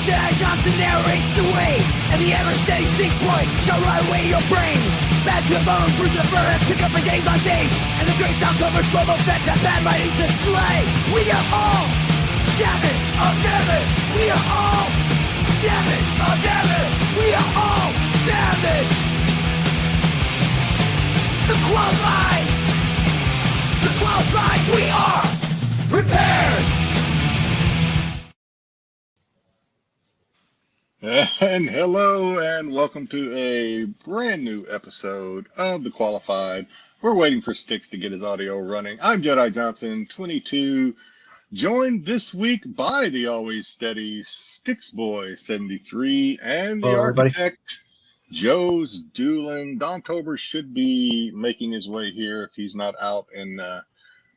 Jedi Johnson narrates the way, and the ever-steady Stix point shall ride away your brain. Bad to the bone, Bruce and Burris pick up for days on days, and the great October's full of vets have bad writing to slay. We are all damage of damage. We are all damage of damage. We are all damage. The qualified, we are prepared. And hello and welcome to a brand new episode of The Qualified. We're waiting for Stix to get his audio running. I'm Jedi Johnson, 22, joined this week by the always steady Stix Boy, 73, and the architect, joesduelin. Domtober should be making his way here if he's not out and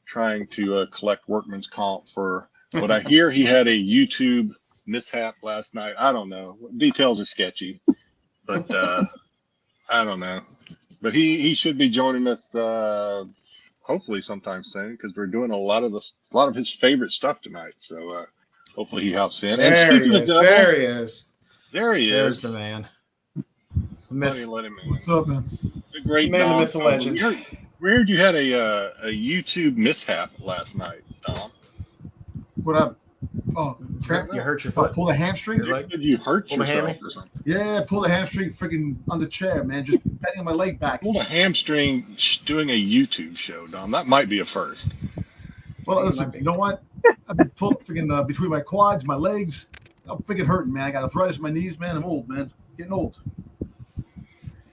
trying to collect workman's comp for what I hear he had a YouTube mishap last night. I don't know. Details are sketchy, but I don't know. But he should be joining us hopefully sometime soon because we're doing a lot of his favorite stuff tonight. So hopefully he hops in. There he is. There he is. There's the man. The myth. Let him in. What's up, man? The great man, the myth, the legend. We heard you had a YouTube mishap last night, Dom. What up? Oh, You hurt your foot. Pull a hamstring. You hurt yourself or something. Yeah, pull a hamstring freaking on the chair, man. Just bending my leg back. Pulled a hamstring doing a YouTube show, Dom. That might be a first. Well, listen, you know what? I've been pulling freaking between my quads, my legs. I'm freaking hurting, man. I got arthritis in my knees, man. I'm old, man. Getting old.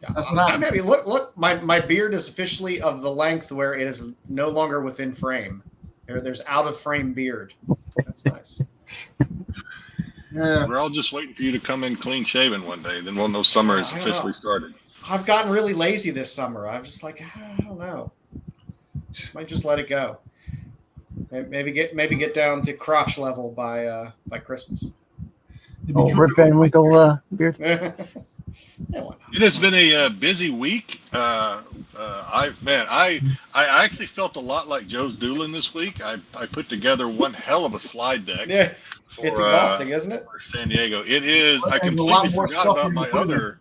That's what happens. Maybe look. My beard is officially of the length where it is no longer within frame. There's out of frame beard. That's nice. Yeah. We're all just waiting for you to come in clean shaven one day. Then we'll know summer has officially started. I've gotten really lazy this summer. I'm just like, I don't know. Might just let it go. Maybe get down to crotch level by Christmas. Rip Van Winkle beard. It has been a busy week. I actually felt a lot like joesduelin this week. I put together one hell of a slide deck. Yeah, it's exhausting, isn't it? For San Diego, it is. I completely forgot about my other.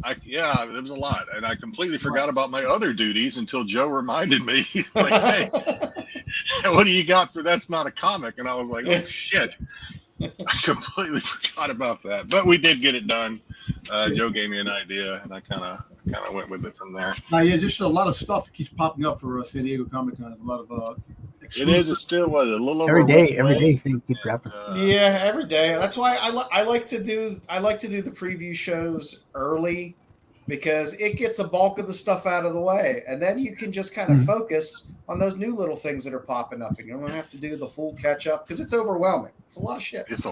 There was a lot, and I completely forgot about my other duties until Joe reminded me. He's like, "Hey, what do you got for that's not a comic?" And I was like, "Oh shit." I completely forgot about that, but we did get it done. Joe gave me an idea, and I kind of went with it from there. Yeah, just a lot of stuff keeps popping up for San Diego Comic Con. There's a lot of it is. It's still a little over every day things keep dropping. Yeah, every day. That's why I like to do the preview shows early because it gets a bulk of the stuff out of the way, and then you can just kind of focus on those new little things that are popping up, and you don't have to do the full catch up because it's overwhelming. It's a lot of shit. It's a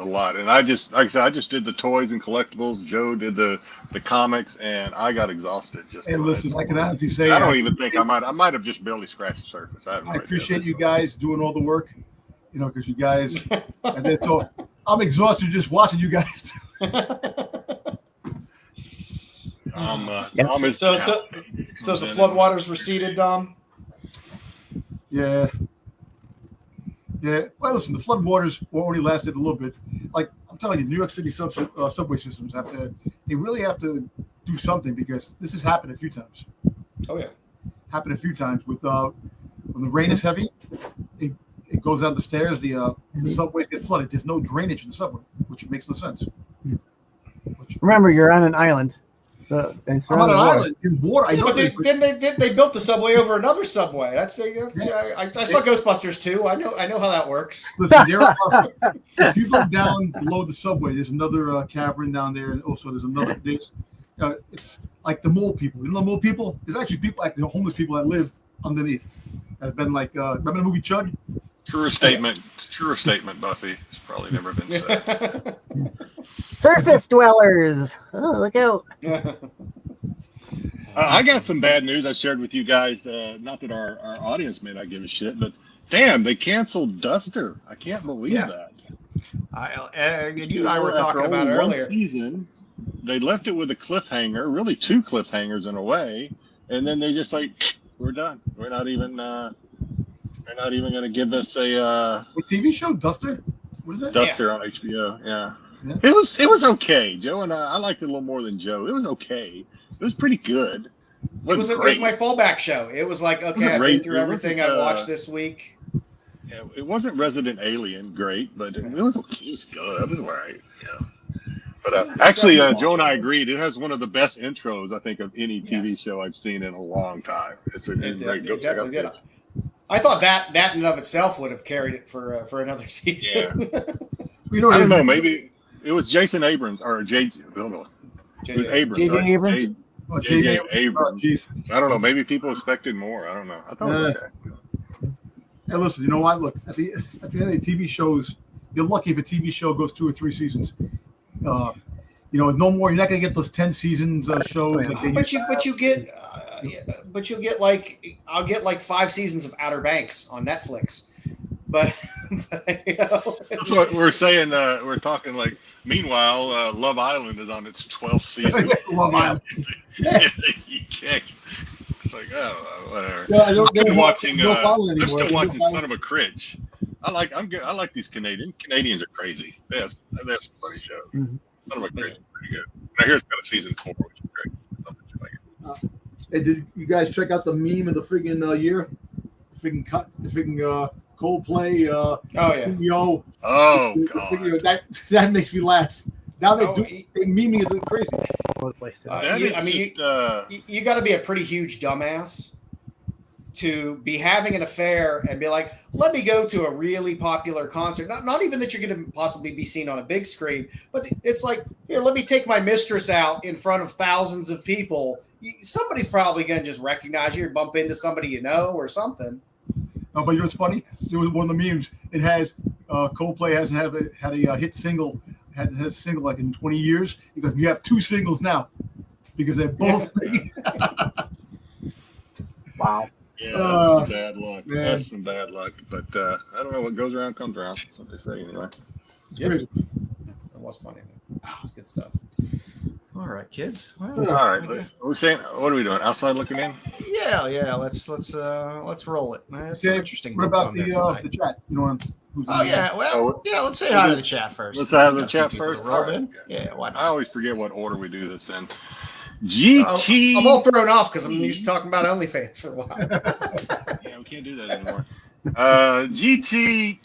lot. And I just, like I said, I just did the toys and collectibles. Joe did the comics, and I got exhausted. Hey, listen, I can honestly say I don't even think I might have just barely scratched the surface. I appreciate you guys doing all the work, because you guys. And then, so I'm exhausted just watching you guys. So the floodwaters receded, Dom? Yeah. Well, listen, the floodwaters only lasted a little bit. Like I'm telling you, New York City subway systems they really have to do something because this has happened a few times. Oh yeah, happened a few times with when the rain is heavy, it goes down the stairs. The subways get flooded. There's no drainage in the subway, which makes no sense. Remember, you're on an island. I'm on an island in water. I know, but they built the subway over another subway. I saw Ghostbusters too. I know how that works. Listen, if you go down below the subway, there's another cavern down there, and also there's another. It's like the mole people. You know the mole people? There's actually people like the homeless people that live underneath. That's been like remember the movie Chud? Truer statement, Buffy. It's probably never been said. Surface dwellers. Oh, look out. I got some bad news I shared with you guys. Not that our audience may not give a shit, but damn, they canceled Duster. I can't believe that. You and I were talking about it earlier. One season, they left it with a cliffhanger, really two cliffhangers in a way, and then they just like, we're done. We're not even going to give us a TV show, Duster. What is that? Duster on HBO. Yeah. Yeah. It was okay. Joe and I liked it a little more than Joe. It was okay. It was pretty good. It was my fallback show. It was like, okay, I've been through everything I watched this week. Yeah, it wasn't Resident Alien great, but it was okay. It was good. It was all right. Yeah. But actually, Joe and I agreed. It has one of the best intros, I think, of any TV show I've seen in a long time. It's a great. Go check out it. I thought that in and of itself would have carried it for another season. Yeah. I don't know. Maybe it was Jason Abrams or J.J. Abrams. J.J. Right? Abrams. J.J. Abrams. I don't know. Maybe people expected more. I don't know. I thought it was okay. Hey, listen. You know what? Look, at the end of the TV shows, you're lucky if a TV show goes 2 or 3 seasons. No more. You're not going to get those 10 seasons shows. But you'll get like I'll get like 5 seasons of Outer Banks on Netflix. But that's what we're saying. We're talking like. Meanwhile, Love Island is on its 12th season. Love Island. You can't. It's like whatever. Yeah, I'm still watching. I'm still watching Son of a Critch. I like these Canadians. Canadians are crazy. They have some funny shows. Mm-hmm. Son of a Critch is pretty good. I hear it's got a season 4, which is great. Hey, did you guys check out the meme of the friggin' year? The friggin' Coldplay, CEO. Oh God, that makes me laugh. Now they meme it crazy. You got to be a pretty huge dumbass to be having an affair and be like, let me go to a really popular concert. Not even that you're going to possibly be seen on a big screen, but it's like, here, let me take my mistress out in front of thousands of people. Somebody's probably going to just recognize you or bump into somebody you know or something. No, but you know what's funny? It was one of the memes. It has Coldplay hasn't had a hit single, had a single like in 20 years. Because you have 2 singles now because they're both. Wow. Yeah, that's some bad luck. Man. That's some bad luck. But I don't know, what goes around comes around. That's what they say anyway. Yep. That was funny. That was good stuff. All right, kids. Well, all right. What are we doing? Outside looking in? Yeah. Let's roll it. Some interesting. What about the chat? You know. Let's say hi to the chat first. Let's have the chat first. All right. Yeah. Why not? I always forget what order we do this in. GT. I'm all thrown off because I'm used to talking about OnlyFans for a while. Yeah, we can't do that anymore. GT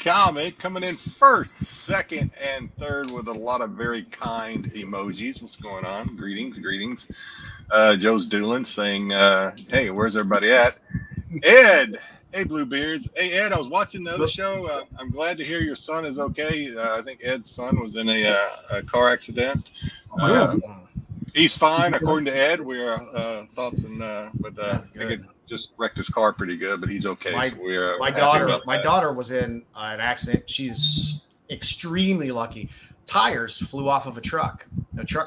Comic coming in first, second, and third with a lot of very kind emojis. What's going on? Greetings. Joe's Duelin saying, hey, where's everybody at? Ed, hey, Bluebeards. Hey, Ed, I was watching the other show. I'm glad to hear your son is okay. I think Ed's son was in a car accident. He's fine, according to Ed. We are thoughts and I think it just wrecked his car pretty good, but he's okay. My daughter was in an accident. She's extremely lucky. Tires flew off of a truck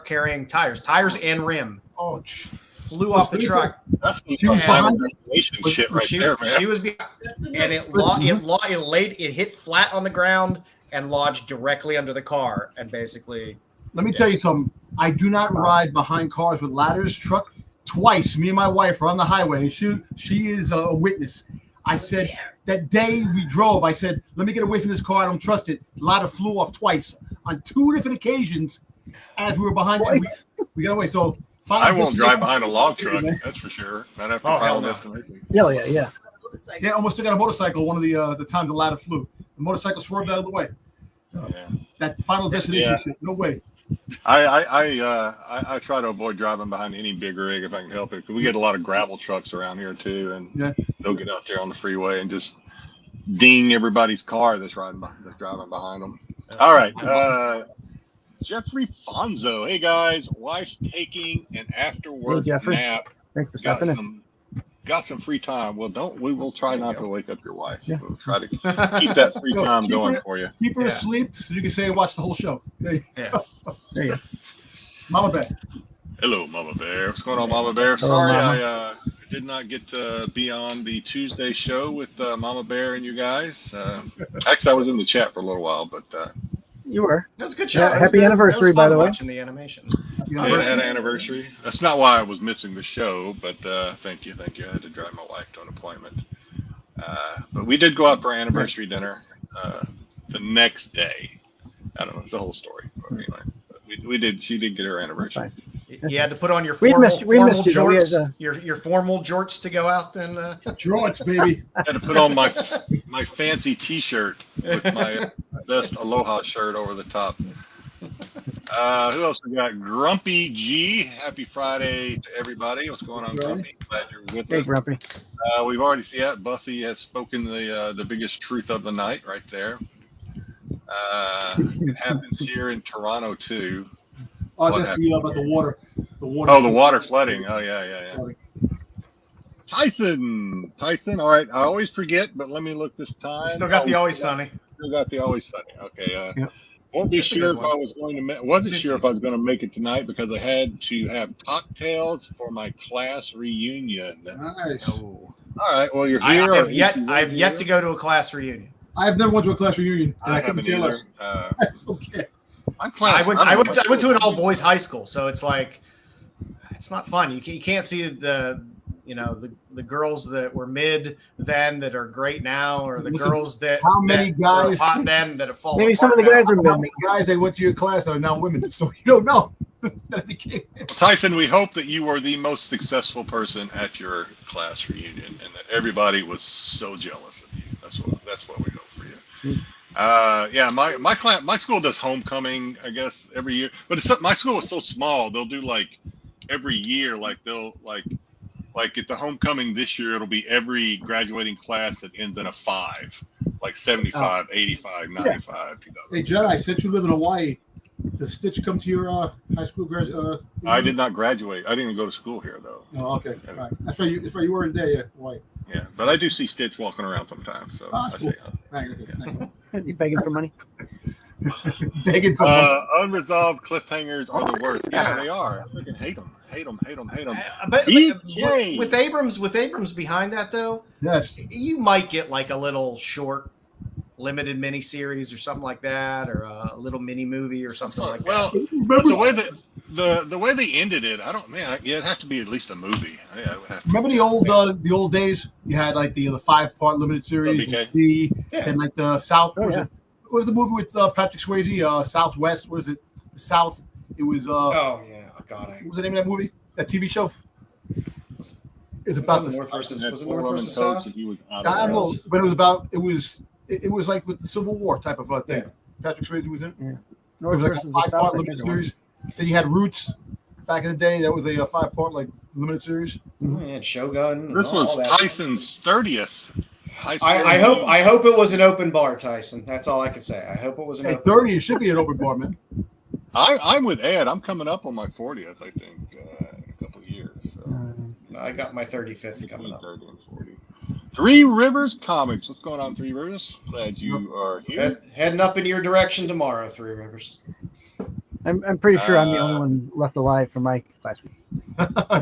carrying tires and rim. Oh, flew off the truck. That's some final destination shit right there, man. She was behind, and it hit flat on the ground and lodged directly under the car, and basically. Let me tell you something. I do not ride behind cars with ladders. Truck twice. Me and my wife are on the highway. She is a witness. I said that day we drove. I said, "Let me get away from this car. I don't trust it." Ladder flew off twice on 2 different occasions as we were behind it. We got away. So I won't drive behind a log truck. That's for sure. Not after final destination. Yeah. Yeah, almost took out a motorcycle. One of the times the ladder flew, the motorcycle swerved out of the way. That final destination shit. No way. I try to avoid driving behind any big rig if I can help it, because we get a lot of gravel trucks around here too, and they'll get out there on the freeway and just ding everybody's car that's driving behind them. All right, Jeffrey Fonzo. Hey guys, wife's taking an after work nap. Thanks for stopping in. Got some free time. Well, we will try not to wake up your wife. Yeah. We'll try to keep that free time going for you. Keep her asleep so you can say watch the whole show. There you go. Mama Bear. Hello, Mama Bear. What's going on, Mama Bear? Sorry, I did not get to be on the Tuesday show with Mama Bear and you guys. Actually, I was in the chat for a little while, but you were. That's a good show. Happy anniversary, by the way. Watching the animation. I had an anniversary. That's not why I was missing the show, but thank you. I had to drive my wife to an appointment. But we did go out for anniversary dinner. the next day. I don't know. It's the whole story. But anyway, we did. She did get her anniversary. You had to put on your We formal, missed you, though. We jorts, had, your formal jorts to go out and. Jorts, baby. I had to put on my fancy T-shirt with my best Aloha shirt over the top. Who else we got? Grumpy G. Happy Friday to everybody. What's going on, Grumpy? Glad you're with Hey, us. Grumpy. We've already seen that. Buffy has spoken the biggest truth of the night right there. It happens here in Toronto too. Oh, What that's happened? about the water. The water. Oh, the water flooding. Oh, yeah. Tyson. All right. I always forget, but let me look this time. Still got the Always Sunny. Still got the Always Sunny. Okay. Yep. Won't be That's a sure good if one. I was going to. Wasn't sure if I was going to make it tonight because I had to have cocktails for my class reunion. Nice. Oh. All right. Well, you're I here. have yet to go to a class reunion. I have never went to a class reunion. And I couldn't haven't care either. less. Okay. My class. I went to an all boys high school, so it's like it's not fun. You can't see the girls that were mid then that are great now, or the Listen, girls that how many that guys- were hot then that have fallen. Maybe some of the apart guys are How mid. many guys that went to your class that are now women? So you don't know. That became. Tyson, we hope that you were the most successful person at your class reunion, and that everybody was so jealous of you. That's what we hope for you. Yeah, my school does homecoming, I guess, every year. But my school is so small; they'll do like every year. Like they'll like at the homecoming this year, it'll be every graduating class that ends in a 5, like 75, 85, 95, 2000. Hey, Jedi, since you live in Hawaii, does Stitch come to your high school graduate? I did not graduate. I didn't even go to school here, though. Oh, okay. All right. That's why you weren't there yet, Hawaii. Yeah, but I do see Stitch walking around sometimes. So Oh, that's I cool. say, Thank you. You begging for money? Begging for unresolved cliffhangers are the worst. Yeah, they are. I freaking hate them. But BK. with Abrams behind that though, yes. you might get like a little short, limited mini series or something like that, or a little mini movie or something like Well, that. but the way that the way they ended it, I don't. Man, yeah, it'd have to be at least a movie. Yeah, it would have to Remember the old days? You had like the 5-part limited series, WK. and like the South. Oh, yeah. What was the movie with Patrick Swayze? Southwest. What is it? The South. It was. Oh yeah, God. What was the name of that movie? That TV show? It's It about was the. North versus Had was it four North Roman versus coats South? and he was out I of don't know, bounds. but it was about. It was like with the Civil War type of thing. Yeah. Patrick Swayze was in. It North was like versus a the South. 5-part I limited think it was. series. Then you had Roots back in the day. That was a 5-part like limited series. Yeah, Shogun. This and all was that. Tyson's 30th. high school I reunion. hope it was an open bar, Tyson. That's all I can say. I hope it was an Hey, open 30, it should be an open bar, man. I'm with Ed. I'm coming up on my 40th, I think, in a couple of years. So. I got my 35th coming up. 30 and 40. Three Rivers Comics. What's going on, Three Rivers? Glad you are here. Heading up in your direction tomorrow, Three Rivers. I'm pretty sure I'm the only one left alive from my class week.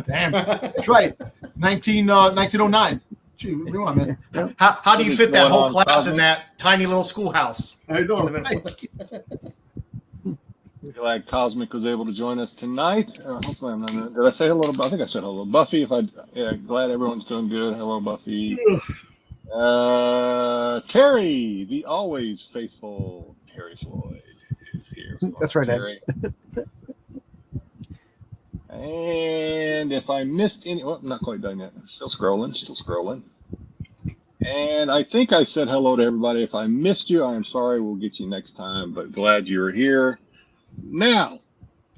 Damn. That's right. 1909. Gee, what do you want, man? How do you What is fit that going whole on, class Cosmo? in that tiny little schoolhouse? I know. Glad Cosmic was able to join us tonight. Hopefully, I'm not. Did I say hello to? I think I said hello, Buffy. Glad everyone's doing good. Hello, Buffy. Terry, the always faithful Terry Floyd, is here. That's right, Ed. Terry. And if I missed any, well, I'm not quite done yet. Still scrolling. And I think I said hello to everybody. If I missed you, I am sorry. We'll get you next time, but glad you were here. Now,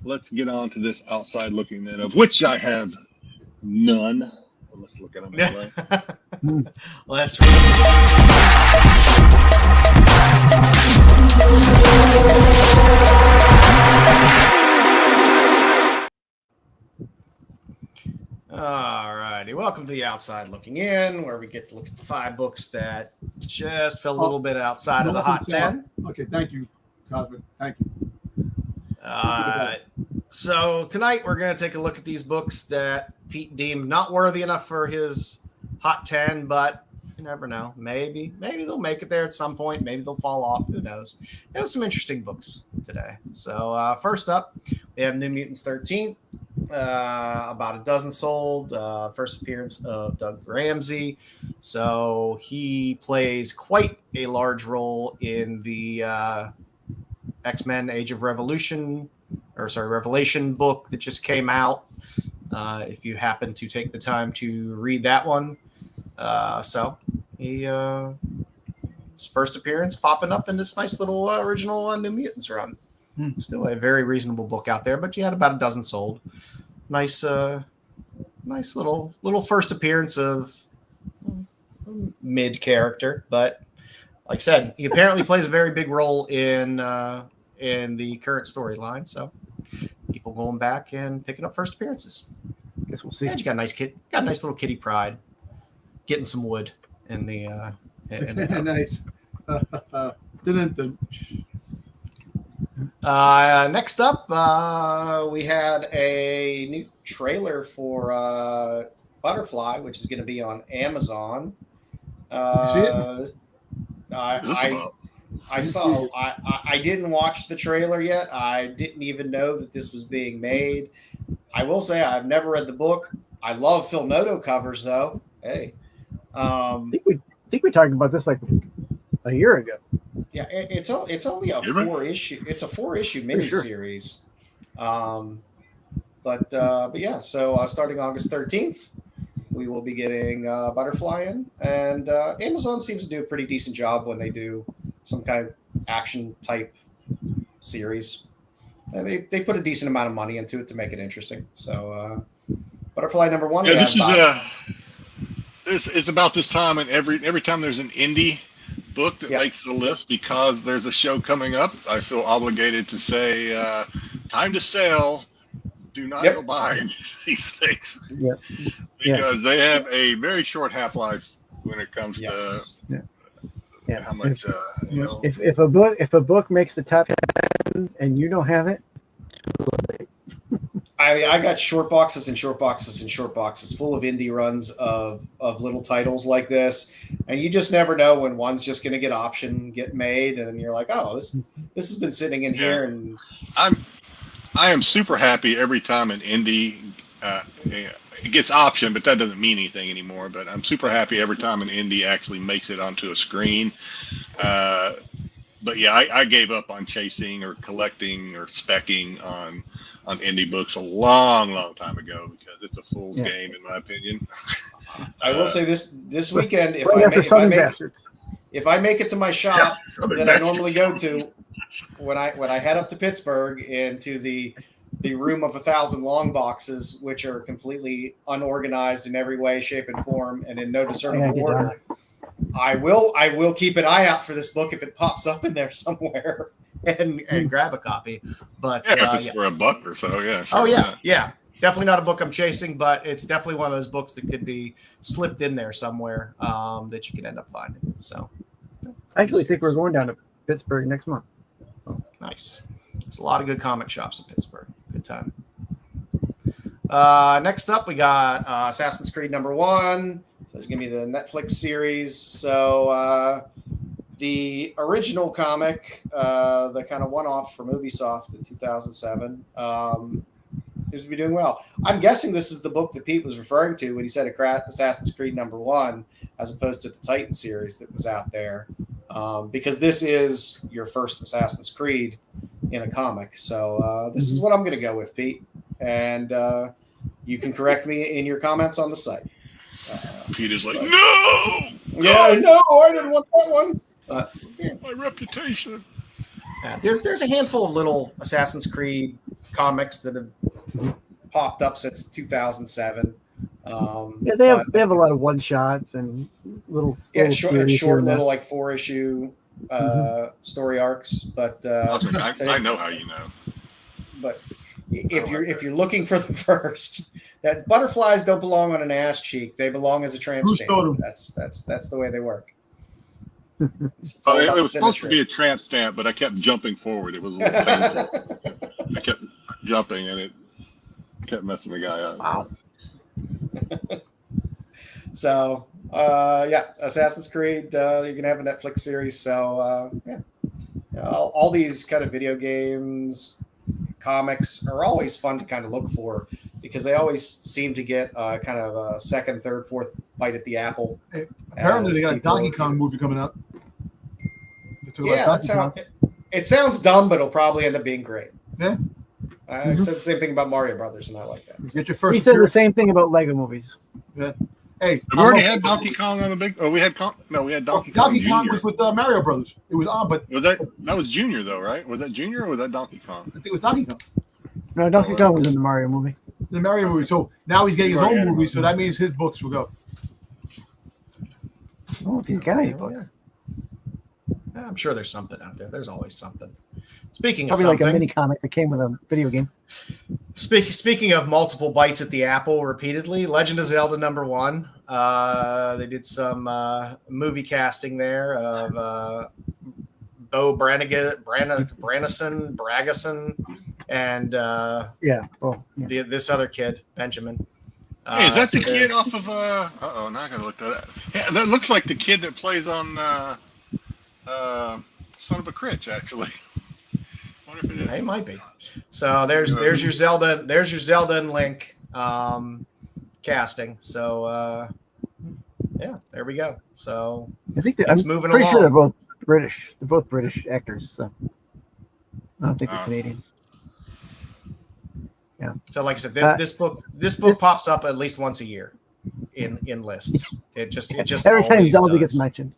let's get on to this outside looking in, of which I have none. Let's look at them anyway. Let's read. All righty. Welcome to the Outside Looking In, where we get to look at the 5 books that just fell a little bit outside of the Hot 10. Okay, thank you, Cosmic. Thank you. So tonight we're going to take a look at these books that Pete deemed not worthy enough for his Hot 10, but You never know. Maybe they'll make it there at some point. Maybe they'll fall off. Who knows? There was some interesting books today. So first up, we have New Mutants 13th. About a dozen sold. First appearance of Doug Ramsey. So he plays quite a large role in the X-Men Age of Revelation book that just came out. If you happen to take the time to read that one. So he his first appearance popping up in this nice little original New Mutants run. Still a very reasonable book out there, but you had about a dozen sold. Nice little first appearance of mid character, but like I said, he apparently plays a very big role in the current storyline. So people going back and picking up first appearances. Guess we'll see. And you got a nice kid, got a nice little Kitty Pryde, getting some wood in the. Nice. Next up, we had a new trailer for Butterfly, which is going to be on Amazon. I saw. I didn't watch the trailer yet. I didn't even know that this was being made. I will say I've never read the book. I love Phil Noto covers, though. Hey, I think we talked about this like a year ago. Yeah, it's only a 4-issue. It's a 4-issue miniseries. Sure. But yeah. So starting August 13th, we will be getting Butterfly in, and Amazon seems to do a pretty decent job when they do some kind of action type series. And they put a decent amount of money into it to make it interesting. So Butterfly number 1. Yeah, it's about this time, and every time there's an indie book that makes the list, because there's a show coming up, I feel obligated to say, time to sell. Do not go buy these things. Yep. Because they have a very short half-life when it comes to how much. If a book makes the top 10 and you don't have it, I got short boxes and short boxes and short boxes full of indie runs of little titles like this, and you just never know when one's just going to get made, and you're like, oh, this has been sitting in here. And I am super happy every time an indie it gets optioned, but that doesn't mean anything anymore. But I'm super happy every time an indie actually makes it onto a screen. But yeah, I gave up on chasing or collecting or speccing on indie books a long time ago, because it's a fool's game in my opinion. I will say this weekend, if I make it to my shop that I normally go to, when I head up to Pittsburgh into the room of 1,000 long boxes, which are completely unorganized in every way, shape, and form, and in no discernible order, I will keep an eye out for this book if it pops up in there somewhere, and grab a copy. But if it's for $1 or so, yeah. Sure, yeah. Definitely not a book I'm chasing, but it's definitely one of those books that could be slipped in there somewhere that you could end up finding. So, I actually think we're going down to Pittsburgh next month. Nice. There's a lot of good comic shops in Pittsburgh. Good time. Next up, we got Assassin's Creed number 1. So it's going to be the Netflix series. So the original comic, the kind of one-off from Ubisoft in 2007, seems to be doing well. I'm guessing this is the book that Pete was referring to when he said Assassin's Creed number 1, as opposed to the Titan series that was out there, because this is your first Assassin's Creed in a comic. So this is what I'm going to go with, Pete. And you can correct me in your comments on the site. Pete is like, no! Yeah, no, I didn't want that one. My reputation. There's a handful of little Assassin's Creed comics that have popped up since 2007 they have a lot of one shots and little short little like 4-issue story arcs, but I know how you know. But if you're looking for the first, that butterflies don't belong on an ass cheek, they belong as a tramp stamp. That's the way they work. It was supposed to be a tramp stamp, but I kept jumping forward. It was a little painful. I kept jumping, and it kept messing the guy up. Wow. So Yeah, Assassin's Creed. You're gonna have a Netflix series, so yeah. All these kind of video games, comics are always fun to kind of look for because they always seem to get kind of a second, third, fourth bite at the apple. Hey, apparently, as they got a people- Donkey Kong movie coming out. Yeah, it sounds dumb, but it'll probably end up being great. Yeah. I said the same thing about Mario Brothers, and I like that. Get your first. He said the appearance. same thing about Lego movies. Yeah. Hey, We already had Donkey Kong on the big. Oh, we had Donkey Kong. Donkey Kong Jr. was with Mario Brothers. It was on, but Was that was Junior though, right? Was that Junior or was that Donkey Kong? I think it was Donkey Kong. No, Donkey Kong was in the Mario movie. The Mario movie. So now he's getting his Right, own yeah. movie. So that means his books will go. Oh, if he's got any books. Yeah, I'm sure there's something out there. There's always something. Speaking of Probably something, like a mini comic that came with a video game. speaking of multiple bites at the apple repeatedly, Legend of Zelda #1. They did some movie casting there of Bo Brannison, and Yeah. Oh, yeah. this other kid, Benjamin. Hey, is that so the kid off of? Now I gotta look that up. Yeah, that looks like the kid that plays on Son of a Critch, actually. Wonder if it is. It might be. So there's your Zelda and Link casting. So yeah, there we go. So I think It's I'm moving pretty sure along. they're both British. They're both British actors. So I don't think they're Canadian. So like I said, Uh, this book pops up at least once a year in lists. It just Every time always Zelda does. gets mentioned.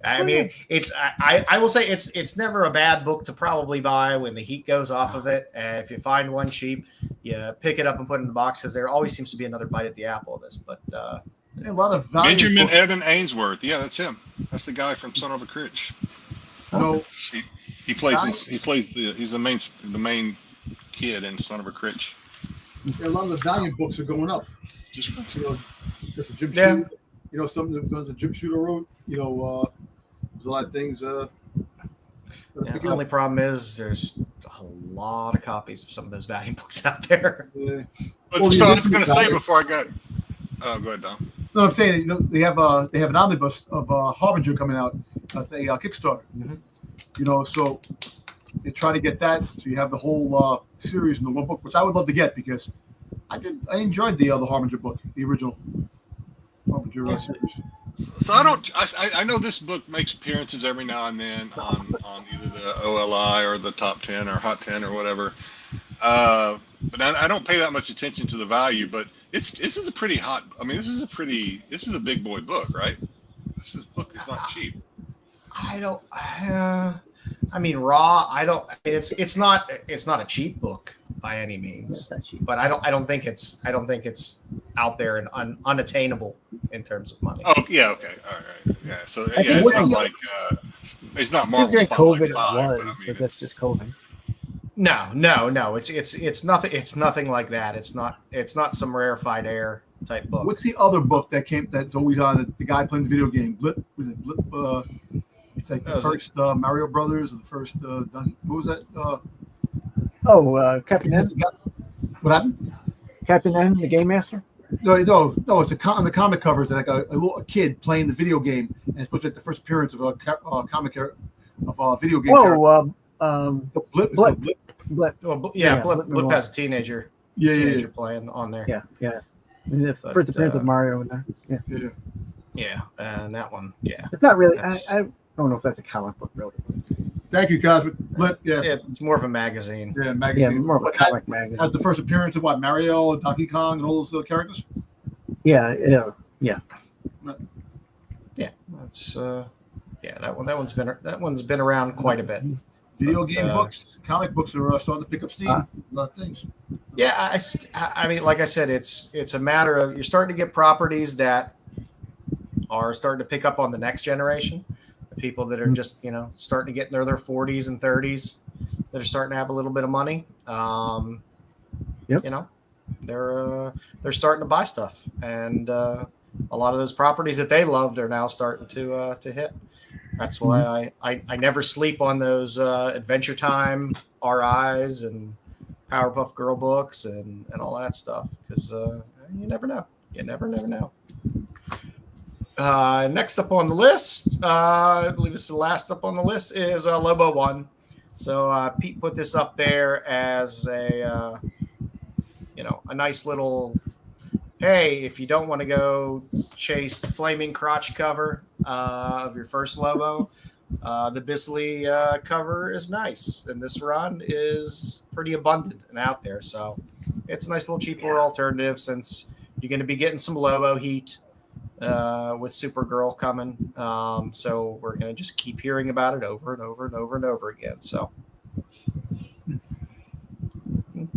I mean, I will say it's never a bad book to probably buy when the heat goes off of it. If you find one cheap, you pick it up and put it in the box because there always seems to be another bite at the apple of this. But A lot of value Benjamin books. Evan Ainsworth. Yeah, that's him. That's the guy from Son of a Critch. No, He plays he's the main kid in Son of a Critch. a lot of the Valiant books are going up. Just You know, there's a Jim Yeah. Shooter. You know, something that Jim Shooter wrote. You know, there's a lot of things. the only problem is there's a lot of copies of some of those Valiant books out there. But Well, so you I was did going to do say that. before I got. Oh, go ahead, Dom. No, I'm saying, you know, they have an omnibus of Harbinger coming out, a Kickstarter. Mhm. You know, so they try to get that, so you have the whole series in the one book, which I would love to get because I enjoyed the Harbinger book, the original Harbinger series. So I know this book makes appearances every now and then on either the OLI or the top 10 or hot 10 or whatever. But I don't pay that much attention to the value, but this is a pretty hot. I mean, this is a big boy book, right? This book is not cheap. I don't. I mean, raw. I don't. I mean, it's not a cheap book by any means. It's not cheap. But I don't think it's out there and unattainable in terms of money. Oh yeah, okay, all right, yeah. So think yeah, it's what's not the- like it's not I think Marvel during Spotlight COVID 5, it but was, I mean, but that's just COVID. No. It's nothing. It's nothing like that. It's not some rarefied air type book. What's the other book that's always on the guy playing the video game? Blip? Was it Blip? It's like the Oh, is it? first Mario Brothers or the first. What was that? Captain N. What happened? Captain N, the Game Master. No. It's on the comic covers. Like a little kid playing the video game, and it's supposed to be the first appearance of a comic of a video game. character. Blip. Blip. Blip. Well, Yeah, Blip Blip has a teenager Yeah. playing on there. Yeah. And the But, first appearance of Mario in there. Yeah. Yeah, and that one. Yeah, It's not really. That's- I don't know if that's a comic book, really. Thank you, Cosmic. Blip. Yeah. it's more of a magazine. Yeah. Yeah, Magazine. more of a But comic magazine. has the first appearance of what Mario, Donkey Kong, and all those characters. Yeah. That's that one's been around quite a bit. Video But, game books, comic books are starting to pick up steam. A lot of things. Yeah, I mean, like I said, it's a matter of you're starting to get properties that are starting to pick up on the next generation. The people that are just starting to get into their 40s and 30s that are starting to have a little bit of money. Yep. They're starting to buy stuff, and a lot of those properties that they loved are now starting to hit. That's why I never sleep on those Adventure Time RIs and Powerpuff Girl books and all that stuff because you never know. You never know. Next up on the list, I believe it's the last up on the list, is Lobo 1. So Pete put this up there as a nice little, hey, if you don't want to go chase the flaming crotch cover of your first Lobo, the Bisley cover is nice. And this run is pretty abundant and out there. So it's a nice little cheaper alternative since you're going to be getting some Lobo heat with Supergirl coming. So we're going to just keep hearing about it over and over and over and over again. So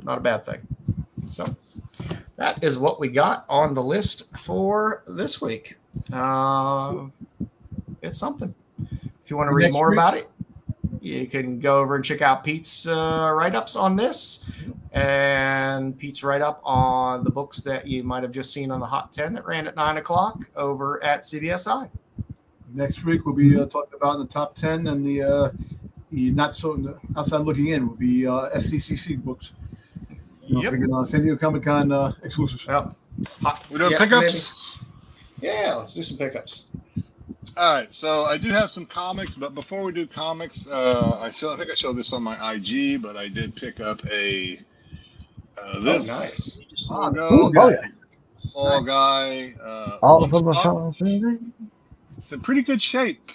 not a bad thing. So that is what we got on the list for this week. It's something. If you want to read more about it, you can go over and check out Pete's write-ups on this and Pete's write-up on the books that you might have just seen on the Hot 10 that ran at 9 o'clock over at CBSI. Next week we'll be talking about the top 10 and the not so outside looking in will be SDCC books. Yep. San Diego Comic-Con exclusives. Well, We're doing pickups? Maybe. Yeah, let's do some pickups. All right, so I do have some comics, but before we do comics, I think I showed this on my IG, but I did pick up a this. Oh, nice. Fall guy. All of them are it's in pretty good shape.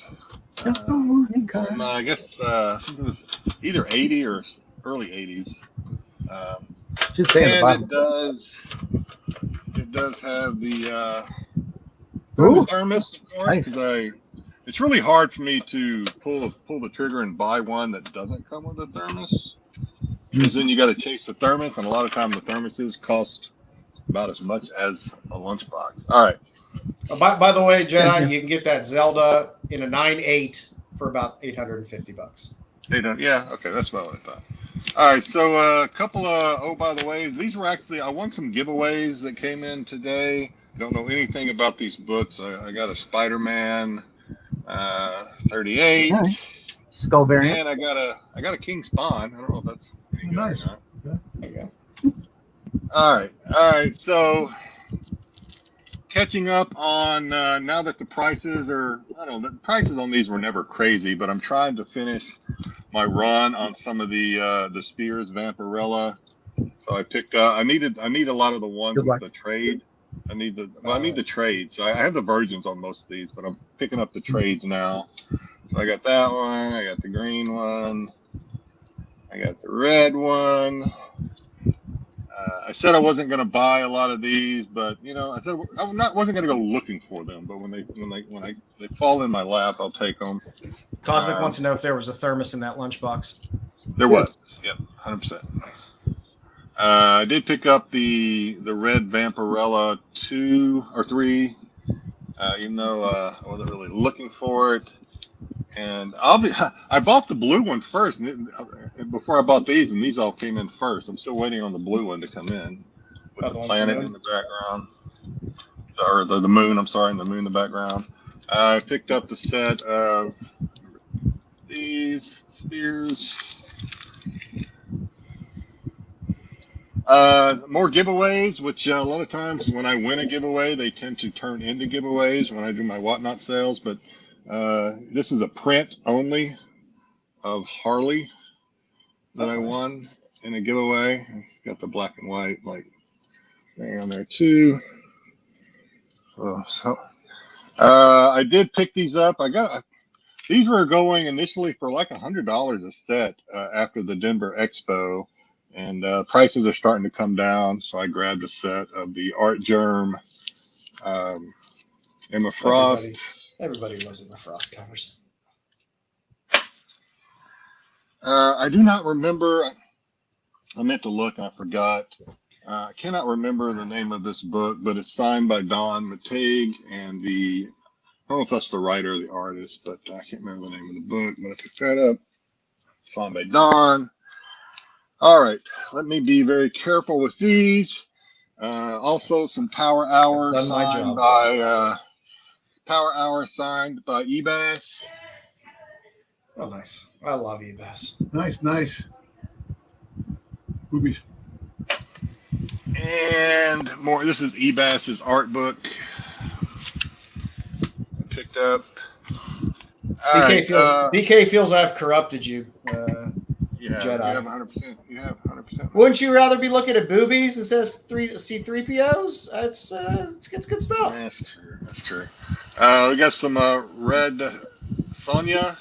I guess I think it was either 80 or early 80s. Should say and at the bottom. it does have the Ooh. thermos, of course, because it's really hard for me to pull the trigger and buy one that doesn't come with a thermos, because then you got to chase the thermos, and a lot of times the thermoses cost about as much as a lunchbox. All right. By the way, Jedi, you can get that Zelda in a 9.8 for about $850. Yeah, okay, that's about what I thought. All right, so a couple of by the way, these were actually, I won some giveaways that came in today. I don't know anything about these books. I got a Spider-Man 38. Nice. Skull variant. And I got a King Spawn. I don't know if that's any good Nice. or not. There you go. All right. So catching up on now that the prices are, I don't know, the prices on these were never crazy, but I'm trying to finish my run on some of the Spears Vampirella. So I picked up. I need a lot of the ones with the trade. I need the trade. So I have the virgins on most of these, but I'm picking up the trades now. So I got that one. I got the green one. I got the red one. I said I wasn't going to buy a lot of these, but I said I wasn't going to go looking for them. But when they fall in my lap, I'll take them. Cosmic wants to know if there was a thermos in that lunchbox. There was. Yep, 100%. Nice. I did pick up the red Vampirella 2 or 3, even though I wasn't really looking for it. And I bought the blue one first, and before I bought these, and these all came in first. I'm still waiting on the blue one to come in with the planet in the background, or the moon. I'm sorry, and the moon in the background. I picked up the set of these Spears. More giveaways, which a lot of times when I win a giveaway, they tend to turn into giveaways when I do my whatnot sales. But this is a print only of Harley that I won in a giveaway. It's got the black and white thing on there too. So I did pick these up. These were going initially for like $100 a set after the Denver Expo. And prices are starting to come down, so I grabbed a set of the Art Germ Emma Frost. Everybody loves Emma Frost covers. I do not remember. I meant to look, and I forgot. I cannot remember the name of this book, but it's signed by Don Mateig, and I don't know if that's the writer or the artist, but I can't remember the name of the book, but I picked that up. Signed by Don. All right, let me be very careful with these. Also, some Power Hour signed by Ebass. Oh, nice! I love Ebass. Nice. Boobies. And more. This is Ebass's art book. picked up. BK feels I've corrupted you. Yeah, Jedi. You have 100%. You have 100%. Wouldn't you rather be looking at boobies that says C3POs? It's good stuff. That's true. We got some red Sonya.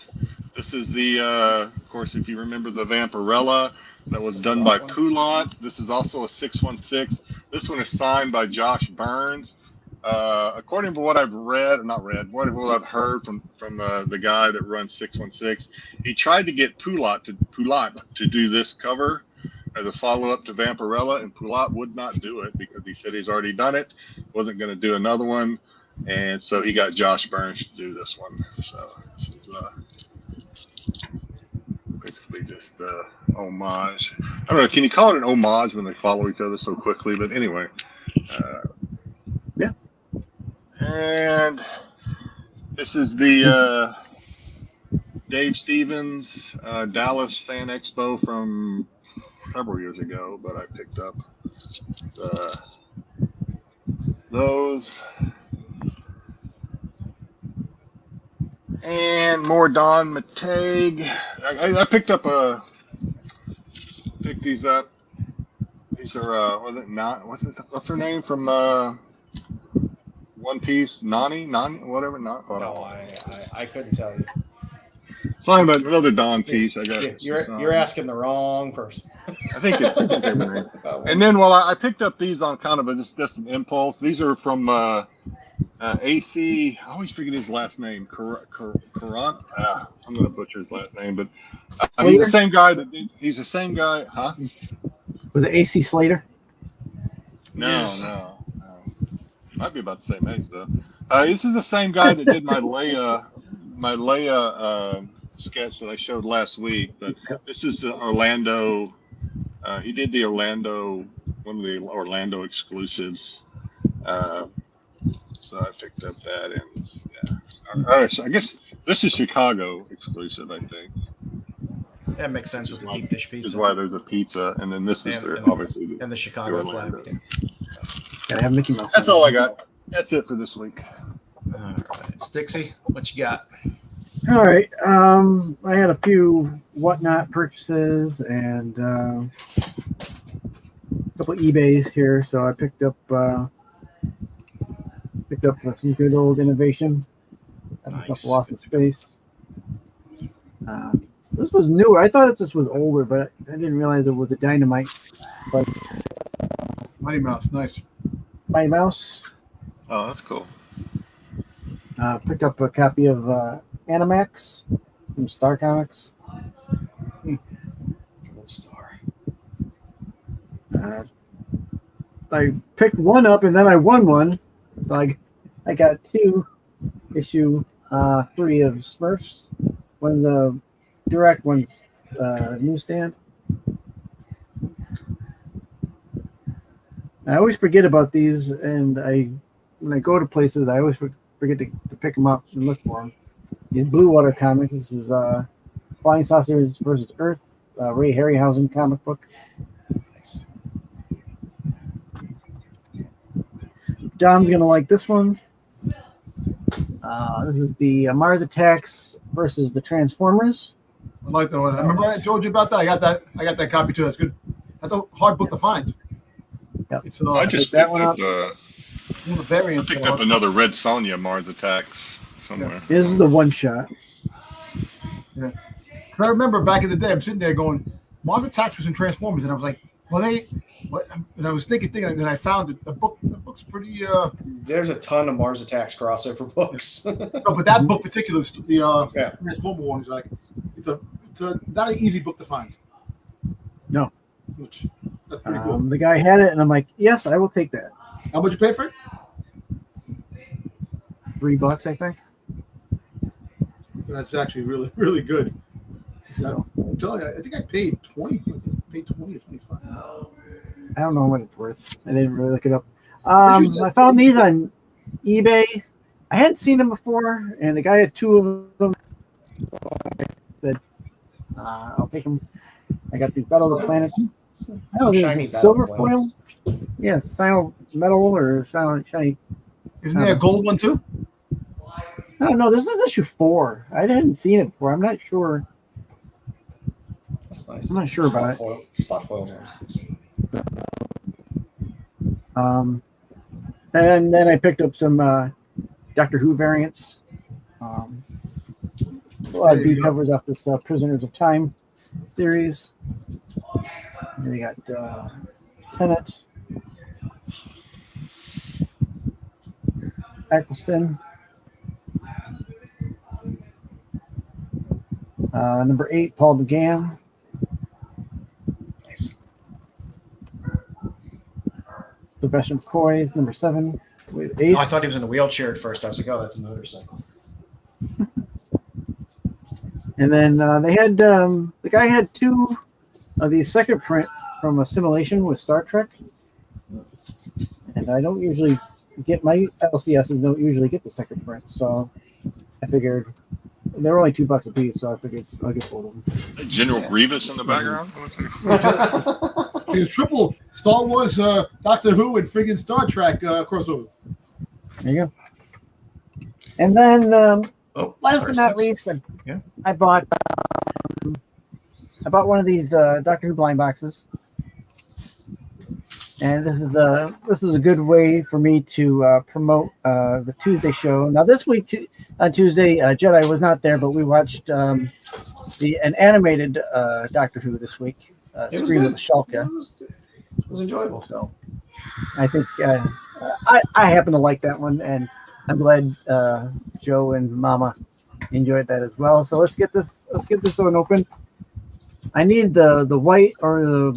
This is the, of course, if you remember the Vampirella that was done by Poulant. This is also a 616. This one is signed by Josh Burns. According to what I've read, or not read, what I've heard from the guy that runs 616, he tried to get Poulant to do this cover as a follow-up to Vampirella, and Poulant would not do it because he said he's already done it, wasn't going to do another one, and so he got Josh Burns to do this one. So this is basically just homage. I don't know, can you call it an homage when they follow each other so quickly? But anyway. Yeah. And this is the Dave Stevens Dallas Fan Expo from several years ago, but I picked up those. And more Don Mateg. I picked these up. These are what's her name from One Piece? Nani, whatever. No, I couldn't tell you. Something about another Don piece. I guess you're asking the wrong person. I think they were named. And then, I picked up these on kind of just an impulse. These are from AC. I always forget his last name. Karan. I'm going to butcher his last name, but he's the same guy he's the same guy, huh? With the AC Slater? No. Might be about the same age though. This is the same guy that did my Leia sketch that I showed last week. But this is Orlando. He did the one of the Orlando exclusives. So I picked up that, and yeah. All right, so I guess this is Chicago exclusive, I think. That makes sense with the deep dish pizza. This is why there's a pizza, and then this is obviously the Chicago flag. Gotta have Mickey Mouse. That's all I got. That's it for this week. All right, Stixy, what you got? All right. I had a few whatnot purchases and a couple of eBays here, so I picked up some good old innovation. Nice. Lost in Space. This was newer. I thought this was older, but I didn't realize it was a Dynamite. But Mighty Mouse, nice. Mighty Mouse. Oh, that's cool. Picked up a copy of Animax from Star Comics. Gold Star. I picked one up and then I won one. I got 2 issue 3 of Smurfs. One's a direct, one's newsstand. I always forget about these, and when I go to places, I always forget to pick them up and look for them. In Blue Water Comics, this is Flying Saucers versus Earth, Ray Harryhausen comic book. Nice. Dom's gonna like this one. This is the Mars Attacks versus the Transformers. I like that one. I remember I told you about that. I got that copy too. That's good. That's a hard book to find. Yep. It's I just that picked one up. up. one of the variants. I picked up another Red Sonja Mars Attacks somewhere. This is the one shot. Yeah. I remember back in the day, I'm sitting there going, Mars Attacks was in Transformers, and I was like, well, what? And I was thinking, and I found it. The book's pretty. There's a ton of Mars Attacks crossover books. No, but that book particularly, the Transformer one is like, it's not an easy book to find. No. Which that's pretty cool. The guy had it, and I'm like, yes, I will take that. How much you pay for it? $3, I think. That's actually really, really good. So, I'm telling you, I think I paid 20. I paid 20 or 25. I don't know what it's worth. I didn't really look it up. I found these on eBay. I hadn't seen them before, and the guy had 2 of them. Said, I'll take them. I got these Battle of the Planets. I don't know, is it silver foil? Yeah, silent metal or silent shiny. Isn't there a gold one too? I don't know. This was issue 4. I hadn't seen it before. I'm not sure. That's nice. I'm not sure about it. Spot foils are nice. And then I picked up some Doctor Who variants. A lot of B covers off this Prisoners of Time series. And we got Tenet, Eccleston, number 8, Paul McGann. Nice. Sylvester McCoy's number 7. With Ace. Oh, I thought he was in a wheelchair at first. I was like, oh, that's a motorcycle. And then they had the guy had 2 of these second print from Assimilation with Star Trek. And I don't usually get my LCSs don't usually get the second print, so I figured they're only $2 a piece, so I figured I'll get both of them. General Grievous in the background. See, a triple Star Wars, Doctor Who, and friggin' Star Trek crossover. There you go. And then last but not Stix. least, Yeah. I bought one of these Doctor Who blind boxes. And this is a good way for me to promote the Tuesday show. Now this week on Tuesday, Jedi was not there, but we watched an animated Doctor Who this week. Scream of the Shulka. It was enjoyable. So I think I happen to like that one, and I'm glad Joe and Mama enjoyed that as well. So let's get this one open. I need the white or the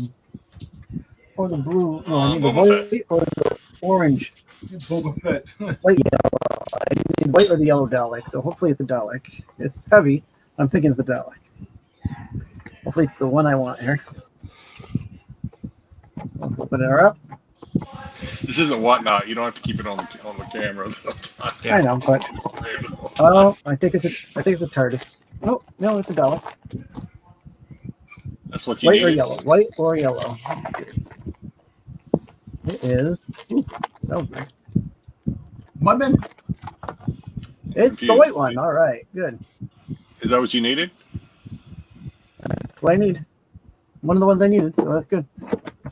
blue. No, I need the white or the orange. Boba Fett. White, yellow. I need the white or the yellow Dalek. So hopefully it's a Dalek. It's heavy. I'm thinking it's a Dalek. Hopefully it's the one I want here. I'll open it up. This isn't Whatnot. You don't have to keep it on the camera. Yeah. I know, but I think it's a TARDIS. Oh no, it's a Dalek. That's what you White need. or yellow? White or yellow? It is. Ooh, that was nice. My man. It's the white one. All right, good. Is that what you needed? That's what I need. One of the ones I needed. So that's good.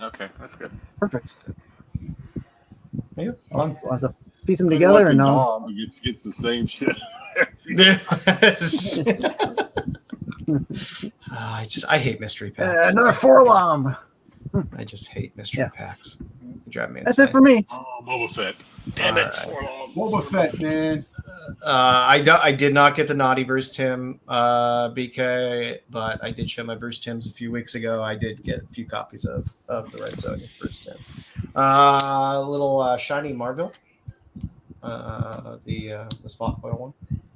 Okay, that's good. Perfect. Yeah, I'll fun. have to piece them together or no? Dom gets the same shit. Yes. I hate mystery packs. Another Forlom. I just hate mystery packs. They drive me That's insane. it for me. Oh, Boba Fett. Damn it. Boba Fett, man. I did not get the Naughty Bruce Tim BK, but I did show my Bruce Tims a few weeks ago. I did get a few copies of the Red Sonja Bruce Tim. A little shiny Marvel, the spot foil one.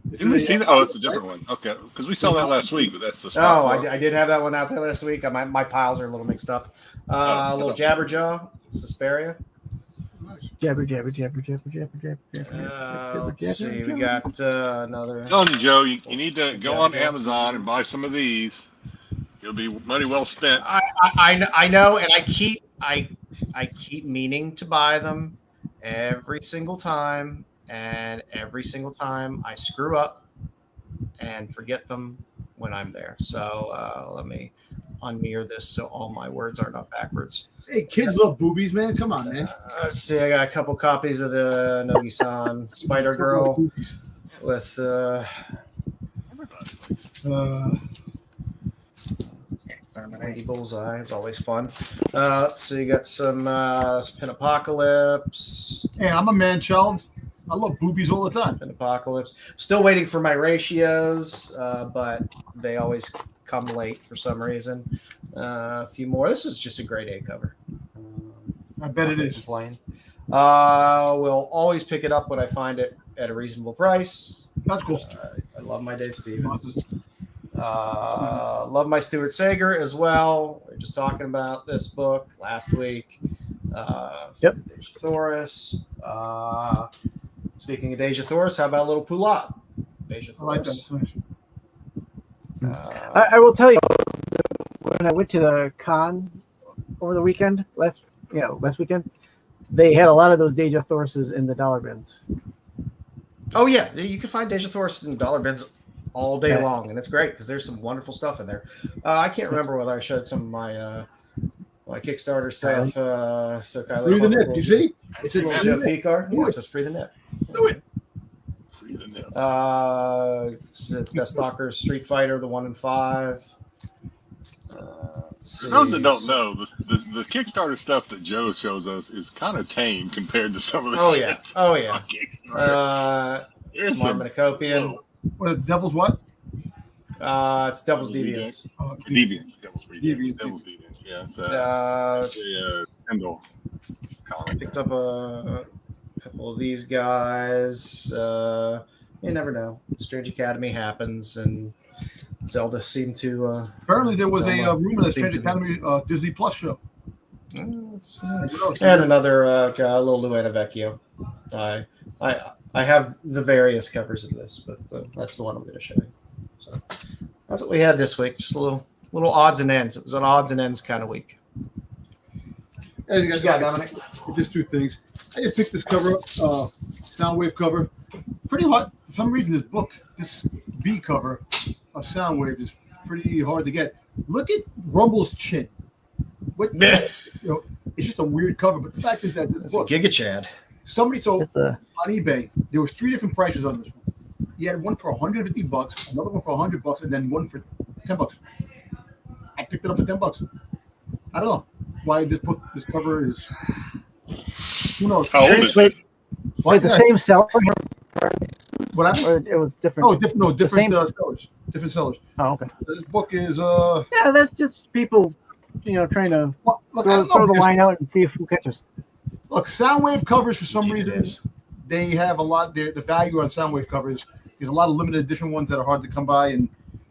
Didn't we see that? Oh, it's a different one. Okay, because we saw that last week, but that's the Oh, spot. I did have that one out there last week. My piles are a little mixed up. A little Jabberjaw, Susperia. Jabber, jabber, jabber, jabber, jabber, jabber, Let's see. We got another. I'm telling you, Joe, you need to go on Amazon and buy some of these. It'll be money well spent. I know, and I keep meaning to buy them every single time, and every single time I screw up and forget them when I'm there. So let me unmirror this so all my words are not backwards. Hey, kids love boobies, man. Come on, man. Let's see. I got a couple copies of the Nogi-san Spider Girl with Lady Bullseye. It's always fun. Let's see. Got some Pin Apocalypse. Hey, I'm a man child. I love boobies all the time. Pin Apocalypse. Still waiting for my ratios, but they always come late for some reason. A few more. This is just a grade A cover. I bet it is. Plain. We'll always pick it up when I find it at a reasonable price. That's cool. I love my Dave Stevens. Love my Stuart Sager as well. We were just talking about this book last week. Yep. Deja Thoris. Speaking of Deja Thoris, how about a little Poulat? Deja I like Thoris. that. I will tell you, when I went to the con over the weekend, last weekend, they had a lot of those Deja Thorises in the dollar bins. Oh yeah, you can find Deja Thorst in dollar bins all day long, and it's great because there's some wonderful stuff in there. I can't remember whether I showed some of my Kickstarter stuff. So Kylie, Free the nip, you see? It's little Joe P card. Yeah, it says free the nip. Do it. Free the nip. Death Stalker, Street Fighter, the 1 in 5. For those that don't know, the Kickstarter stuff that Joe shows us is kind of tame compared to some of the shit. Oh yeah. On Kickstarter. Smart Minicopian. What, Devil's what? It's Devil's Deviants. Deviants. Devil's Deviants. Devil's Deviants. Yeah. It's a Kindle comic. Picked up a couple of these guys. You never know. Strange Academy happens, and Zelda seemed to. Apparently, there was a rumor that Strange Academy Disney Plus show. And another little Luana Vecchio. I have the various covers of this, but that's the one I'm going to show you. So that's what we had this week. Just a little odds and ends. It was an odds and ends kind of week. Hey, you guys got Dominic? Just two things. I just picked this cover up, Soundwave cover. Pretty hot. For some reason, this B cover of Soundwave is pretty hard to get. Look at Rumble's chin. It's just a weird cover. But the fact is that this book, Giga Chad. Somebody sold on eBay. There was 3 different prices on this one. You had one for $150, another one for $100, and then one for $10. I picked it up for $10. I don't know why this cover is. Who knows? How old is it? Wait, the same seller? What happened? Or it was different. Oh, different sellers. Different sellers. Oh, okay. This book is Yeah, that's just people, trying to throw the line out and see if who catches. Look, Soundwave covers for some reason they have a lot. The value on Soundwave covers is a lot of limited edition ones that are hard to come by and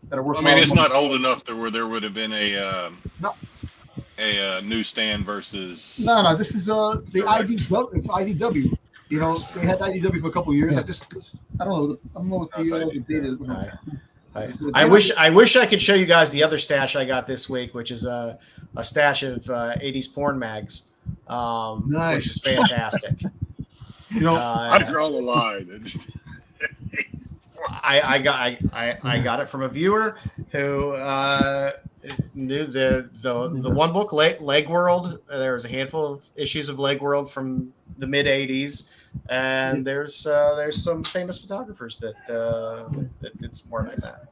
that are worth. I mean, it's not old enough where there would have been a newsstand versus. No. This is the IDW. They had IDW for a couple of years. I don't know what the date is. I wish I could show you guys the other stash I got this week, which is a stash of 80s porn mags, nice. Which is fantastic. I draw the line. I got it from a viewer who knew the one book, Leg World. There was a handful of issues of Leg World from the mid 80s, and there's some famous photographers that did some work in that.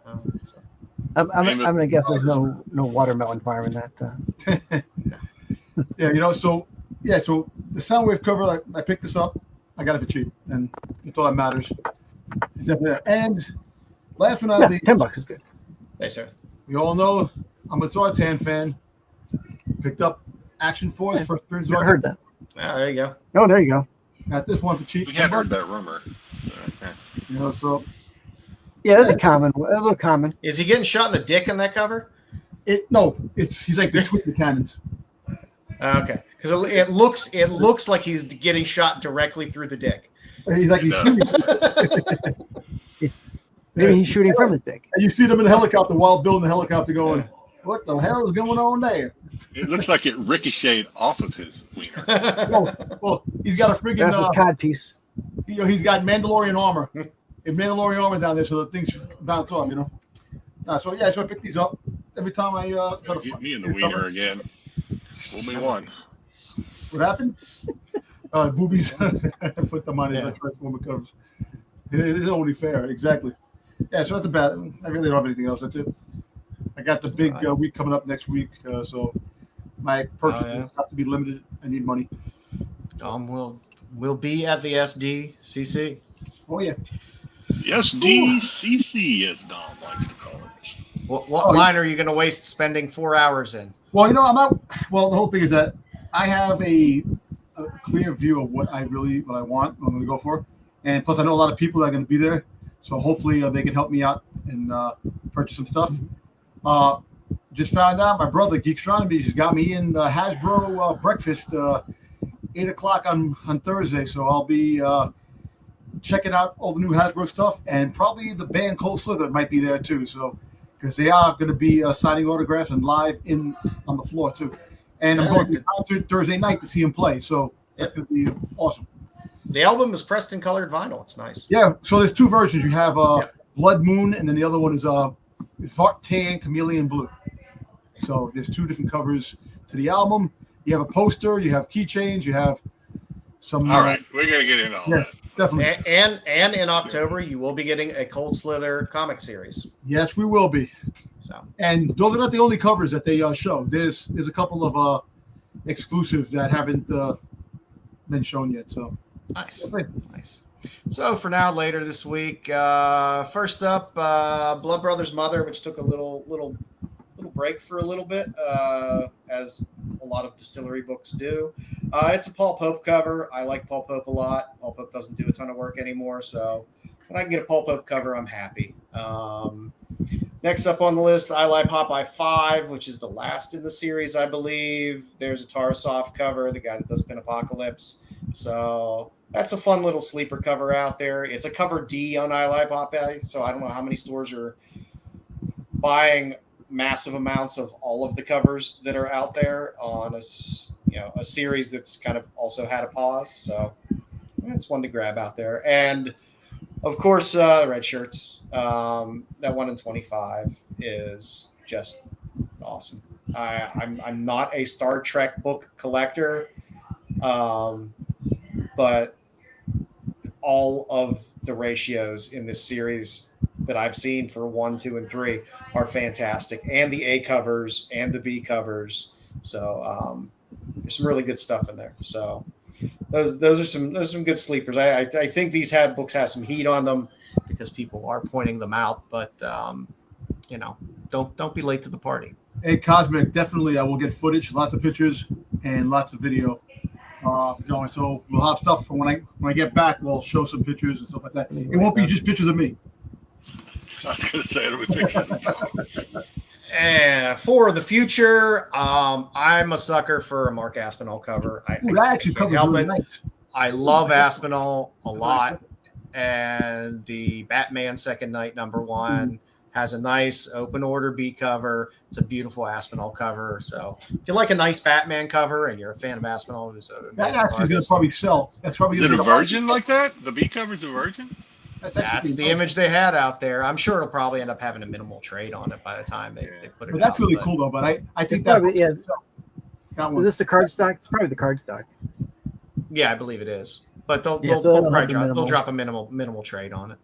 I'm gonna guess there's no watermelon farm in that. Yeah, so the Soundwave cover, I picked this up. I got it for cheap, and that's all that matters. And last but not least, $10 is good. Hey, sir. We all know I'm a Zartan fan. Picked up Action Force first appearance. Never heard that. There you go. Oh, there you go. Got this one for cheap. We had heard that rumor. So yeah, that's a little common. Is he getting shot in the dick on that cover? he's like between the cannons. Okay, because it looks like he's getting shot directly through the dick. He's like shooting. Maybe he's shooting from his dick. And you see them in the helicopter while building the helicopter going, what the hell is going on there? It looks like it ricocheted off of his wiener. Well, he's got a freaking cod piece. He's got Mandalorian armor. Mandalorian armor down there, so the things bounce off, So I picked these up. Every time I try to get me in the wiener again. Fool me once. What happened? Boobies. Put them on his Transformer covers. It is only fair, exactly. Yeah, so that's about it. I really don't have anything else. That's it. I got the big week coming up next week, so my purchases have to be limited. I need money. We'll be at the SDCC. Oh yeah. The SDCC, as Dom likes to call it. What line are you going to waste spending 4 hours in? Well, I'm not. Well, the whole thing is that I have a clear view of what I want. I'm going to go for, and plus I know a lot of people that are going to be there, so hopefully they can help me out and purchase some stuff. Just found out my brother Geekstronomy just got me in the Hasbro breakfast 8 o'clock on Thursday, so I'll be checking out all the new Hasbro stuff, and probably the band Cold Slither might be there too. So because they are going to be signing autographs and live on the floor too. And I'm going to the concert Thursday night to see him play, so that's going to be awesome. The album is pressed in colored vinyl. It's nice. Yeah. So there's two versions. You have Yeah. Blood Moon, and then the other one is Vart Tan Chameleon Blue. So there's two different covers to the album. You have a poster. You have keychains. You have some. All right, we're gonna get into all that. Definitely. And in October, you will be getting a Cold Slither comic series. Yes, we will be. So, and those are not the only covers that they show. There's a couple of exclusives that haven't been shown yet. So nice. So for now, later this week, first up, Blood Brothers Mother, which took a little break for a little bit, as a lot of distillery books do. It's a Paul Pope cover. I like Paul Pope a lot. Paul Pope doesn't do a ton of work anymore, so when I can get a Paul Pope cover, I'm happy. Next up on the list, I Like Popeye 5, which is the last in the series, I believe. There's a Tarasov cover, the guy that does Pin Apocalypse. So that's a fun little sleeper cover out there. It's a cover D on I Like Popeye, so I don't know how many stores are buying massive amounts of all of the covers that are out there on a series that's kind of also had a pause. So it's one to grab out there. And of course, the red shirts, that 1 in 25 is just awesome. I'm not a Star Trek book collector, but all of the ratios in this series that I've seen for 1, 2, and 3 are fantastic, and the A covers and the B covers. So there's some really good stuff in there. So those are some good sleepers. I think these books have some heat on them because people are pointing them out, but don't be late to the party. Hey, Cosmic, definitely I will get footage, lots of pictures and lots of video going. So we'll have stuff for when I get back. We'll show some pictures and stuff like that. It won't be just pictures of me. I was gonna say it'll be pictures. And for the future, I'm a sucker for a Mark Aspinall cover. I actually can't help really it. nice. I love Aspinall a lot, and the Batman Second Night #1 has a nice open order B cover. It's a beautiful Aspinall cover. So if you like a nice Batman cover and you're a fan of Aspinall, who's a That actually is going to probably sell. That's probably Is it gonna a be virgin like that? The B cover's a virgin? That's the image they had out there. I'm sure it'll probably end up having a minimal trade on it by the time they put it But that's out. really cool though. But I think It's that probably- yeah. that Is one. this the card stock? It's probably the card stock. Yeah, I believe it is. But they'll Yeah, so they'll it'll probably have the drop, they'll minimal. drop a minimal trade on it.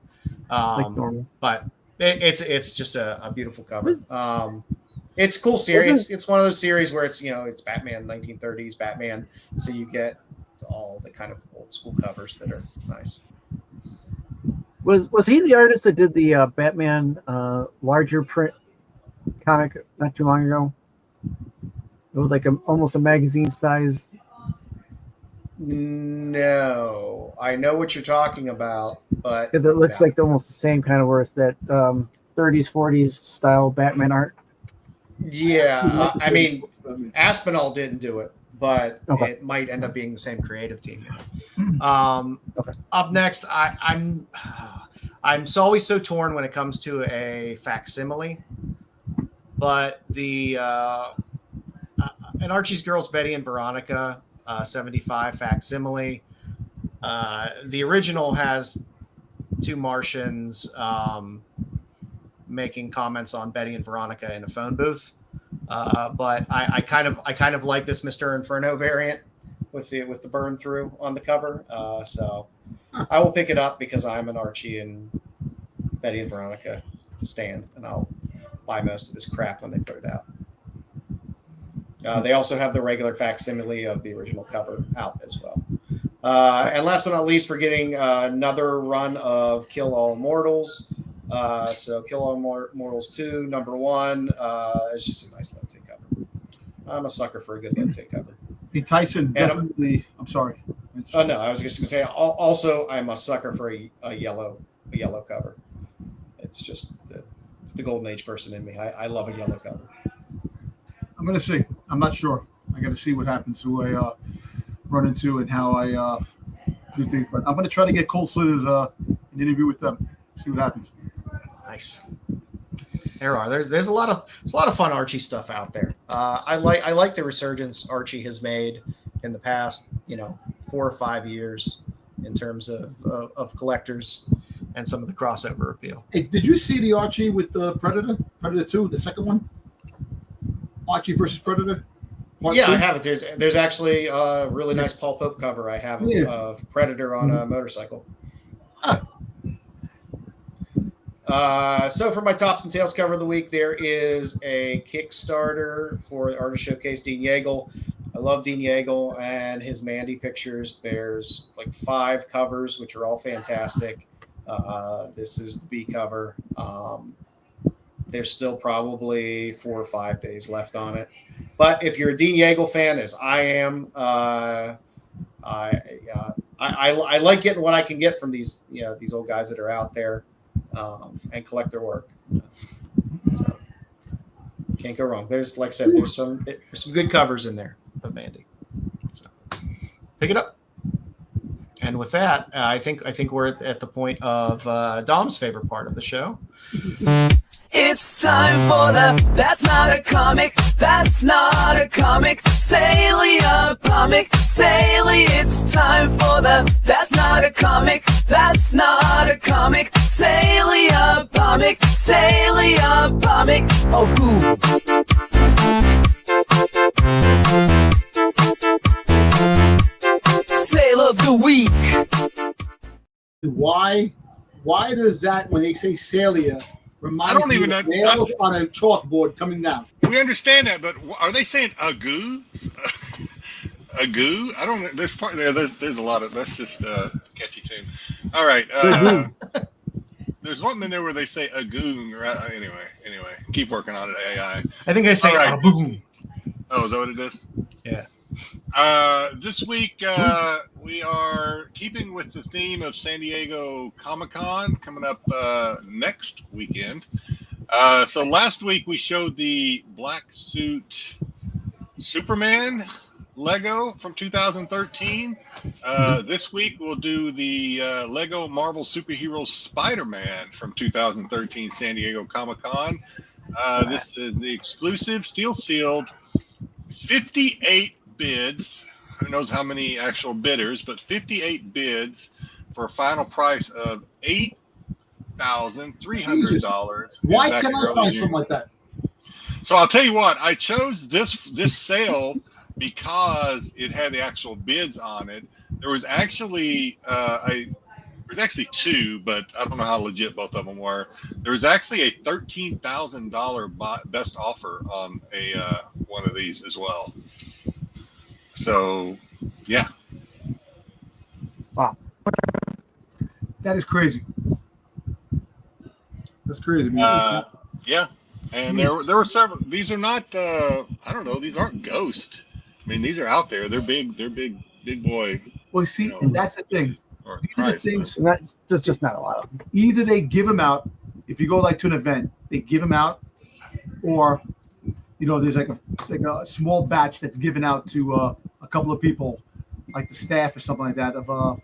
Like normal. But it's just a beautiful cover. It's a cool series. It's one of those series where it's Batman 1930s Batman, so you get all the kind of old school covers that are nice. Was he the artist that did the Batman larger print comic not too long ago? It was like almost a magazine size. No, I know what you're talking about, but It looks like almost the same kind of worth that 30s, 40s style Batman art. yeah, I mean, Aspinall didn't do it, but Okay. it might end up being the same creative team. Okay. Up next, I'm always so torn when it comes to a facsimile, but an Archie's Girls Betty and Veronica 75 facsimile. The original has two Martians making comments on Betty and Veronica in a phone booth. But I kind of like this Mr. Inferno variant with the burn through on the cover. So I will pick it up because I'm an Archie and Betty and Veronica stan, and I'll buy most of this crap when they put it out. They also have the regular facsimile of the original cover out as well. And last but not least, we're getting another run of Kill All Mortals. So Kill All Mortals 2, #1. It's just a nice left cover. I'm a sucker for a good left cover. Hey, Tyson, definitely. I'm sorry. Oh no, I was just gonna say. Also, I'm a sucker for a yellow cover. It's just it's the golden age person in me. I love a yellow cover. I'm going to see. I'm not sure. I got to see what happens, who I run into, and how I do things. But I'm going to try to get Cold Slithers an interview with them. See what happens. Nice. There's a lot of fun Archie stuff out there. I like the resurgence Archie has made in the past 4 or 5 years, in terms of collectors and some of the crossover appeal. Hey, did you see the Archie with the Predator 2, the second one? Archie versus Predator? Part Yeah, 2? I have it. There's actually a really nice Paul Pope cover I have of Predator on a motorcycle. So for my Tops and Tails cover of the week, there is a Kickstarter for Artist Showcase Dean Yeagle. I love Dean Yeagle and his Mandy pictures. There's like 5 covers, which are all fantastic. This is the B cover. There's still probably 4 or 5 days left on it. But if you're a Dean Yeagle fan, as I am, I like getting what I can get from these old guys that are out there and collect their work. So can't go wrong. There's, like I said, there's some good covers in there of Mandy. So pick it up. And with that, I think we're at the point of Dom's favorite part of the show. It's time for the That's Not a Comic, That's Not a Comic, Salia Comic, Salia. It's time for the That's Not a Comic, That's Not a Comic, Salia Comic, Salia Comic. Oh, cool. Sale of the week. Why does that, when they say Salia, remind I don't you even of know- nails on a chalkboard coming down? We understand that, but are they saying a goo? A goo? I don't know. There's part there. There's a lot of. That's just catchy tune. All right. There's one in there where they say a goon. Right? Anyway, keep working on it, AI. I think they say All right. boom. Oh, is that what it is? Yeah. This week we are keeping with the theme of San Diego Comic-Con coming up next weekend. So last week we showed the black suit Superman Lego from 2013. This week we'll do the Lego Marvel Superheroes Spider-Man from 2013 San Diego Comic-Con. This is the exclusive steel sealed 58 bids. Who knows how many actual bidders, but 58 bids for a final price of $8,300. Why can I find something like that? So I'll tell you what, I chose this sale because it had the actual bids on it. There was actually there's actually 2, but I don't know how legit both of them were. There was actually a $13,000 best offer on a one of these as well. So, yeah. Wow. That is crazy. That's crazy, man. Yeah. And there were several. These are not. I don't know. These aren't Ghost. I mean, these are out there. They're big. They're big boy. Well, see, and that's the thing. Or These are the things. There's just not a lot of them. Either they give them out. If you go like to an event, they give them out, or there's like a small batch that's given out to a couple of people, like the staff or something like that of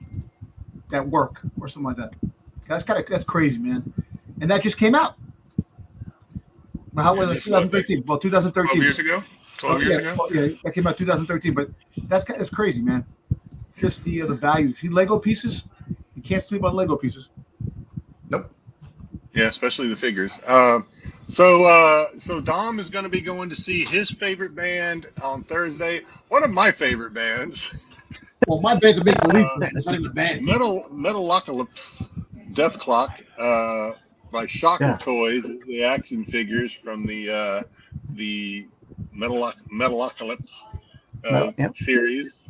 that work or something like that. That's crazy, man. And that just came out. But how was it? 2013. Well, 2013. 12 years ago. 12 years ago. Yeah, that came out 2013. But that's crazy, man. Just the value. See, Lego pieces. You can't sleep on Lego pieces. Nope. Yeah, especially the figures. So Dom is going to be going to see his favorite band on Thursday. One of my favorite bands. Well, my band's a big belief. It's not even a band. Metalocalypse Death Clock by Shocker Toys is the action figures from the Metalocalypse series.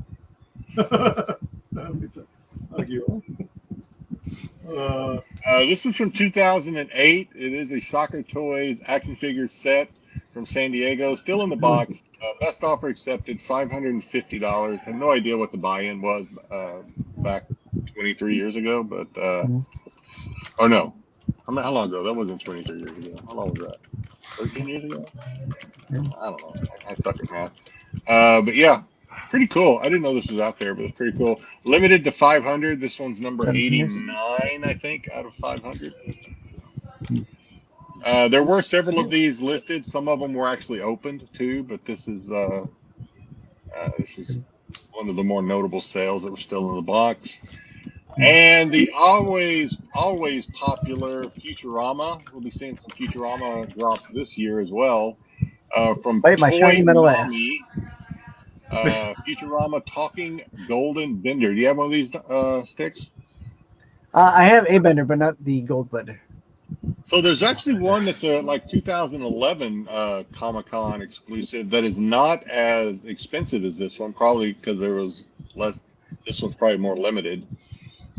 Thank you. This is from 2008. It is a Shocker Toys action figure set from San Diego. Still in the box. Best offer accepted, $550. Had no idea what the buy-in was back 23 years ago, but or no. How long ago? That wasn't 23 years ago. How long was that? 13 years ago? I don't know. I suck at math. But yeah, pretty cool. I didn't know this was out there, but it's pretty cool. Limited to 500. This one's number 89, I think, out of 500. There were several of these listed. Some of them were actually opened too, but this is one of the more notable sales that were still in the box. And the always popular Futurama. We'll be seeing some Futurama drops this year as well. From Bite my Toy shiny metal ass. Mommy, Futurama Talking Golden Bender. Do you have one of these Stix? I have a bender, but not the gold bender. So there's actually one that's a like 2011 Comic-Con exclusive that is not as expensive as this one, probably because there was less. This one's probably more limited.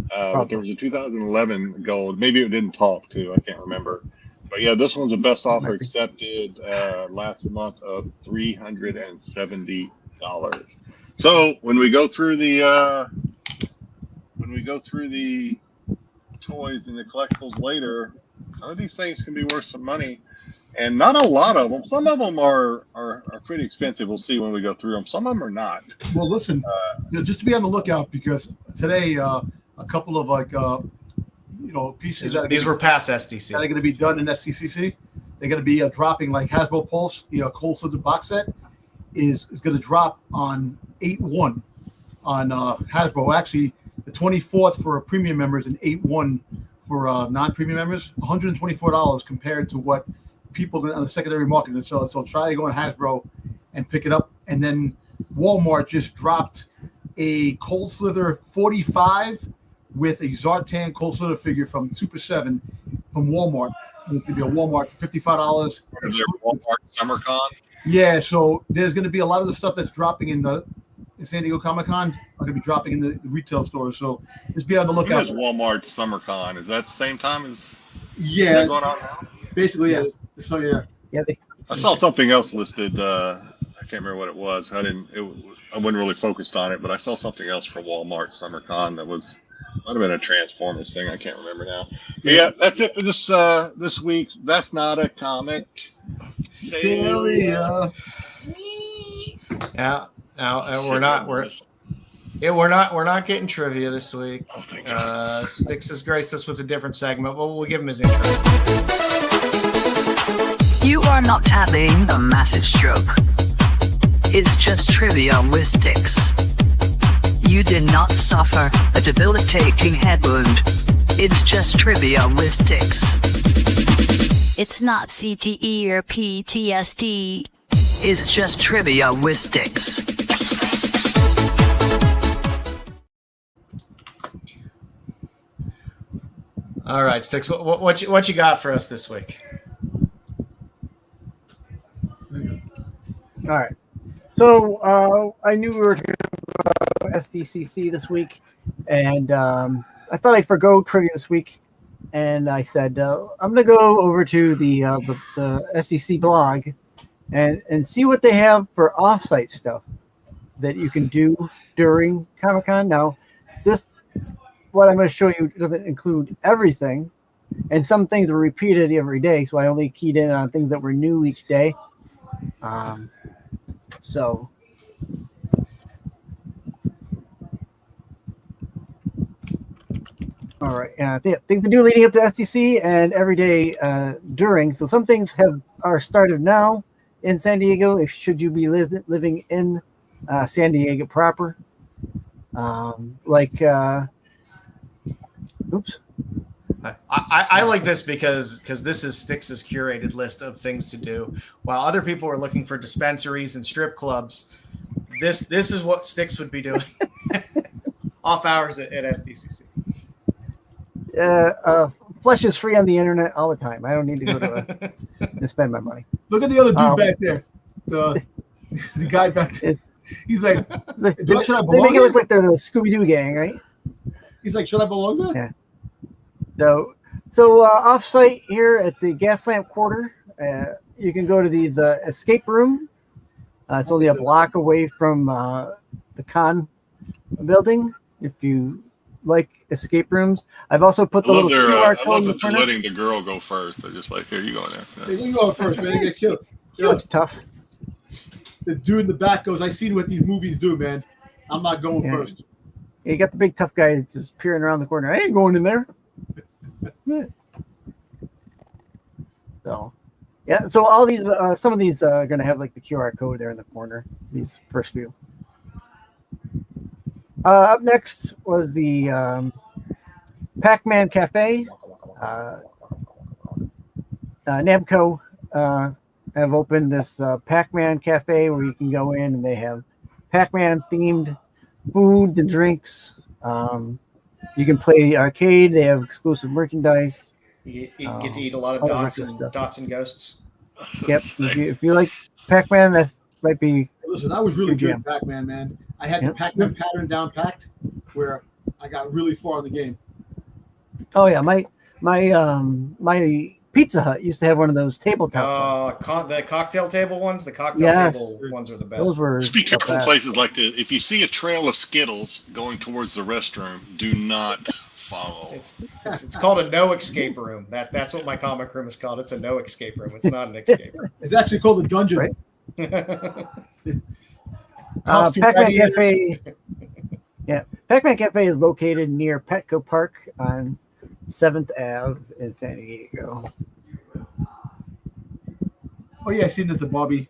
But there was a 2011 gold. Maybe it didn't talk to. I can't remember. But yeah, this one's a best offer accepted last month of $370. So when we go through the toys and the collectibles later, some of these things can be worth some money, and not a lot of them. Some of them are pretty expensive. We'll see when we go through them. Some of them are not. Well, listen, just to be on the lookout, because today a couple of pieces These were past SDC. that are going to be done in SDCC. They're going to be dropping, like Hasbro Pulse, the Cold Slither box set is going to drop on 8/1 on Hasbro. Actually, the 24th for premium members and 8/1 for non-premium members. $124 compared to what people on the secondary market can sell it. So try to go on Hasbro and pick it up. And then Walmart just dropped a Cold Slither 45 with a Zartan Cold Slither figure from Super 7 from Walmart. And it's going to be a Walmart for $55. Walmart SummerCon. Yeah, so there's going to be a lot of the stuff that's dropping in the San Diego Comic-Con are going to be dropping in the retail stores. So just be on the When lookout. is Walmart SummerCon? Is that the same time as Yeah, going on now? basically, yeah. So, yeah. Yeah, I saw something else listed. I can't remember what it was. I wasn't really focused on it, but I saw something else for Walmart SummerCon that might have been a Transformers thing. I can't remember now. But yeah, that's it for this week's That's Not a Comic. Celia. Yeah. Now we're not getting trivia this week. Oh, thank God. Stix has graced us with a different segment, but we'll give him his intro. You are not having a massive stroke. It's just trivia with Stix. You did not suffer a debilitating head wound. It's just trivia with Stix. It's not CTE or PTSD. It's just trivia with Stix. All right, Stix, what you got for us this week? All right. So I knew we were talking about SDCC this week, and I thought I'd forgo trivia this week. And I said I'm going to go over to the SDC blog and see what they have for offsite stuff that you can do during Comic-Con. Now, what I'm going to show you doesn't include everything, and some things are repeated every day, so I only keyed in on things that were new each day. So all right, things to do leading up to SDC and every day during. So some things are started now in San Diego. Should you be living in San Diego proper, oops. I like this because this is Stix's curated list of things to do. While other people are looking for dispensaries and strip clubs, this is what Stix would be doing off hours at SDCC. Flesh is free on the internet all the time. I don't need to go to spend my money. Look at the other dude back there. The guy back there. He's like, they should I make belong it look there? like they're the Scooby-Doo gang, right? He's like, should I belong there? Yeah. So off-site here at the Gaslamp Quarter, you can go to these escape room. It's only a block away from the con building. If you like escape rooms, I've also put the little QR code in the that you're corner. letting the girl go first. They're just like, here, you go in there. Hey, you go first, man. You get killed. It looks tough. The dude in the back goes, I seen what these movies do, man. I'm not going Yeah. first. You got the big tough guy just peering around the corner. I ain't going in there. So, yeah. So all these, some of these are going to have like the QR code there in the corner. These first few. Up next was the Pac-Man Cafe. Namco have opened this Pac-Man Cafe where you can go in and they have Pac-Man themed foods and drinks. You can play arcade. They have exclusive merchandise. You get to eat a lot of dots and ghosts. Yep. If you like Pac-Man, that might be. Listen, I was really good at Pac-Man, man. I had the Pac-Man pattern down packed, where I got really far in the game. Oh yeah, my Pizza Hut used to have one of those tabletop ones. The cocktail table ones. The cocktail table ones are the best. Those were just be careful places like this. If you see a trail of Skittles going towards the restroom, do not follow. It's called a no escape room. That's what my comic room is called. It's a no escape room. It's not an escape room. It's actually called the dungeon. Right. Pac-Man Cafe. Yeah, Pac-Man Cafe is located near Petco Park on 7th Ave in San Diego. Oh yeah, I seen this at Bobby.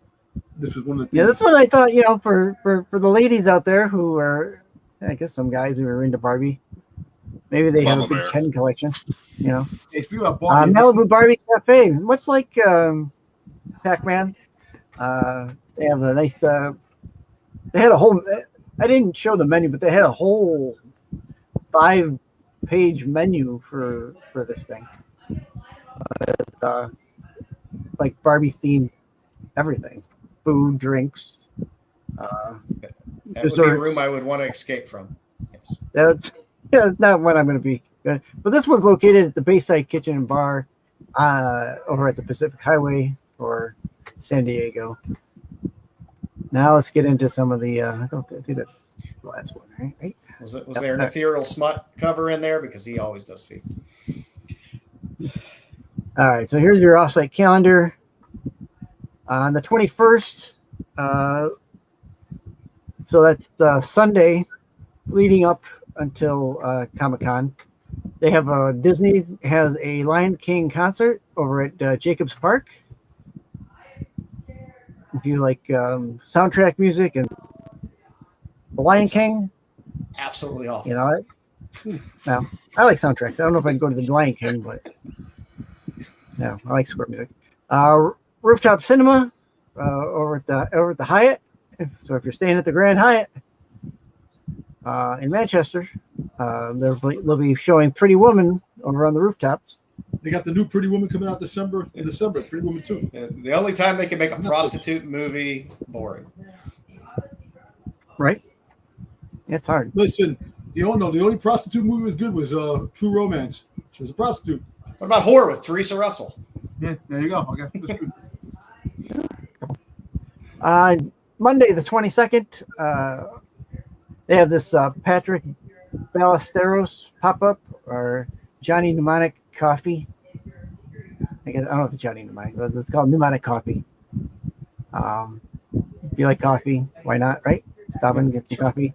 This was one of the this one I thought, for the ladies out there who are, I guess some guys who are into Barbie, maybe they have a big Ken collection. Hey, speaking about Barbie, Malibu Barbie Cafe, much like Pac-Man. They have a nice. They had a whole. I didn't show the menu, but they had a whole 5-page menu for this thing. Like Barbie themed everything, food, drinks. That would be a room I would want to escape from. Yes. That's not what I'm going to be. But this one's located at the Bayside Kitchen and Bar over at the Pacific Highway for San Diego. Now let's get into some of the. I don't think that's the last one, right? Was there an ethereal smut cover in there? Because he always does feed. All right, so here's your offsite calendar. On the 21st, so that's Sunday leading up until Comic-Con. They have Disney has a Lion King concert over at Jacobs Park. If you like soundtrack music and The Lion King, absolutely awful. Now I like soundtracks. I don't know if I can go to the Lion King, but no, I like score music. Rooftop Cinema over at the Hyatt. So if you're staying at the Grand Hyatt in Manchester, they'll be showing Pretty Woman over on the rooftops. They got the new Pretty Woman coming out in December. Pretty Woman 2. The only time they can make a prostitute movie boring. Right? It's hard. Listen, the only prostitute movie was good was True Romance. She was a prostitute. What about Horror with Teresa Russell? Yeah, there you go. Okay, that's good. Monday the 22nd, they have this Patrick Ballesteros pop-up or Johnny Mnemonic Coffee. I don't know if it's Johnny Mnemonic, but it's called Mnemonic Coffee. If you like coffee, why not, right? Stop and get some coffee.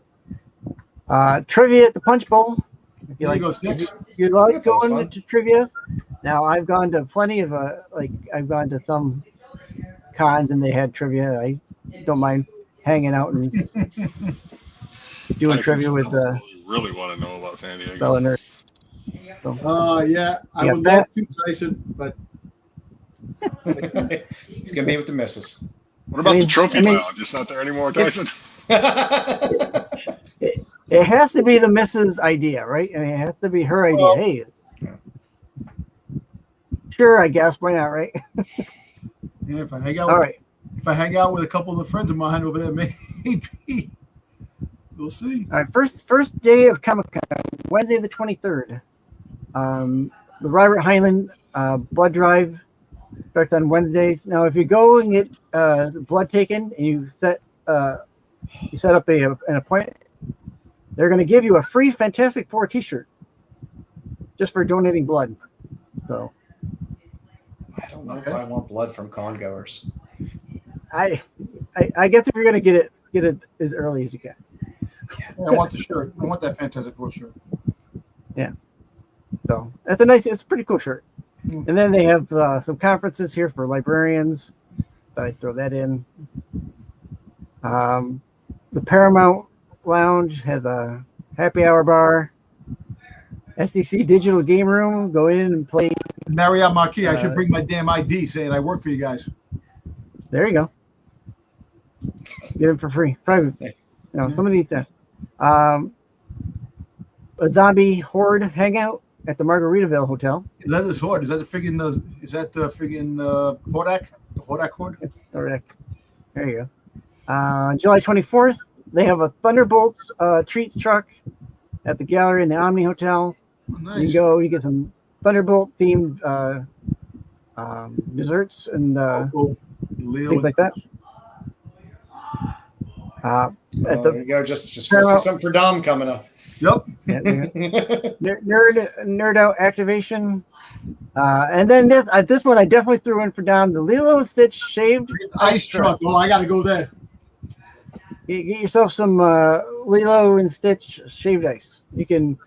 Trivia at the Punch Bowl. If you like going to trivia. Now, I've gone to plenty of I've gone to some cons and they had trivia. I don't mind hanging out and doing trivia with really want to know about San Diego. fellow nerds. Yeah, I would love to, Tyson, but he's gonna be with the missus. What about the trophy lounge? It's not there anymore, Tyson. It has to be the missus' idea, right? I mean, it has to be her idea. Well, hey, sure, I guess. Why not, right? Yeah, if I hang out with a couple of friends of mine over there, maybe we'll see. All right, first day of Comic-Con, Wednesday the 23rd. The Robert Heinlein blood drive starts on Wednesdays. Now, if you go and get blood taken and you set up an appointment, they're going to give you a free Fantastic Four T-shirt just for donating blood. So I don't know if I want blood from con goers. I guess if you're going to get it as early as you can. Yeah, I want the shirt. I want that Fantastic Four shirt. Yeah. So it's a pretty cool shirt. And then they have some conferences here for librarians. I throw that in. The Paramount Lounge has a happy hour bar. SDCC Digital Game Room. Go in and play. Marriott Marquis. I should bring my damn ID saying I work for you guys. There you go. Get it for free. Private. Some of these. A zombie horde hangout at the Margaritaville Hotel. Is that this horde? Is that the friggin' Hordak? The Hordak horde? Hordak. There you go. July 24th, they have a Thunderbolts treats truck at the gallery in the Omni Hotel. Oh, nice. You can go, you get some Thunderbolt themed desserts and things like that. There you go. Just something for Dom coming up. Yep. Yeah, nerd out activation. And then this one I definitely threw in for Dom, the Lilo and Stitch shaved ice truck. Oh, I gotta go there. Get yourself some Lilo and Stitch shaved ice. You can.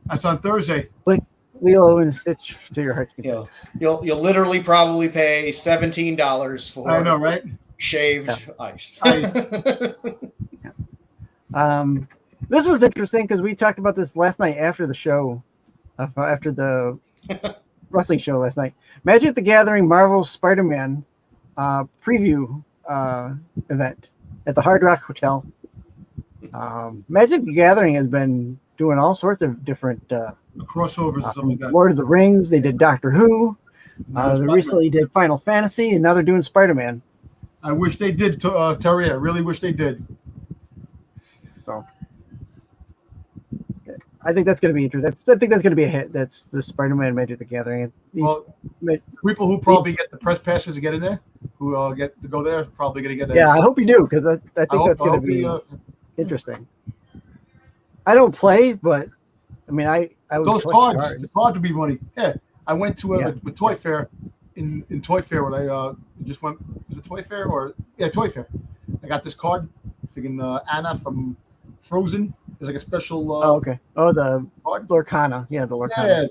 That's on Thursday. Click Lilo and Stitch to your heart's content. You'll literally probably pay $17 for. I know, right? Shaved ice. This was interesting because we talked about this last night after the show, after the wrestling show last night. Magic the Gathering Marvel Spider-Man preview event at the Hard Rock Hotel. Magic the Gathering has been doing all sorts of different crossovers and stuff like that. Lord of the Rings, they did Doctor Who. They recently did Final Fantasy, and now they're doing Spider-Man. I wish they did, Terry. I really wish they did. So I think that's going to be interesting. I think that's going to be a hit. That's the Spider-Man Magic the Gathering. Well, people who probably get the press passes to get in there, who get to go there, probably going to get. Yeah, I hope you do because I think that's going to be interesting. I don't play, but I mean, I would those cards. The cards would be money. Yeah, I went to a Toy Fair in Toy Fair when I just went. Was it Toy Fair or Toy Fair? I got this card, freaking Anna from Frozen. There's like a special. The Lorcana. Yeah, the Lorcana. Yeah,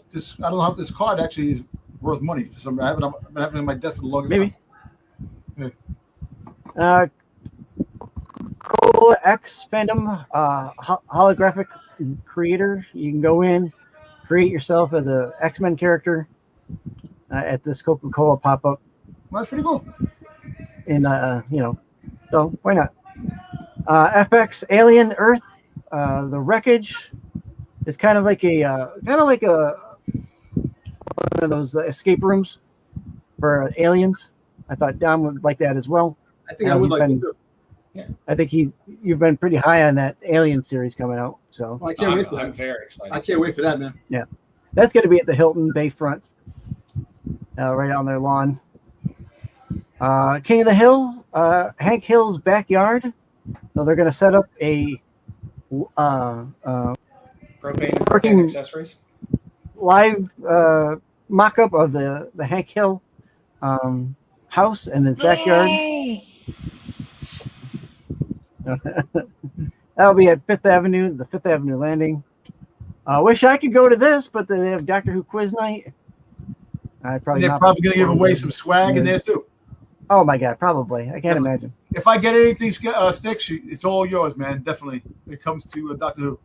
I don't know how this card actually is worth money for some. I've been having it on my desk for the longest time. Maybe. Yeah. Cola X fandom holographic creator. You can go in, create yourself as a X-Men character at this Coca-Cola pop-up. Well, that's pretty cool. And so why not? FX Alien Earth. The wreckage is kind of like one of those escape rooms for aliens. I thought Dom would like that as well. I think I would like it too. Yeah. I think you've been pretty high on that Alien series coming out. So I can't wait for that. I'm very excited. I can't wait for that, man. Yeah, that's going to be at the Hilton Bayfront, right on their lawn. King of the Hill, Hank Hill's backyard. So they're going to set up a propane accessories live mock-up of the Hank Hill house and his backyard. That'll be at Fifth Avenue, the Fifth Avenue landing. Wish I could go to this, but they have Doctor Who quiz night. They're probably going to give away some swag in there too. Oh my God, probably. I can't imagine. If I get anything, Stix, it's all yours, man. Definitely. When it comes to Doctor Who,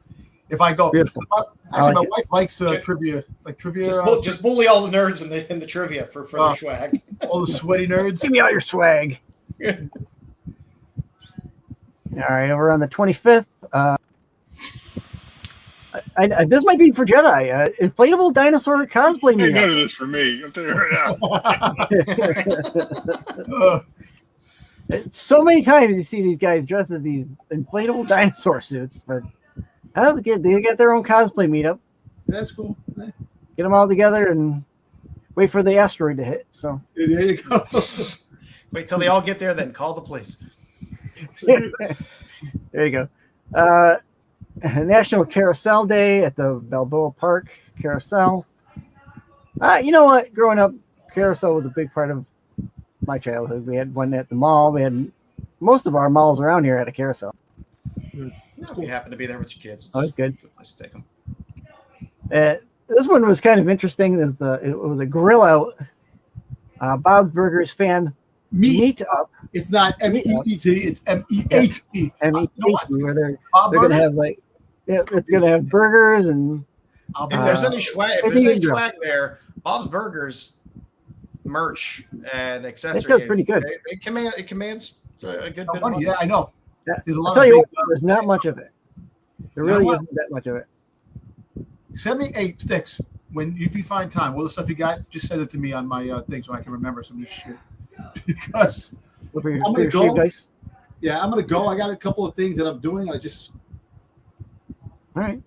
if I go, my wife likes trivia, Just bully all the nerds in the trivia for their swag. All the sweaty nerds. Give me all your swag. All right, over on the 25th. This might be for Jedi. Inflatable dinosaur cosplay meetup. None of this for me. I'm telling you right now. So many times you see these guys dressed as these inflatable dinosaur suits, but they get their own cosplay meetup. That's cool. Get them all together and wait for the asteroid to hit. So there you go. Wait till they all get there, then call the police. There you go. National Carousel Day at the Balboa Park Carousel. You know what? Growing up, Carousel was a big part of my childhood. We had one at the mall. We had most of our malls around here at a carousel. If you happen to be there with your kids, it's good. Good place to take them. This one was kind of interesting. It was a grill out. Bob's Burgers fan meet up. It's not MEET, it's MEAT. MEAT, where they're going to have it's going to have burgers and If there's any swag there, Bob's Burgers merch and accessories. It pretty good. It commands a good bit of money. Yeah, I know. Yeah. There's a lot I'll tell of you big, what, there's not much of it. There really isn't that much of it. Send me 8 sticks if you find time. All the stuff you got, just send it to me on my thing so I can remember some of this shit. Because For your I'm gonna shaved go. ice. Yeah, I'm gonna go. I got a couple of things that I'm doing. All right.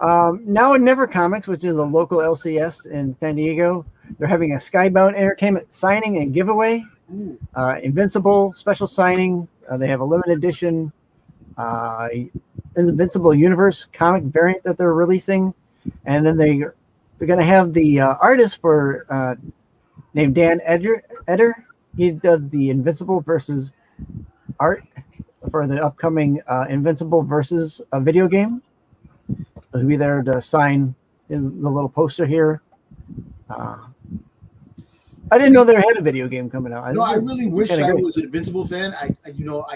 Now in Never Comics, which is a local LCS in San Diego, they're having a Skybound Entertainment signing and giveaway. Invincible special signing. They have a limited edition Invincible Universe comic variant that they're releasing, and then they're going to have the artist for named Dan Eder. He does the Invincible versus art for the upcoming Invincible versus a video game. He'll be there to sign in the little poster here. I didn't know they had a video game coming out. I really wish I great. was an Invincible fan. I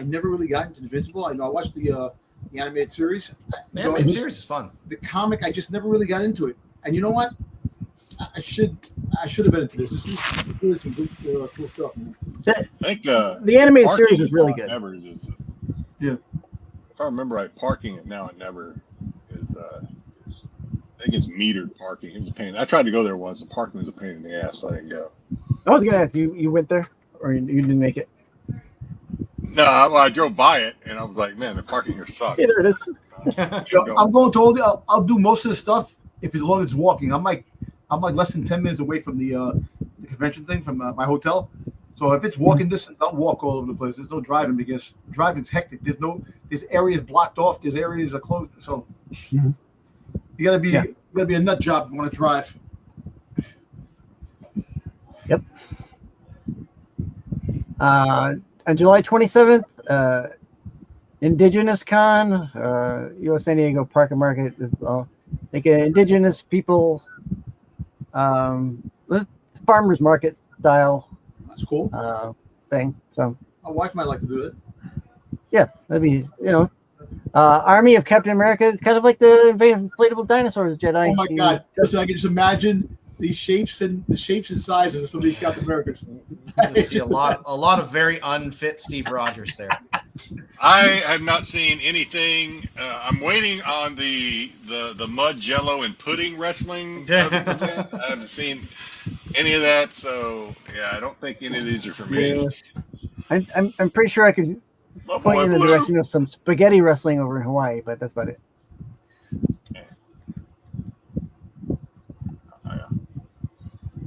never really got into Invincible. I watched the animated series. The animated series is fun. The comic, I just never really got into it. And you know what? I should have been into this. This is really some good, cool stuff, man. I think The animated parking series is really at good. Never is, Yeah. if I remember right, parking it now at Never is I think it's metered parking. It's a pain. I tried to go there once. The parking was a pain in the ass, so I didn't go. I was gonna ask you went there or you didn't make it? No, well, I drove by it and I was like, man, the parking here sucks. Yeah, there it is. I'm going to all the. I'll do most of the stuff as long as it's walking. I'm like less than 10 minutes away from the convention thing from my hotel. So if it's walking distance, I'll walk all over the place. There's no driving because driving's hectic. There's areas blocked off. There's areas are closed. So you gotta be a nut job if you want to drive. Yep. On July 27th, Indigenous Con, US San Diego Park and Market, like an indigenous people farmers market style That's cool. thing. So My wife might like to do it. yeah, that'd be Army of Captain America. It's kind of like the inflatable dinosaurs Jedi. Oh my God! Listen, I can just imagine the shapes and sizes of some of these Captain Americas. You see a lot of very unfit Steve Rogers there. I have not seen anything. I'm waiting on the mud, jello, and pudding wrestling. I haven't seen any of that, so yeah, I don't think any of these are for me. Yeah. I'm pretty sure I could point you in the direction of some spaghetti wrestling over in Hawaii, but that's about it.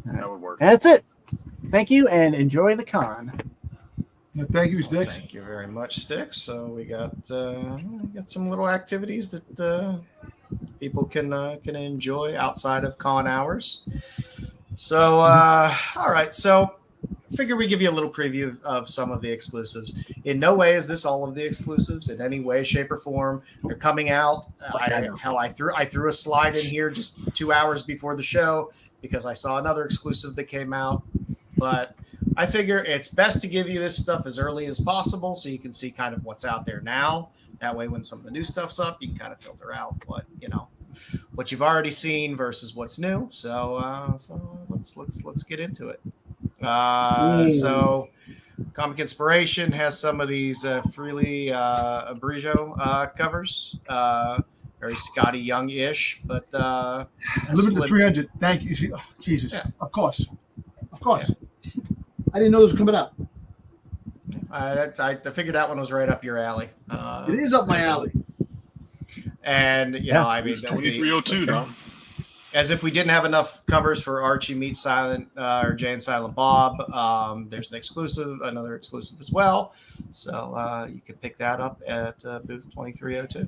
That would work. And that's it. Thank you and enjoy the con. Yeah, thank you, Stix. Thank you very much, Stix. So we got some little activities that people can enjoy outside of con hours. So all right, so I figure we give you a little preview of some of the exclusives. In no way is this all of the exclusives in any way, shape, or form. They're coming out. I threw a slide in here just 2 hours before the show because I saw another exclusive that came out. But I figure it's best to give you this stuff as early as possible so you can see kind of what's out there now. That way, when some of the new stuff's up, you can kind of filter out what you've already seen versus what's new. So let's get into it. So Comic Inspiration has some of these freely Abrigo covers. Very Scotty Young-ish, but Limited to 300. Thank you. See, oh, Jesus. Yeah. Of course. Yeah. I didn't know this was coming out. I figured that one was right up your alley. It is up my alley. And I mean, It's 2302, no? as if we didn't have enough covers for Archie meets Silent or Jay and Silent Bob. There's another exclusive as well. So you can pick that up at booth 2302.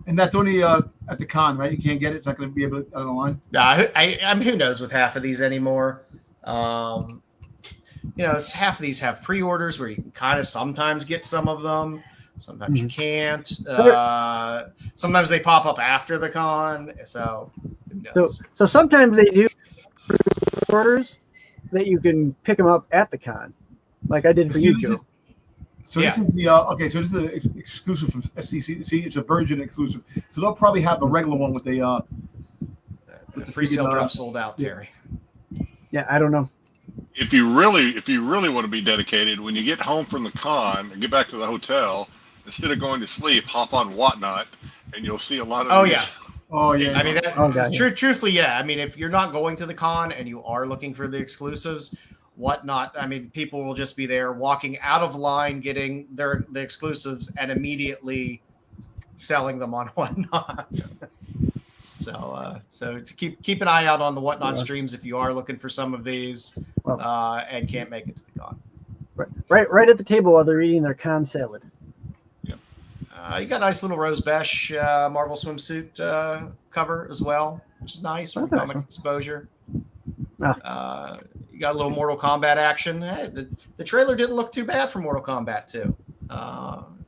And that's only at the con, right? You can't get it. It's not going to be able to out of the line. Who knows with half of these anymore. Half of these have pre-orders where you can kind of sometimes get some of them. Sometimes you can't. Sometimes they pop up after the con. So who knows? So sometimes they do pre-orders that you can pick them up at the con, like I did for you, Joe. This is the this is an exclusive from SDCC. It's a Virgin exclusive, so they'll probably have a regular one with The pre-sale drop sold out, Terry. Yeah, I don't know. If you really want to be dedicated, when you get home from the con and get back to the hotel, instead of going to sleep, hop on Whatnot, and you'll see a lot of. Oh yeah. I mean, Okay. truthfully, yeah. I mean, if you're not going to the con and you are looking for the exclusives, Whatnot. I mean, people will just be there walking out of line, getting the exclusives, and immediately selling them on Whatnot. So to keep an eye out on the Whatnot streams if you are looking for some of these and can't make it to the con. Right at the table while they're eating their con salad. You got a nice little Rose Besh Marvel swimsuit cover as well, which is nice from Comic Exposure. You got a little Mortal Kombat action. Hey, the trailer didn't look too bad for Mortal Kombat 2.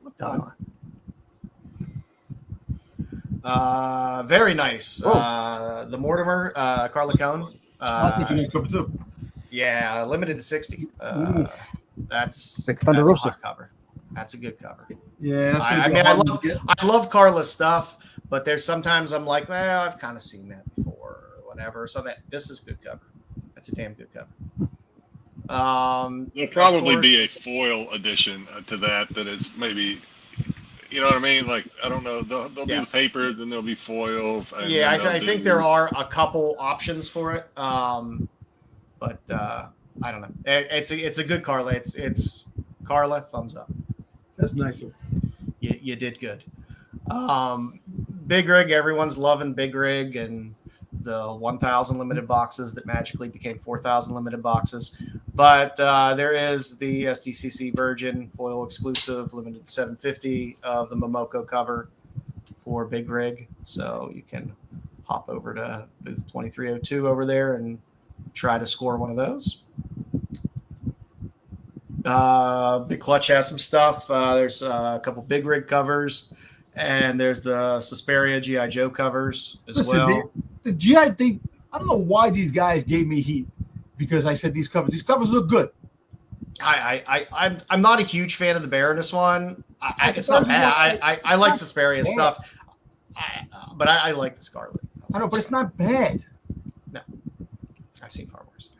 Looked fun. Very nice. The Mortimer, Carla Cone. Cover too. Yeah, limited to 60. That's a hot cover. That's a good cover. Yeah, I love Carla's stuff, but there's sometimes I'm like, well, I've kind of seen that before or whatever. So this is a good cover. That's a damn good cover. There'll probably be a foil edition to that is maybe, you know what I mean? Like, I don't know. There'll be the papers and there'll be foils. Yeah, I think there are a couple options for it. But I don't know. It's a good Carla. It's Carla. Thumbs up. That's nice. You did good. Big Rig. Everyone's loving Big Rig and the 1,000 limited boxes that magically became 4,000 limited boxes. But there is the SDCC Virgin foil exclusive limited 750 of the Momoko cover for Big Rig. So you can hop over to booth 2302 over there and try to score one of those. Big Clutch has some stuff. There's a couple Big Rig covers, and there's the Suspiria G.I. Joe covers as well. The G.I. thing, I don't know why these guys gave me heat because I said these covers look good. I'm not a huge fan of the Baroness one. It's not bad. I like Suspiria's stuff, but I like the Scarlet. I know, but it's not bad. No, I've seen far worse.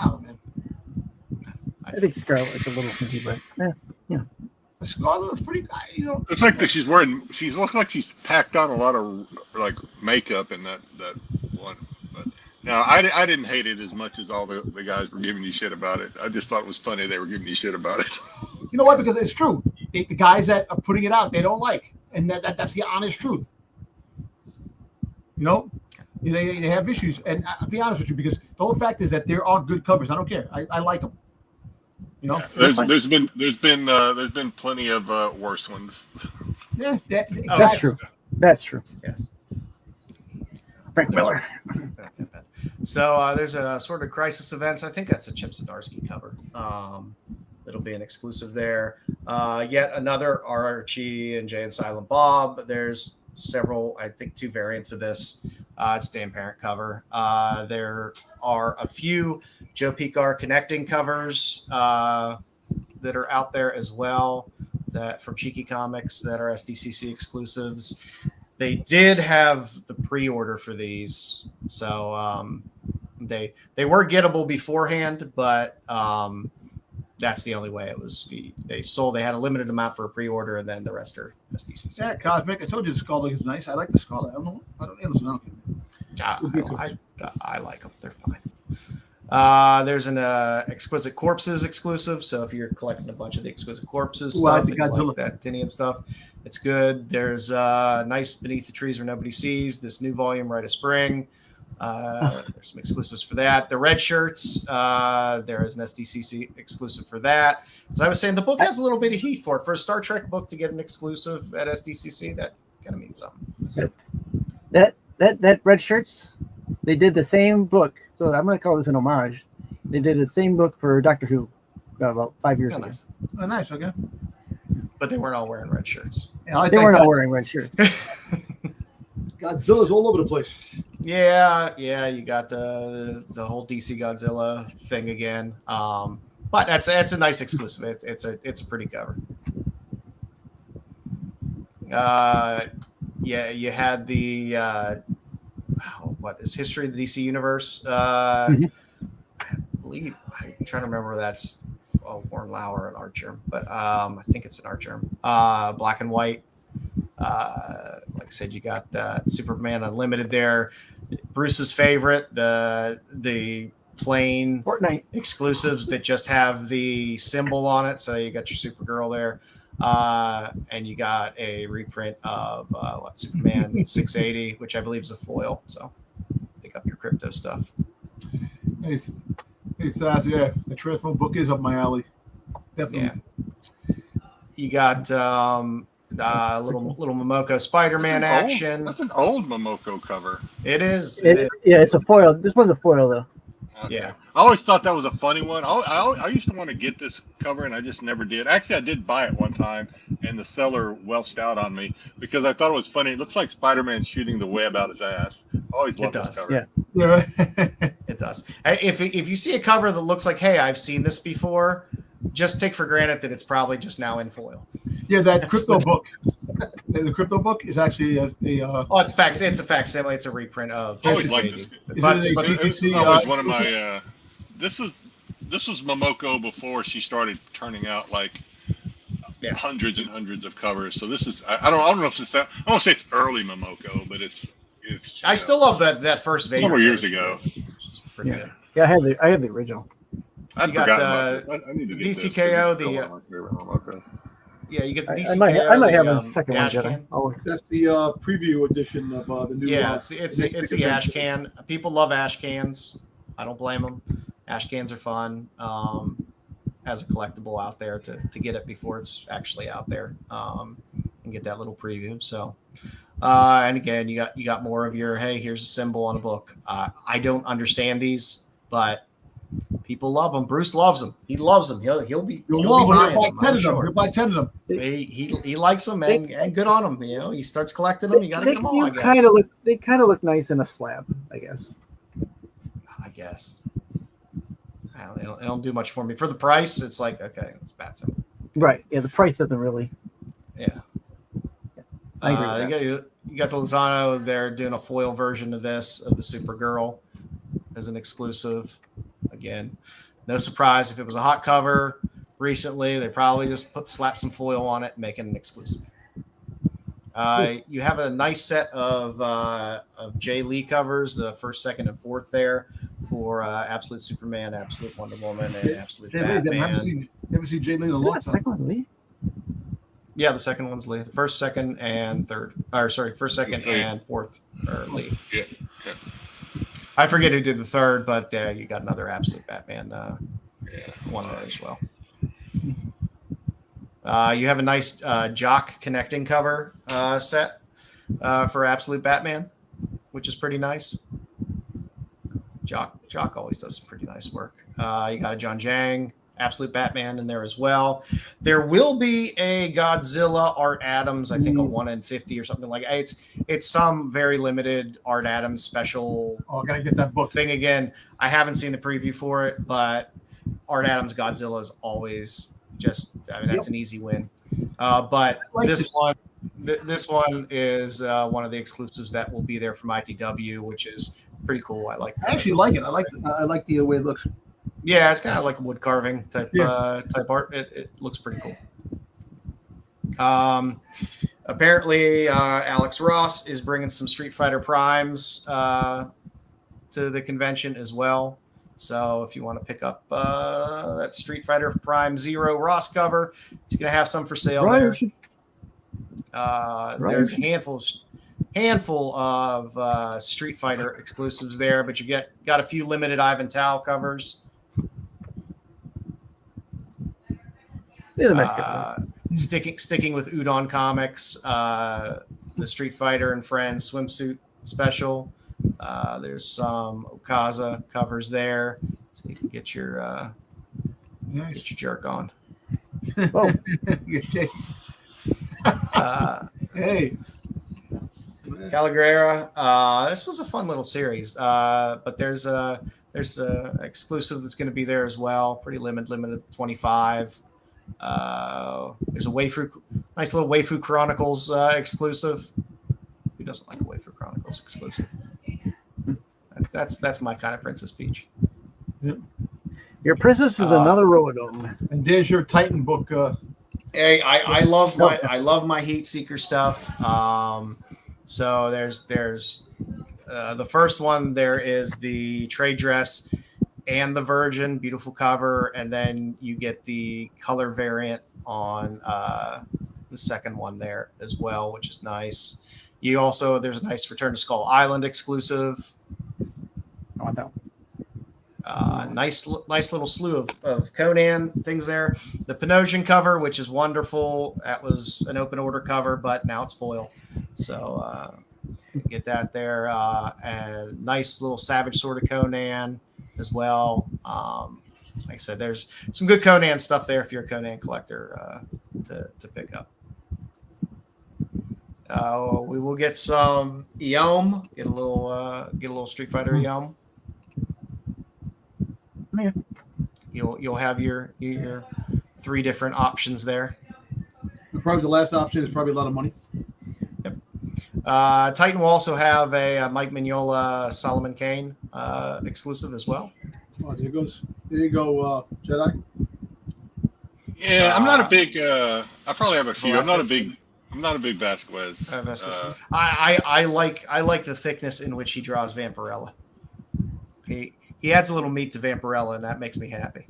Oh man. I think Scarlet's a little hinky, but yeah. The Scarlet looks pretty good, you know. It's like that she looks like she's packed on a lot of like makeup in that one. But no, I didn't hate it as much as all the guys were giving you shit about it. I just thought it was funny they were giving you shit about it. You know what? Because it's true. The guys that are putting it out, they don't like, and that's the honest truth. You know, they have issues, and I'll be honest with you, because the whole fact is that there are good covers. I don't care. I like them. You know, there's been plenty of worse ones. Yeah, that's true. That's true. Yes. Frank Miller. So there's a sort of crisis events. I think that's a Chip Zdarsky cover. It'll be an exclusive there. Yet another Archie and Jay and Silent Bob. There's several, I think 2 variants of this. It's Dan Parent cover. There are a few Joe Picar connecting covers that are out there as well, that from Cheeky Comics that are SDCC exclusives. They did have the pre-order for these, so they were gettable beforehand, but that's the only way it was. They sold. They had a limited amount for a pre-order, and then the rest are SDCC. Yeah, Cosmic. I told you the Scarlet is nice. I like the Scarlet. I don't I like them. They're fine. There's an Exquisite Corpses exclusive. So if you're collecting a bunch of the Exquisite Corpses stuff, and you like that Tinian stuff, it's good. There's nice Beneath the Trees Where Nobody Sees. This new volume, Rite of Spring. There's some exclusives for that. The red shirts, there is an SDCC exclusive for that. As I was saying, the book has a little bit of heat for it. For a Star Trek book to get an exclusive at SDCC, that kind of means something. That red shirts, they did the same book. So I'm going to call this an homage. They did the same book for Doctor Who about 5 years ago. Nice. Oh, nice. Okay. But they weren't all wearing red shirts. Yeah, they weren't all wearing red shirts. Godzilla's all over the place. Yeah, you got the whole DC Godzilla thing again. But that's a nice exclusive. It's a pretty cover. Yeah, you had the what is History of the DC Universe. Mhm. I believe I'm trying to remember that's Warren Lauer, an art germ, but I think it's an art germ. Black and white. Like I said, you got Superman Unlimited there. Bruce's favorite, the plain Fortnite exclusives that just have the symbol on it. So you got your Supergirl there, and you got a reprint of Superman 680, which I believe is a foil. So pick up your crypto stuff. Hey, Seth, yeah, the Transform book is up my alley. Definitely. Yeah. You got little Momoko Spider-Man action. That's an old Momoko cover. It is. yeah, it's a foil. This one's a foil though. Okay. Yeah. I always thought that was a funny one. I used to want to get this cover, and I just never did. Actually, I did buy it one time, and the seller welched out on me because I thought it was funny. It looks like Spider-Man shooting the web out his ass. I always loved this cover. Yeah. It does. If you see a cover that looks like, hey, I've seen this before, just take for granted that it's probably just now in foil. Yeah, that crypto book. The crypto book is actually It's a facsimile. It's a reprint of. I always liked this. But This is always one of my. This was Momoko before she started turning out like hundreds and hundreds of covers. So this is I don't know if it's I won't say it's early Momoko, but it's. I still love that first Vader. Several years ago. Pretty good. Yeah, I have the original. I'd got forgotten about this. I need to get DCKO, this. This is still one of my favorite Momoko. Yeah, you get the DCKO. I might have a second one, ash Jedi. can. that's the preview edition of the new. Yeah, it's the ash can. People love ash cans. I don't blame them. Ash cans are fun. As a collectible out there to get it before it's actually out there, and get that little preview. So, and again, you got more of your here's a symbol on a book. I don't understand these, but people love them. Bruce loves them. He loves them. He'll be buying them. He'll buy 10 of them. He likes them, and good on him. You know, he starts collecting them. You got to get them all. They kind of look nice in a slab, I guess. They don't do much for me. For the price, it's like, okay, it's bad symbol. Right. Yeah, the price doesn't really. Yeah. I agree with You got the Lozano. They're doing a foil version of this, of the Supergirl, as an exclusive. Again, no surprise if it was a hot cover recently, they probably just slap some foil on it and make it an exclusive. You have a nice set of Jay Lee covers, the first, second, and fourth there for Absolute Superman, Absolute Wonder Woman, and Absolute Batman. Never seen Jay Lee in a long time. Second one, Lee? Yeah, the second one's Lee. The first, second, and third. First, second, and fourth are Lee. Yeah. I forget who did the third, but you got another Absolute Batman one there as well. You have a nice Jock connecting cover set for Absolute Batman, which is pretty nice. Jock always does some pretty nice work. You got a John Jang Absolute Batman in there as well. There will be a Godzilla Art Adams, I think a 1 in 50 or something like that. It's some very limited Art Adams special. Oh, I gotta get that book thing again. I haven't seen the preview for it, but Art Adams Godzilla is always that's an easy win. But this one is one of the exclusives that will be there from IDW, which is pretty cool. I actually like it. I like the way it looks. Yeah, it's kind of like a wood carving type art. It looks pretty cool. Apparently, Alex Ross is bringing some Street Fighter Primes to the convention as well. So if you want to pick up that Street Fighter Prime Zero Ross cover, he's going to have some for sale there. There's a handful of Street Fighter exclusives there, but you got a few limited Ivan Tao covers. Sticking with Udon Comics, the Street Fighter and Friends swimsuit special. There's some Okaza covers there, so you can get your jerk on. Oh. Hey, Caligera. This was a fun little series, but there's a exclusive that's going to be there as well. Pretty limited 25. There's a nice little Waifu Chronicles exclusive. Who doesn't like a Waifu Chronicles exclusive? That's my kind of Princess Peach. Your princess is another Roadome. And there's your Titan book. Hey, I love my Heat Seeker stuff. So there's the first one. There is the trade dress and the Virgin, beautiful cover, and then you get the color variant on the second one there as well, which is nice. There's a nice Return to Skull Island exclusive. Oh, no. Nice little slew of Conan things there. The Panosian cover, which is wonderful. That was an open order cover, but now it's foil. So get that there. And nice little Savage Sword of Conan as well. Like I said, there's some good Conan stuff there if you're a Conan collector to pick up. We will get some Eom. Get a little Street Fighter Eom. Yeah. You'll have your 3 different options there. Probably the last option is probably a lot of money. Yep. Titan will also have a Mike Mignola Solomon Kane exclusive as well. Oh, there you go, Jedi. Yeah, I'm not a big. I probably have a few. Velasquez. I'm not a big Vasquez. I like the thickness in which he draws Vampirella. He adds a little meat to Vampirella, and that makes me happy.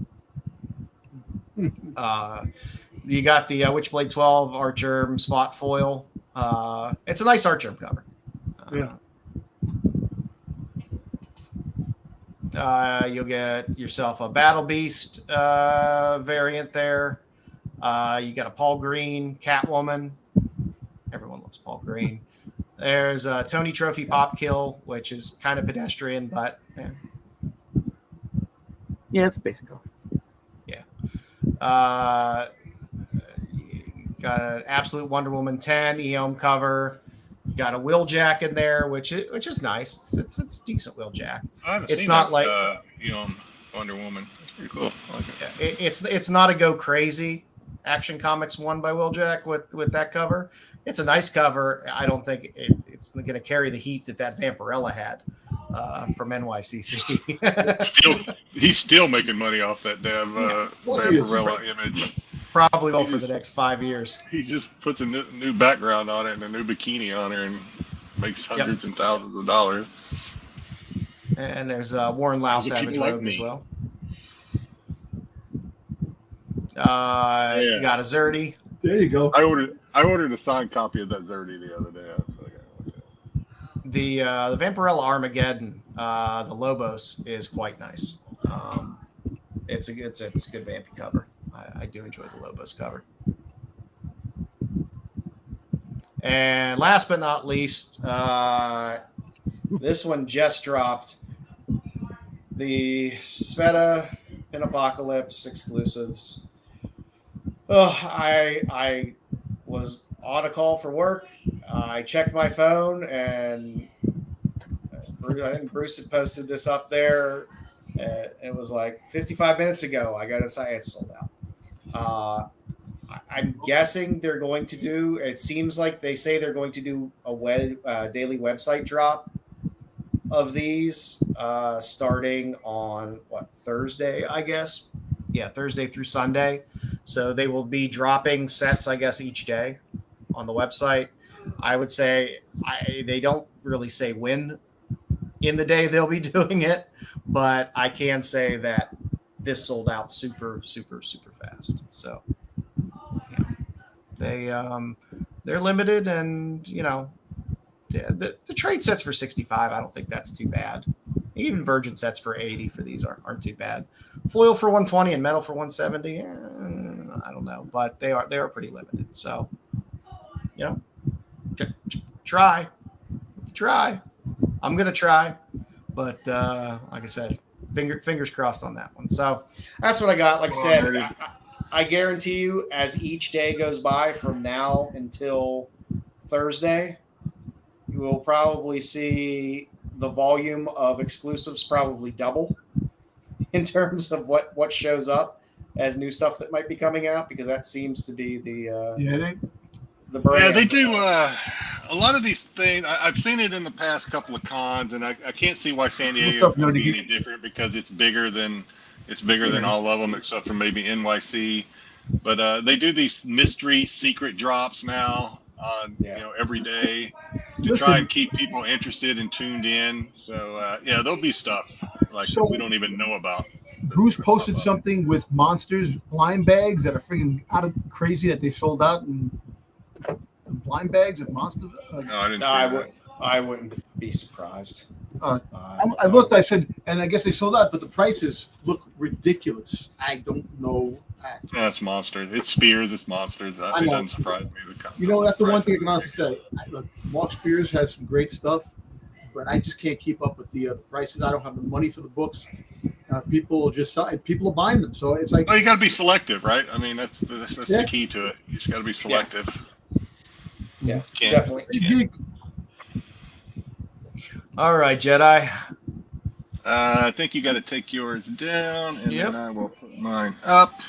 You got the Witchblade 12 Archerm spot foil. It's a nice Archerm cover. You'll get yourself a Battle Beast variant there. You got a Paul Green Catwoman. Everyone loves Paul Green. There's a Tony Trophy Pop Kill, which is kind of pedestrian, but Yeah, it's a basic color. yeah. You got an Absolute Wonder Woman 10 Eom cover. You got a Wheeljack in there, which is nice. It's a decent Wheeljack. I haven't It's seen not that, like Wonder Woman. It's pretty cool. I like it. It's not a go crazy Action Comics one by Wheeljack with that cover. It's a nice cover. I don't think it's going to carry the heat that Vampirella had from NYCC. He's still making money off that damn Vampirella image. Probably will for the next 5 years. He just puts a new background on it and a new bikini on her and makes hundreds and thousands of dollars. And there's Warren Lau Savage Rogue as well. You got a Zerdy. There you go. I ordered a signed copy of that Zerdy the other day. The Vampirella Armageddon, the Lobos is quite nice. It's a good vampy cover. I do enjoy the Lobos cover. And last but not least, this one just dropped. The Sveta Pin Apocalypse exclusives. I was on a call for work. I checked my phone, and I think Bruce had posted this up there. It was like 55 minutes ago. I got to say it's sold out. I'm guessing they're going to do. It seems like they say they're going to do a daily website drop of these, starting on Thursday, I guess. Yeah, Thursday through Sunday. So they will be dropping sets, I guess, each day on the website. I would say they don't really say when in the day they'll be doing it, but I can say that this sold out super, super, super fast. So yeah, they're limited, and the trade sets for 65. I don't think that's too bad. Even Virgin sets for 80 for these aren't too bad. Foil for 120 and metal for 170. I don't know, but they are pretty limited. So try. I'm gonna try, but like I said, fingers crossed on that one. So that's what I got. Like I said, I guarantee you, as each day goes by from now until Thursday, you will probably see the volume of exclusives probably double in terms of what shows up as new stuff that might be coming out, because that seems to be the brand. Yeah, they do. a lot of these things, I've seen it in the past couple of cons, and I can't see why San What's Diego up, would be Nerdy? any different because it's bigger than all of them except for maybe NYC. But they do these mystery secret drops now on every day to try and keep people interested and tuned in. So there'll be stuff like we don't even know about. Bruce posted something with monsters blind bags that are freaking out of crazy that they sold out, and blind bags of monsters. No, I didn't see that. I wouldn't be surprised. I looked. I said, and I guess they sold out, but the prices look ridiculous. I don't know. It's monsters. It's Spears. It's monsters. It doesn't surprise me. That's the one thing I can honestly say. Look, Mark Spears has some great stuff, but I just can't keep up with the prices. I don't have the money for the books. People are buying them, so it's like. Well, you got to be selective, right? I mean, that's the key to it. You just got to be selective. Yeah, definitely. Can't. All right, Jedi. I think you got to take yours down, and then I will put mine up.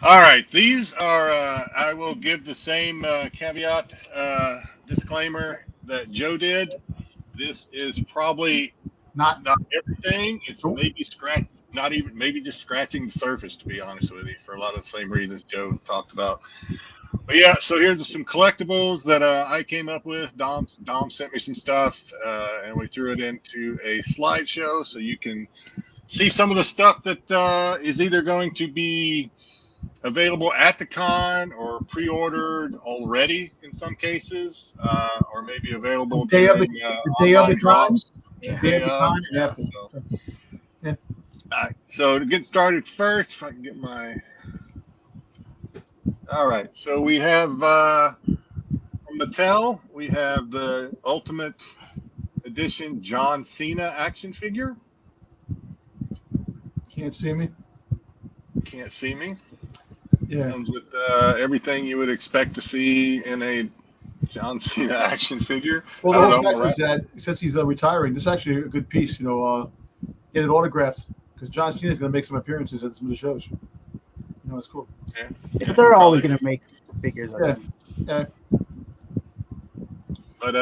All right, these are. I will give the same caveat disclaimer that Joe did. This is probably not everything. It's maybe maybe just scratching the surface, to be honest with you, for a lot of the same reasons Joe talked about. But yeah, so here's some collectibles that I came up with. Dom sent me some stuff, and we threw it into a slideshow so you can see some of the stuff that is either going to be available at the con or pre-ordered already in some cases, or maybe available day of the con. So to get started first, if I can get my. All right, so we have from Mattel, we have the Ultimate Edition John Cena action figure. Can't see me. Can't see me. Yeah. Comes with everything you would expect to see in a John Cena action figure. Well, the whole fact is that since he's retiring, this is actually a good piece. Get it autographed because John Cena is going to make some appearances at some of the shows. It's cool. Yeah. But they're always going to make figures of them. Yeah. But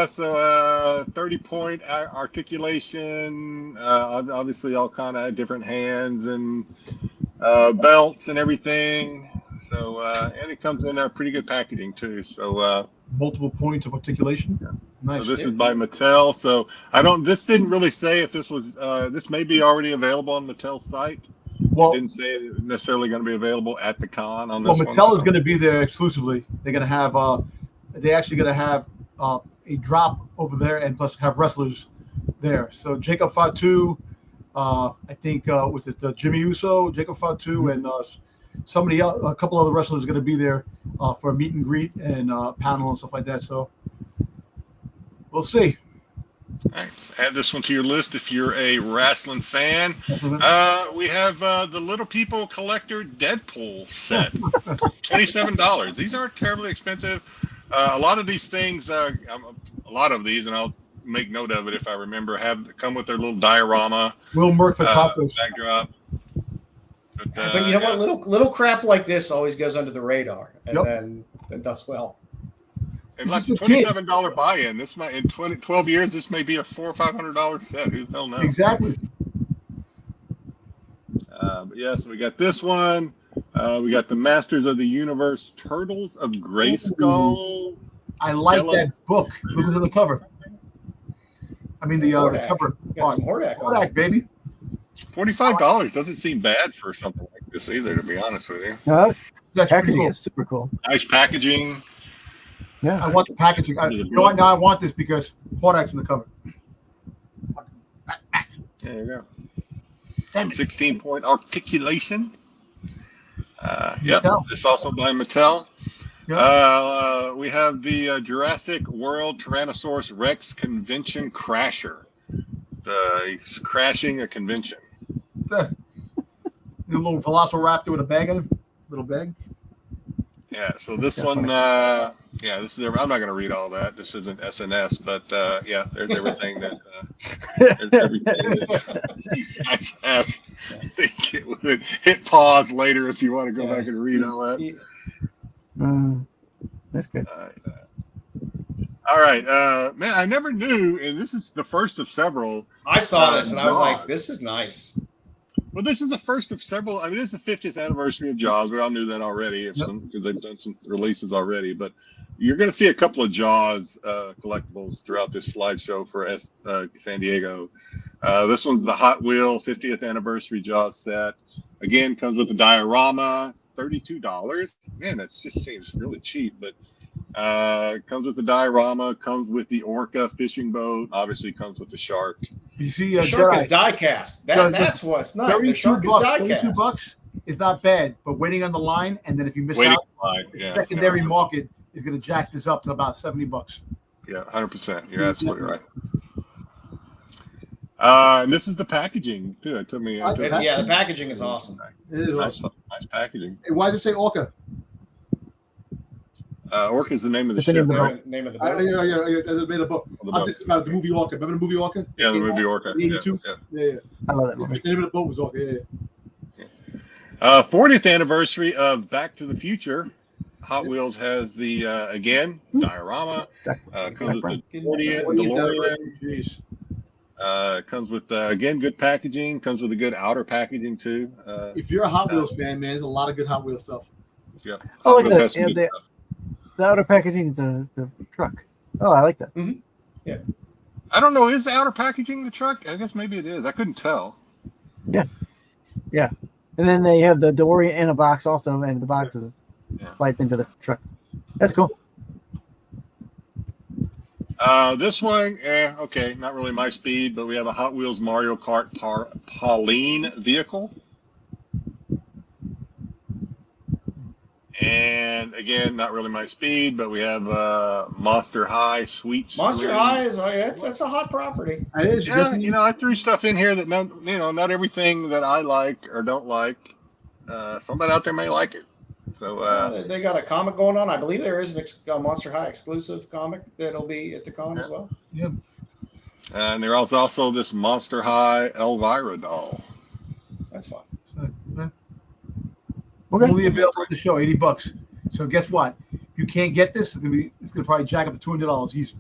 so 30-point articulation, obviously all kind of different hands and belts and everything. So and it comes in pretty good packaging too. So multiple points of articulation. Yeah. Nice. So this is by Mattel. So this didn't really say if this was this may be already available on Mattel's site. Well, didn't say it necessarily going to be available at the con on this. Well, Mattel is going to be there exclusively. They're going to have they're actually going to have a drop over there and plus have wrestlers there. So Jacob Fatu, I think was it Jimmy Uso, Jacob Fatu, and somebody else, a couple other wrestlers are going to be there for a meet and greet and panel and stuff like that. So we'll see. All right, add this one to your list if you're a wrestling fan. We have the Little People Collector Deadpool set, $27. These aren't terribly expensive. A lot of these things, and I'll make note of it if I remember, come with their little diorama. Will Merck for tacos. Backdrop. But you know what? Little crap like this always goes under the radar, and then it does well. And like $27 buy-in, this might in 12 years, this may be a $400 or $500 set. Who the hell knows? Exactly. But so we got this one. We got the Masters of the Universe Turtles of Grayskull. I like that book. Look at the cover. I mean the cover. Got some Hordak on Hordak, baby. $45 doesn't seem bad for something like this either, to be honest with you. No, That's packaging cool. is super cool. Nice packaging. Yeah, I want the packaging. Now I want this because Hordak's in the cover. There you go. 16-point articulation. This also by Mattel. Yep. We have the Jurassic World Tyrannosaurus Rex Convention Crasher. He's crashing a convention. The little Velociraptor with a bag in him. Little bag. Yeah, so this one, this is. I'm not going to read all that. This isn't SNS, but there's everything that. There's everything that you guys have. I think it would hit pause later if you want to go back and read all that. That's good. All right, man. I never knew, and this is the first of several. I saw this and I was like, Jaws. this is nice. Well, this is the first of several. I mean, this is the 50th anniversary of Jaws. We all knew that already, because they've done some releases already. But you're going to see a couple of Jaws collectibles throughout this slideshow for San Diego. This one's the Hot Wheel 50th anniversary Jaws set. Again, comes with the diorama, $32. Man, that just seems really cheap, but comes with the diorama, comes with the orca fishing boat, obviously comes with the shark. You see, The shark Jedi, is die cast. That's what's not. The shark is $32, die $32 cast. bucks is not bad, but waiting on the line, and then if you miss Waiting out, line, the yeah, secondary yeah. market is going to jack this up to about $70. Yeah, 100%. You're absolutely right. And this is the packaging too. It took me. Yeah, the packaging is awesome. It is Nice, awesome. nice packaging. Hey, why does it say Orca? Orca is the name of the It's the name ship, of the right? Name of the I boat. made a book. The I'm boat. just about the movie Orca. Remember the movie Orca? Yeah, the movie Orca. Yeah, 82? yeah. Yeah, yeah. I love that movie. The name of the boat was Orca. Yeah, yeah. 40th anniversary of Back to the Future. Hot Wheels has the again diorama. Comes with the DeLorean. Jeez. Comes with again good packaging. Comes with a good outer packaging too. If you're a Hot Wheels fan, man, there's a lot of good Hot Wheels stuff. Yeah. Oh, Hot Wheels look has at some the, good stuff. the outer packaging is the truck. Oh, I like that. I don't know. Is the outer packaging the truck? I guess maybe it is. I couldn't tell. Yeah. And then they have the DeLorean in a box also, and the box is slides into the truck. That's cool. This one, okay, not really my speed, but we have a Hot Wheels Mario Kart Pauline vehicle. And again, not really my speed, but we have Monster High Sweet Monster Springs. High is that's a hot property. It is. Yeah, you know, I threw stuff in here that not everything that I like or don't like. Somebody out there may like it. So They got a comic going on. I believe there is a Monster High exclusive comic that'll be at the con as well. Yeah. and there's also this Monster High Elvira doll. That's fine. Okay. Only available at the show, $80. So guess what? You can't get this. It's gonna probably jack up to $200 easy.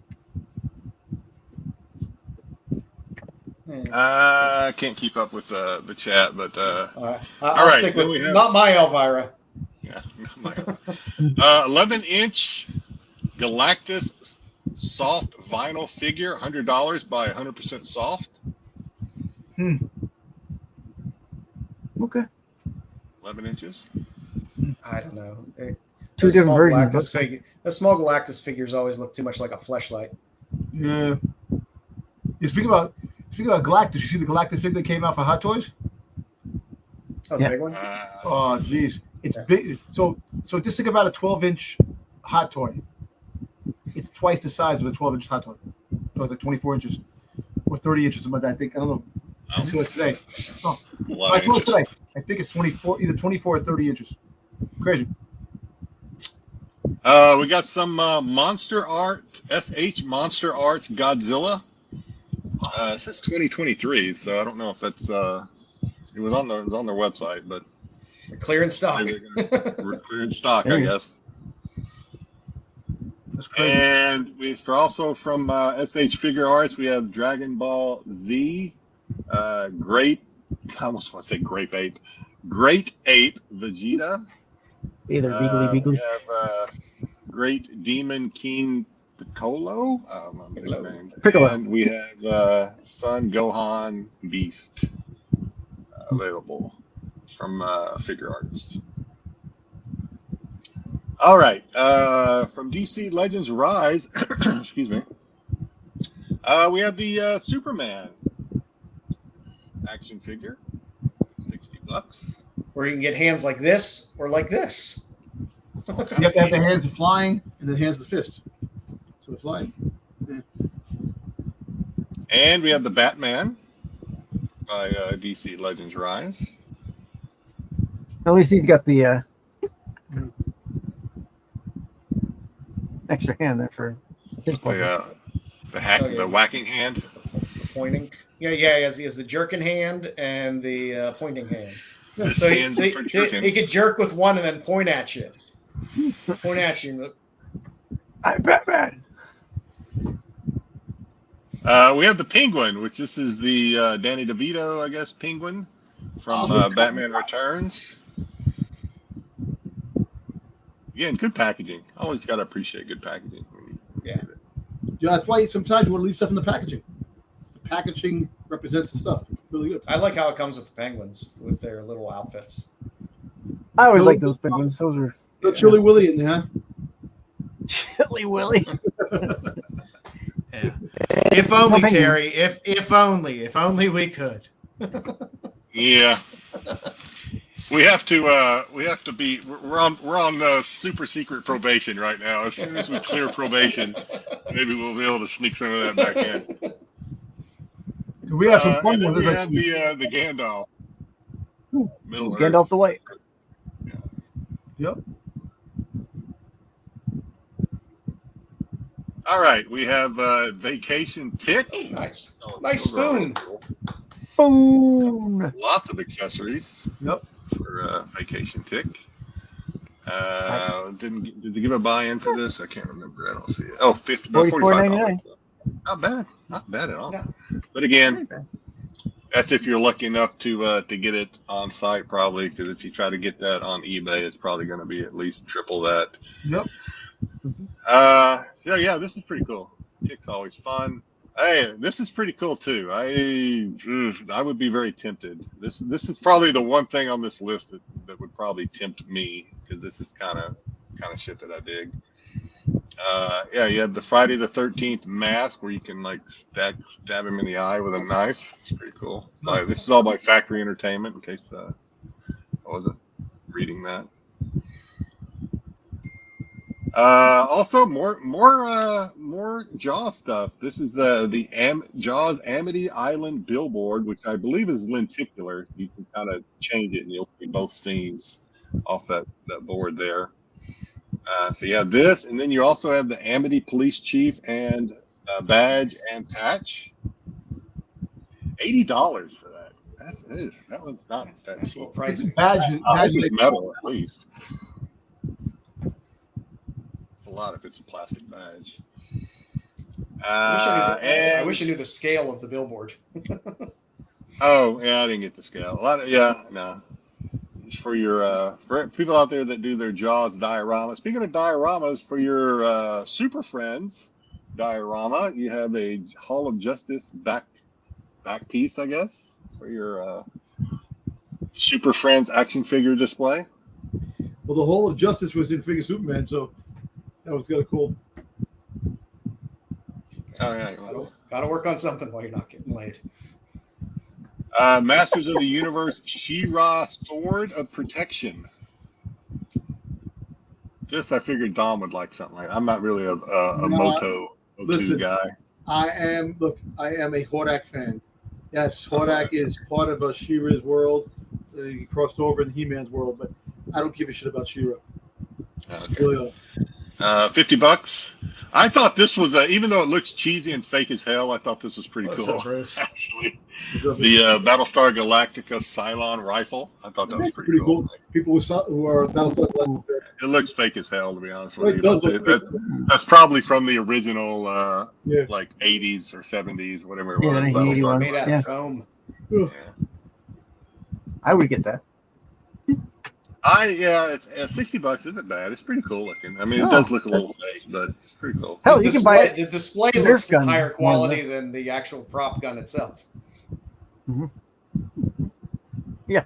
I can't keep up with the chat, but I'll right, stick then with we have- not my Elvira. yeah, 11-inch Galactus soft vinyl figure, $100 by 100% soft. Okay. 11 inches. I don't know. Two different versions. The small Galactus figures always look too much like a fleshlight. Yeah. Speaking about Galactus, you see the Galactus figure that came out for Hot Toys? Oh, Yeah. the big one. Oh, geez, it's big. So just think about a 12-inch Hot Toy. It's twice the size of a 12-inch Hot Toy. So it's like 24 inches or 30 inches, something like that. I think. I don't know. I saw it today. Oh, I saw it today. I think it's 24, either 24 or 30 inches. Crazy. We got some Monster Art, SH Monster Arts Godzilla. It says 2023, so I don't know if that's it was on their website, but They're clearing stock. we're clearing stock, I guess. That's crazy. And we've also from SH Figure Arts, we have Dragon Ball Z, Great, I almost want to say Grape Ape, Great Ape Vegeta. Either Beagly We Beagly. have Great Demon King Piccolo. I don't remember his name. Piccolo. And we have Son Gohan Beast available from Figure Arts. All right. From DC Legends Rise, excuse me, we have the Superman action figure, $60. Where you can get hands like this or like this. You have to have the hands flying and the hands the fist. So they're flying. And we have the Batman by DC Legends Rise. At least he's got the extra hand there for his part. The whacking hand. The pointing. Yeah, he has the jerking hand and the pointing hand. This So hand's for jerking. he could jerk with one and then point at you. Point at you. I'm Batman. We have the Penguin, which this is the Danny DeVito, I guess, Penguin from Batman Returns. Again, good packaging. Always got to appreciate good packaging. Yeah. Yeah, that's why sometimes you want to leave stuff in the packaging. The packaging represents the stuff. Really good. I like how it comes with the penguins with their little outfits. I always like those penguins. Those are Got Chili Willy in there. Chili Willy. Yeah. If only, Terry. If only we could. Yeah. We have to be. We're on super secret probation right now. As soon as we clear probation, maybe we'll be able to sneak some of that back in. We have some fun and then ones. we have the Gandalf. Gandalf the White. Yep. All right, we have Vacation Tick. Oh, nice. Oh, Nice those are always spoon. cool. Boom. Lots of accessories. Yep. For Vacation Tick. Did they give a buy-in for this? I can't remember. I don't see it. Oh, $45. Not bad. Not bad at all. No. But again, that's if you're lucky enough to get it on site, probably, because if you try to get that on eBay, it's probably going to be at least triple that. Yep. So yeah, this is pretty cool. Tick's always fun. Hey, this is pretty cool too. I would be very tempted. This is probably the one thing on this list that would probably tempt me, because this is kind of shit that I dig. Yeah, you have the Friday the 13th mask where you can like stab him in the eye with a knife. It's pretty cool. This is all by Factory Entertainment, in case I wasn't reading that. Also, more Jaws stuff. This is the Jaws Amity Island billboard, which I believe is lenticular. You can kind of change it, and you'll see both scenes off that board there. So yeah, this, and then you also have the Amity Police Chief and badge and patch. $80 for that. That one's not that That's a cheap. little pricey. Badge It's metal at least. It's a lot if it's a plastic badge. I wish I knew the scale of the billboard. Oh yeah, I didn't get the scale. No. It's for your for people out there that do their Jaws diorama. Speaking of dioramas, for your Super Friends diorama, you have a Hall of Justice back piece, I guess, for your Super Friends action figure display. Well, the Hall of Justice was in Figure Superman, so that was kind of cool. Oh yeah, Gotta work on something while you're not getting laid. Masters of the Universe She-Ra Sword of Protection. This I figured Dom would like something like that. I'm not really a Moto guy. I am a Hordak fan. Yes, Hordak is part of She-Ra's world. He crossed over in He-Man's world, but I don't give a shit about She-Ra. Okay. Really $50. I thought this was even though it looks cheesy and fake as hell, I thought this was pretty What's cool. up, Bruce? Actually, the Battlestar Galactica Cylon rifle. I thought that was pretty cool. People who are Battlestar Galactica. It looks fake as hell, to be honest It with does you. look That's probably from the original, Yeah. like 80s or 70s, whatever it Yeah, was. the Battlestar 81. Made out Yeah. of foam. Yeah. I would get that. It's $60 isn't bad. It's pretty cool looking. I mean, it does look a little fake, but it's pretty cool. Hell, you can buy it. The display Nerf looks gun. higher quality Yeah. than the actual prop gun itself. Mm-hmm. Yeah.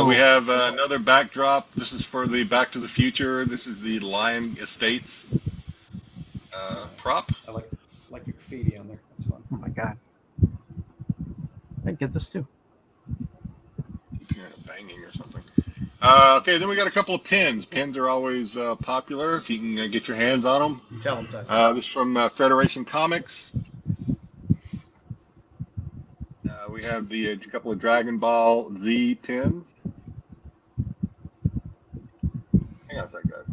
We have another backdrop. This is for the Back to the Future. This is the Lime Estates prop. I like the graffiti on there. That's fun. Oh my god. I'd get this too. Keep hearing a banging or something. Okay, then we got a couple of pins. Pins are always popular if you can get your hands on them. Tell them, Tyson. This is from Federation Comics. We have the couple of Dragon Ball Z pins. Hang on a second, guys.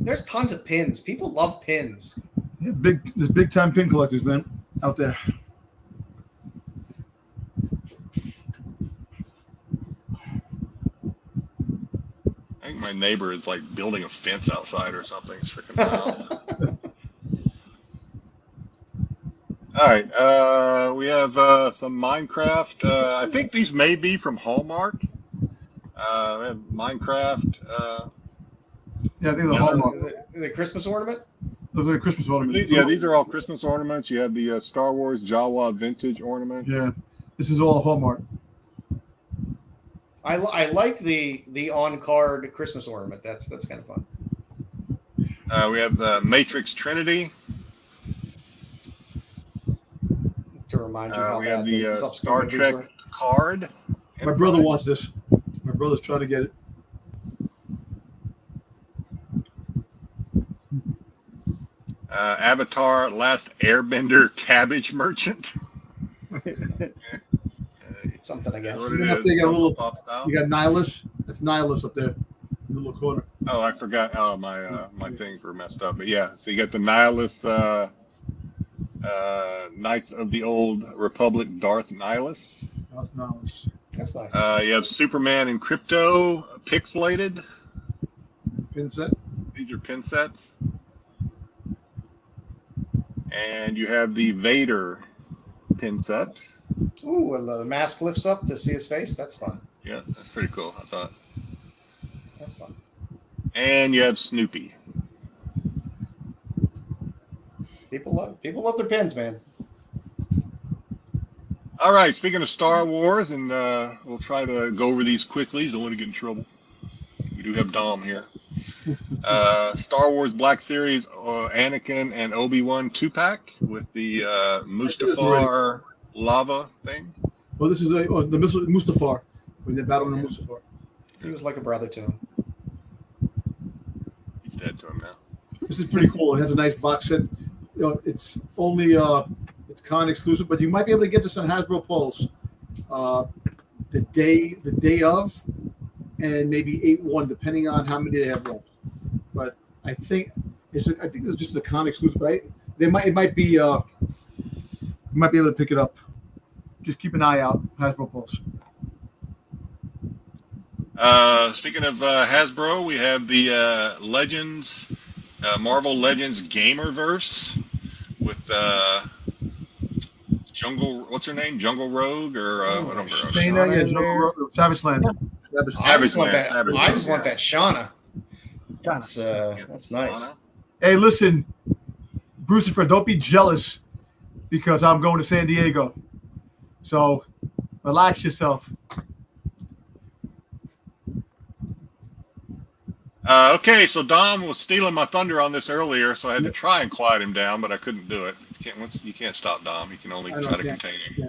There's tons of pins. People love pins. Yeah, there's big time pin collectors, man, out there. I think my neighbor is like building a fence outside or something. It's freaking loud. All right, we have some Minecraft. I think these may be from Hallmark. We have Minecraft. Yeah, I think the Hallmark. The Christmas ornament? Those are the Christmas ornaments. Yeah, these are all Christmas ornaments. You have the Star Wars Jawa vintage ornament. Yeah, this is all Hallmark. I like the on-card Christmas ornament. That's kind of fun. We have the Matrix Trinity. To remind you how we have bad the subsequent Star movies Trek were. card. My brother wants this. My brother's trying to get it. Avatar Last Airbender Cabbage Merchant. Something, I guess. What it You know, is, they got a little- pop style. You got Nihilus. That's Nihilus up there in the little corner. Oh, I forgot. Oh, my things were messed up. But yeah, so you got the Nihilus, Knights of the Old Republic, Darth Nihilus. That's Nihilus. That's nice. You have Superman and Crypto pixelated. Pin set. These are pin sets. And you have the Vader pin set. Ooh, and the mask lifts up to see his face. That's fun. Yeah, that's pretty cool, I thought. That's fun. And you have Snoopy. People love their pins, man. All right, speaking of Star Wars, and we'll try to go over these quickly. Don't want to get in trouble. We do have Dom here. Star Wars Black Series, Anakin and Obi-Wan 2-pack with the Mustafar lava thing. Well, this is the Mustafar when they're battling the Mustafar. He was like a brother to him. He's dead to him now. This is pretty cool. It has a nice box set. You know, it's only it's con exclusive, but you might be able to get this on Hasbro Pulse the day of, and maybe 8/1, depending on how many they have left. But I think it's just a con exclusive. Right? It might be you might be able to pick it up. Just keep an eye out, Hasbro Pulse. Speaking of Hasbro, we have the Legends, Marvel Legends Gamerverse with Jungle. What's her name? Jungle Rogue or whatever. Shayna, yeah, Savage Land. I just want that. Savage I just Land, want that Shauna. That's nice. Hey, listen, Brucifer, don't be jealous because I'm going to San Diego. So relax yourself. Okay, so Dom was stealing my thunder on this earlier, so I had to try and quiet him down, but I couldn't do it. You can't stop Dom. You can only try to contain him.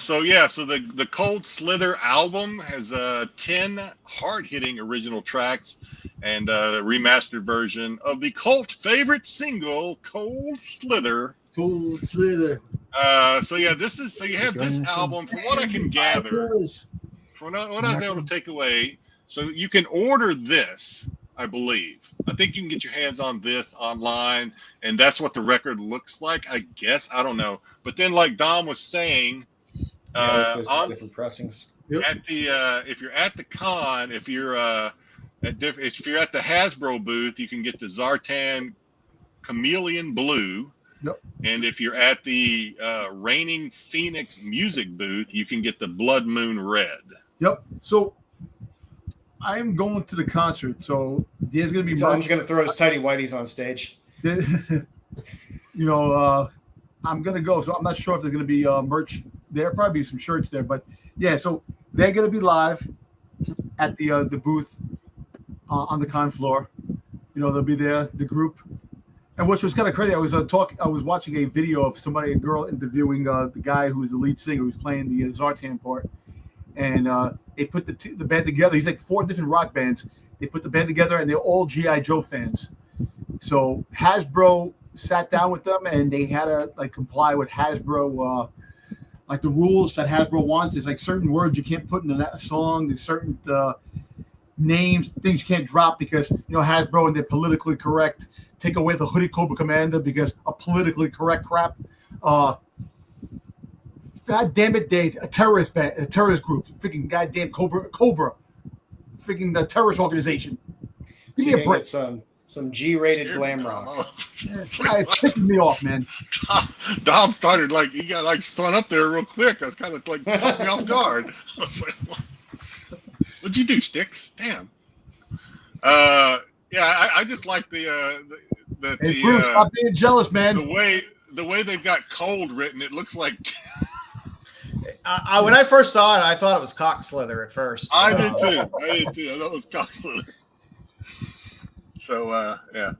So the Cold Slither album has 10 hard-hitting original tracks and a remastered version of the cult favorite single, Cold Slither. Cold Slither. So you have this album, from what I can gather, from what I was able to take away. So you can order this, I believe. I think you can get your hands on this online, and that's what the record looks like, I guess. I don't know. But then, like Dom was saying, There's different pressings. at the if you're at the con, if you're at the Hasbro booth, you can get the Zartan Chameleon Blue. Yep. And if you're at the Reigning Phoenix music booth, you can get the Blood Moon Red. Yep. So I'm going to the concert, so there's going to be. So I'm just going to throw his tidy whities on stage. I'm going to go, so I'm not sure if there's going to be merch there. Probably be some shirts there, but yeah. So they're going to be live at the booth on the con floor. They'll be there, the group. And which was kind of crazy. I was watching a video of a girl interviewing the guy who's the lead singer who's playing the Zartan part, and they put the band together. He's like 4 different rock bands. They put the band together, and they're all G.I. Joe fans. So Hasbro sat down with them, and they had to comply with Hasbro, the rules that Hasbro wants. There's certain words you can't put in a song. There's certain names, things you can't drop because Hasbro and they're politically correct. Take away the Hooded Cobra Commander because of politically correct crap. God damn it, they a terrorist group, freaking goddamn Cobra. freaking the terrorist organization. Give me You a can break. get some G-rated glam rock. It pisses me off, man. Dom started he got spun up there real quick. I was kind of caught me off guard. I was like, what'd you do, Stix? Damn. Yeah, I just like Hey, Bruce, stop being jealous, man. the way they've got cold written. It looks like When I first saw it, I thought it was cock slither at first. I did too. I thought it was Coxley. So yeah.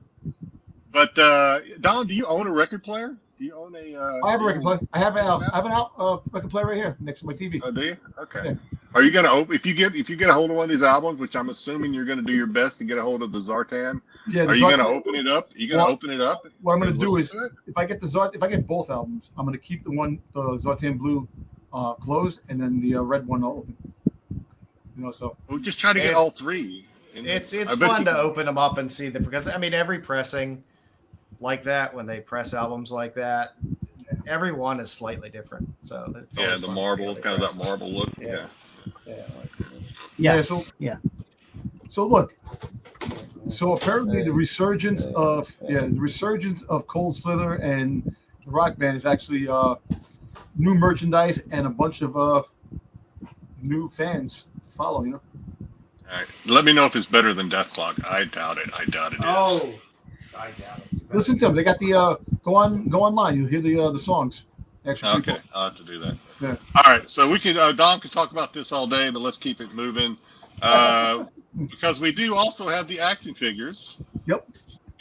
But Don, do you own a record player? Do you own a? I have a record player. I have a record player right here next to my TV. Oh, do you? Okay. Yeah. Are you gonna open if you get a hold of one of these albums, which I'm assuming you're gonna do your best to get a hold of the Zartan? Yeah. Are you gonna open it up? Open it up? What I'm gonna do is, if I get both albums, I'm gonna keep the Zartan Blue closed, and then the red one I'll open. So we'll just try to get all three. It's fun to open them up and see them because every pressing like that, when they press albums like that, every one is slightly different. So it's the marble, kind of that marble look. Yeah. So look. So apparently the resurgence of Cold Slither and the Rock Band is actually new merchandise and a bunch of new fans to follow. All right. Let me know if it's better than Death Clock. I doubt it. I doubt it is. Oh, I doubt it. Listen to them. They got the go online. You'll hear the songs. Actually, okay, I'll have to do that. Yeah. All right. So we could Dom could talk about this all day, but let's keep it moving because we do also have the action figures. Yep.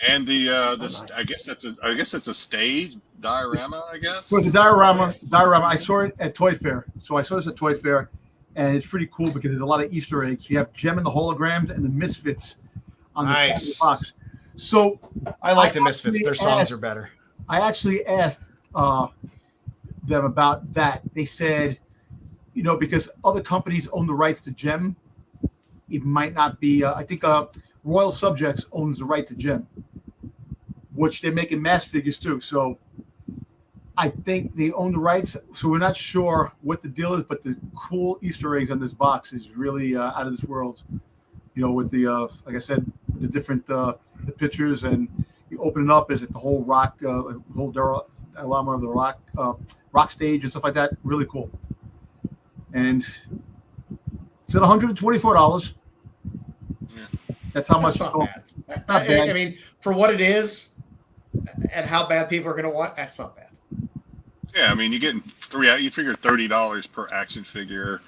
And the nice. I guess it's a stage diorama. I guess. For the diorama, I saw it at Toy Fair. So I saw this at Toy Fair, and it's pretty cool because there's a lot of Easter eggs. You have Gem and the holograms and the Misfits on the side of the box. So I like the Misfits. Their songs are better. I actually asked them about that. They said, because other companies own the rights to Gem, it might not be. I think Royal Subjects owns the right to Gem, which they're making mass figures too. So I think they own the rights. So we're not sure what the deal is, but the cool Easter eggs on this box is really out of this world. With the like I said, the different the pictures, and you open it up, is it the whole rock, whole diorama of the rock stage and stuff like that. Really cool. And it's at $124. Yeah. That's how much. That's not bad. I mean, for what it is, and how bad people are going to want, that's not bad. Yeah, I mean, you're getting you figure $30 per action figure.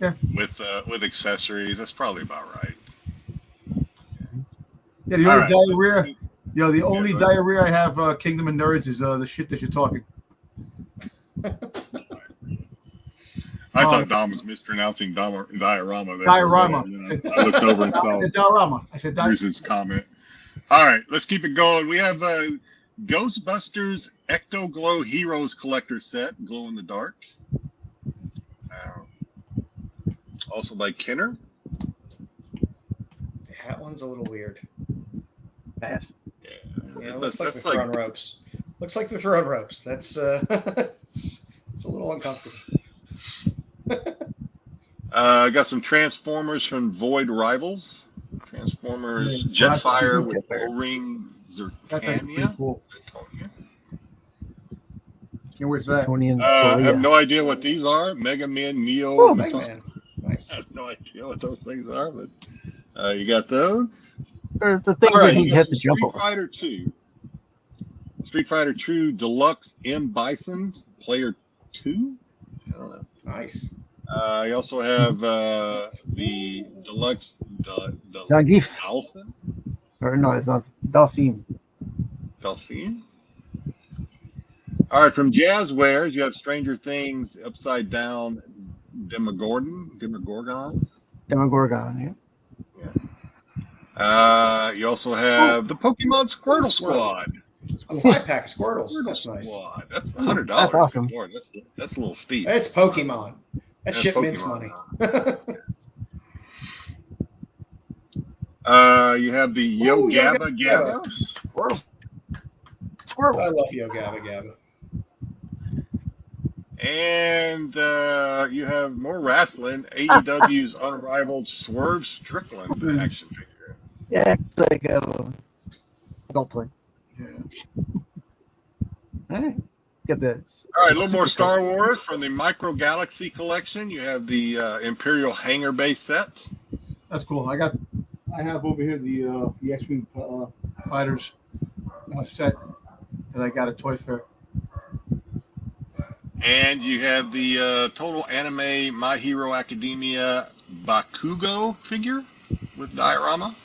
Yeah. With accessories, that's probably about right. Yeah, the only diarrhea. The only diarrhea I have, Kingdom of Nerds, is the shit that you're talking. I thought Dom was mispronouncing diorama. There. Diorama. I looked over and saw diorama. I said Bruce's comment. All right, let's keep it going. We have Ghostbusters Ecto Glow Heroes Collector Set, glow in the dark. Also by Kenner. The hat one's a little weird. Pass. Yeah, it looks like they're throwing ropes. Looks like they're throwing ropes. That's it's a little uncomfortable. Got some Transformers from Void Rivals. Transformers Jetfire with O-Ring Zertania. Cool. Can't wait for that. I have no idea what these are. Mega Man, Neo. Oh, Mega Man. Nice. I have no idea what those things are, but you got those. There's the thing that he has to jump over. Street Fighter 2 Deluxe M Bison Player 2. I don't know. Nice. You also have the Deluxe Zangief. Dalsin. Or no, it's not Dalsim. Dalsin. All right, from Jazzwares, you have Stranger Things Upside Down Demogorgon, yeah. You also have the Pokemon Squirtle Squad. A 5-pack Squirtles. That's nice. Squad. That's $100. That's awesome. That's a little steep. It's Pokemon. That's shit Pokemon. mints money. You have the Yo Gabba Gabba. Squirtle. I love Yo Gabba Gabba. And you have more wrestling. AEW's unrivaled Swerve Strickland action figure. Yeah, it's like a adult toy. Yeah. All right. Got this. All right, a little more Star Wars from the Micro Galaxy collection. You have the Imperial Hangar Base set. That's cool. I have over here the X-Wing fighters set that I got at Toy Fair. And you have the Total Anime My Hero Academia Bakugo figure with diorama.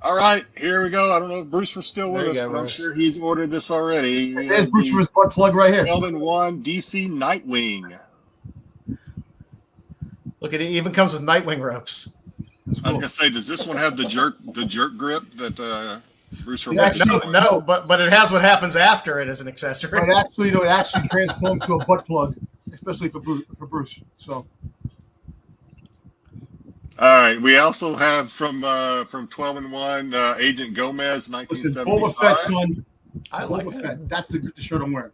All right, here we go. I don't know if Bruce was still with us, but I'm sure he's ordered this already. There's Bruce for his butt plug right here. 12-in-1 DC Nightwing. Look at it. Even comes with Nightwing ropes. I was gonna say, does this one have the jerk grip that Bruce? No, but it has what happens after it as an accessory. It actually transforms to a butt plug, especially for Bruce. So. All right. We also have from 12-in-1 Agent Gomez, 1975. Boba Fett, son. I like Boba that. Fett. That's the shirt I'm wearing.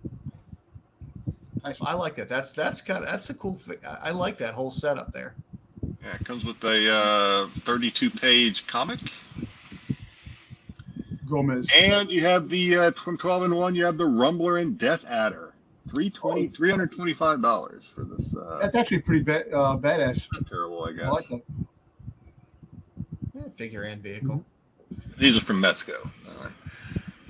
I like that. That's a cool. I like that whole setup there. Yeah, it comes with a 32-page comic. Gomez. And you have the from 12-in-1. You have the Rumbler and Death Adder. $325 for this. That's actually pretty badass. Not terrible, I guess. I like that. Yeah, figure and vehicle. These are from Mezco. All right.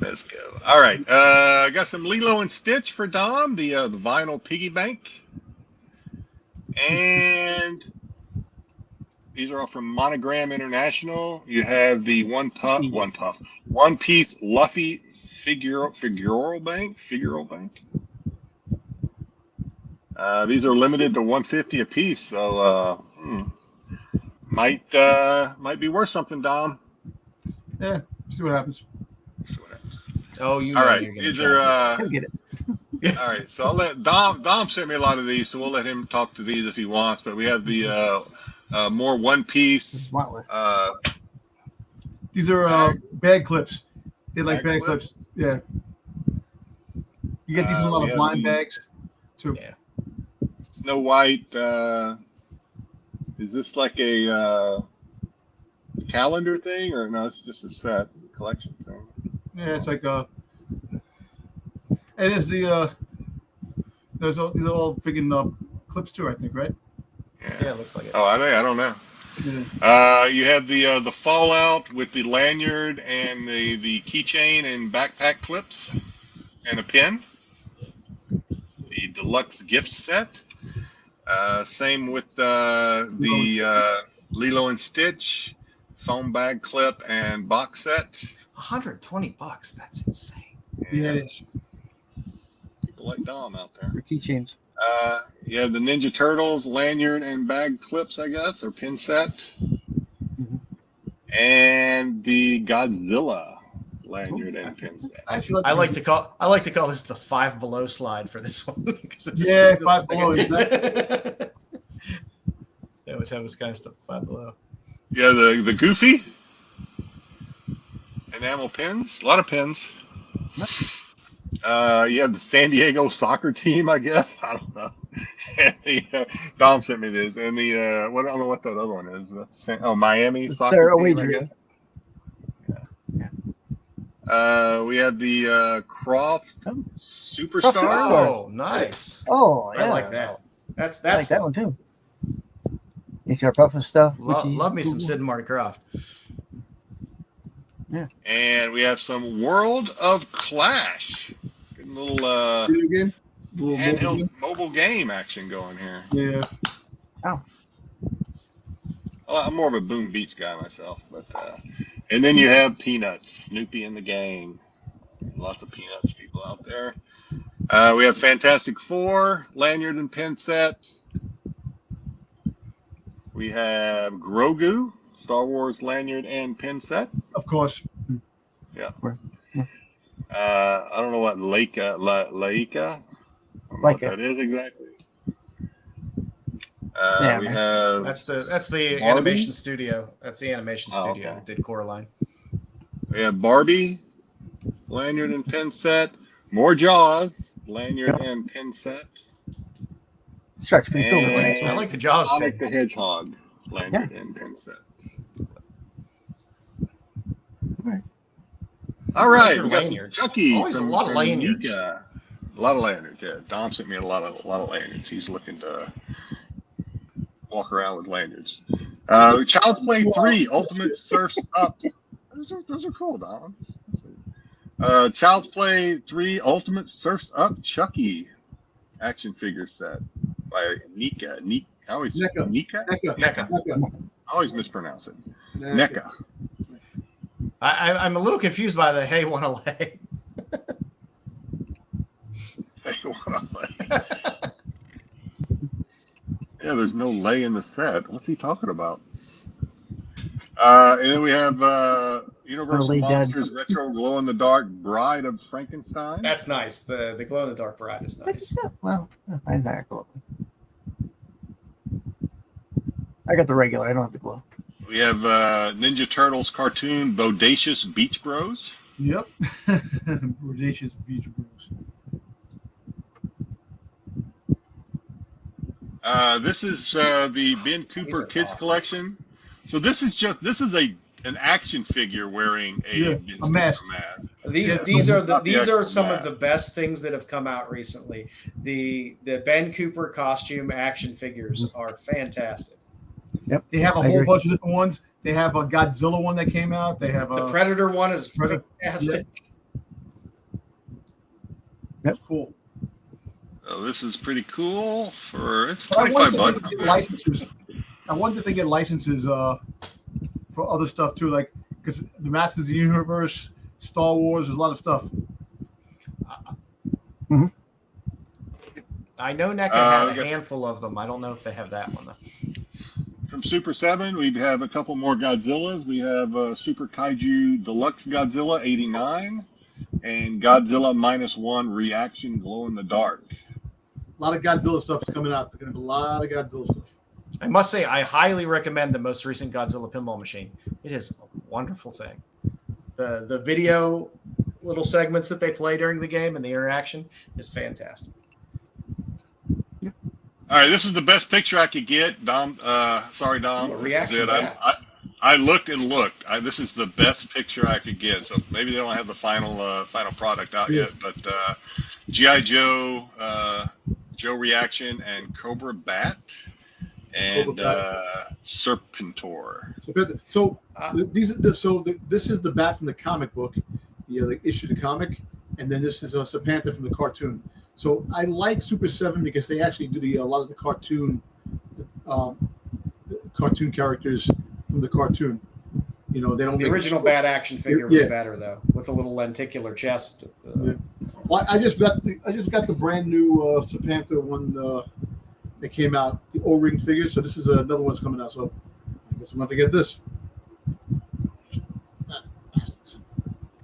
Mezco. All right. I got some Lilo and Stitch for Dom, the vinyl piggy bank. And these are all from Monogram International. You have the One Piece Luffy figural bank. These are limited to 150 a piece, so might be worth something, Dom. Yeah, see what happens. Oh, you know. All right, you're gonna these are Get it. all right. So I'll let Dom sent me a lot of these, so we'll let him talk to these if he wants. But we have the more One Piece. These are bag clips. They like bag clips. Yeah. You get these in a lot of blind bags too. Yeah. Snow White. Is this like a calendar thing, or no? It's just a set collection thing. Yeah, it's like and it's the these are all friggin' clips too, I think, right? Yeah, it looks like it. Oh, are they? I don't know. Yeah. You have the Fallout with the lanyard and the keychain and backpack clips and a pin. The deluxe gift set. Same with the Lilo and Stitch foam bag clip and box set. $120. That's insane. Yeah, it is. People like Dom out there. For keychains. You have the Ninja Turtles lanyard and bag clips, I guess, or pin set. Mm-hmm. And the Godzilla lanyard and pin set. Actually, I like to call this the Five Below slide for this one. Yeah, Five Below. Exactly. They always have this kind of stuff. Five Below. Yeah, the Goofy enamel pins, a lot of pins. You have the San Diego soccer team, I guess. I don't know. And the Dom sent me this, and the I don't know what that other one is. That's Miami soccer team, I guess. Yeah. We have the Croft Superstars. Oh, nice. Oh, yeah. I like that. That's I like that one too. If you're puffing stuff. Love me some Sid and Marty Croft. Yeah. And we have some World of Clash. Good little video game? handheld mobile game action going here. Yeah. Oh. Well, I'm more of a Boom Beats guy myself, but and then you have Peanuts, Snoopy and the gang. Lots of Peanuts people out there. We have Fantastic Four lanyard and pin set. We have Grogu, Star Wars lanyard and pin set. Of course. Yeah. I don't know what Laika. I don't know what that is exactly. We have That's the Barbie? animation studio. That's the animation studio okay. that did Coraline. We have Barbie, lanyard and pin set. More Jaws, lanyard and pin set. Strikes pretty cool. And I like the Jaws Sonic figure. the Hedgehog, lanyard and pin set. All right, we got some Lanyards. Chucky. Always a lot of lanyards. Nika. A lot of lanyards, yeah. Dom sent me a lot of lanyards. He's looking to walk around with lanyards. Child's Play 3, Ultimate Surfs Up. Those are cool, Dom. Child's Play 3, Ultimate Surfs Up Chucky action figure set by Nika. I always Nika. I always mispronounce it. NECA. I'm a little confused by the hey wanna lay. Yeah, there's no lay in the set. What's he talking about? And then we have Universal Monsters Retro Glow in the Dark Bride of Frankenstein. That's nice. The glow in the dark bride is nice. Well, I find that cool. I got the regular. I don't have the glow. We have Ninja Turtles cartoon Bodacious Beach Bros. Yep. Bodacious Beach Bros. This is the Ben Cooper Kids Collection. So this is an action figure wearing a mask. These are some of the best things that have come out recently. The Ben Cooper costume action figures are fantastic. Yep. They have a whole bunch of different ones. They have a Godzilla one that came out. They have the Predator one is fantastic. Yep. Cool. So this is pretty cool. It's $25. Licenses. I wonder if they get licenses for other stuff too, like because the Masters of the Universe, Star Wars, there's a lot of stuff. I know NECA had a handful of them. I don't know if they have that one though. From Super 7, we have a couple more Godzillas. We have Super Kaiju Deluxe Godzilla 89 and Godzilla -1 Reaction Glow in the Dark. A lot of Godzilla stuff is coming out. There's going to be a lot of Godzilla stuff. I must say, I highly recommend the most recent Godzilla pinball machine. It is a wonderful thing. The video little segments that they play during the game and the interaction is fantastic. All right, this is the best picture I could get, Dom. Sorry, Dom. This is it. I looked and looked. This is the best picture I could get. So maybe they don't have the final product out yet, but G.I. Joe, Joe Reaction, and Cobra Bat, and Serpentor. So this is the Bat from the comic book. They issued the comic, and then this is a Serpentor from the cartoon. So I like Super 7 because they actually do a lot of the cartoon characters from the cartoon. They don't. The original Bat action figure was better though, with a little lenticular chest. Well, I just got the brand new Serpentor one that came out, the O-ring figure. So this is another one's coming out. So I guess I'm going to get this.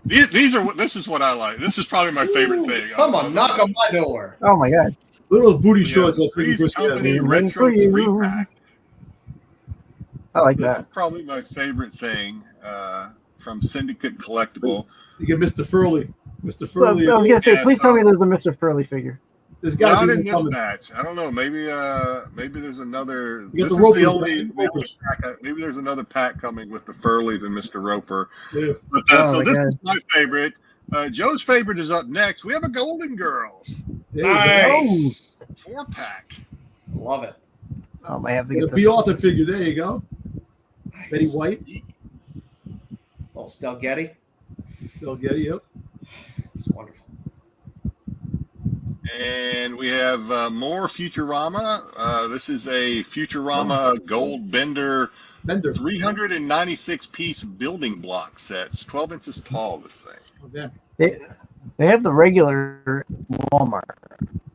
This is what I like. This is probably my favorite thing. Come on, knock on my door. Oh my god! Little booty shorts. Three's Company Retro 3-pack. I like This that. is probably my favorite thing from Syndicate Collectible. You get Mr. Furley. Mr. Well, Furley. I was gonna say, please tell me there's a Mr. Furley figure. There's got to Not be in this coming. batch. I don't know. Maybe there's another. You got This the is Ropers, the only Ropers. pack. Maybe there's another pack coming with the Furleys and Mr. Roper. Yeah. But Oh so my this God. is my favorite. Joe's favorite is up next. We have a Golden Girls There you go. Nice. 4-pack. Love it. I have to The get B. this. Arthur figure. There you go. Nice. Betty White. Well, Stelgetti. They'll get it. Yep. It's wonderful. And we have more Futurama. This is a Futurama Gold Bender 396-piece building block set. It's 12 inches tall, this thing. Oh, damn. They have the regular Walmart.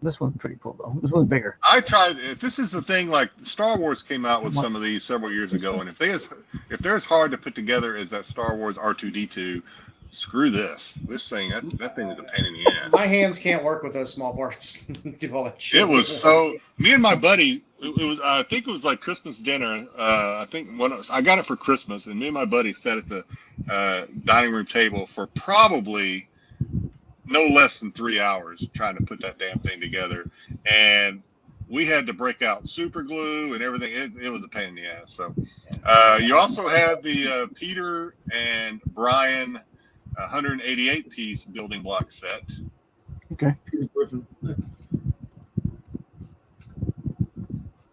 This one's pretty cool though. This one's bigger. I tried. This is the thing. Like Star Wars came out with some of these several years ago, and if they're as hard to put together as that Star Wars R2D2, screw this. This thing, that thing is a pain in the ass. My hands can't work with those small parts. Do all that shit. It was so. Me and my buddy. It was. I think it was like Christmas dinner. I think I got it for Christmas, and me and my buddy sat at the dining room table for probably no less than 3 hours trying to put that damn thing together, and we had to break out super glue and everything. It was a pain in the ass. So you also have the Peter and Brian 188 piece building block set. Okay.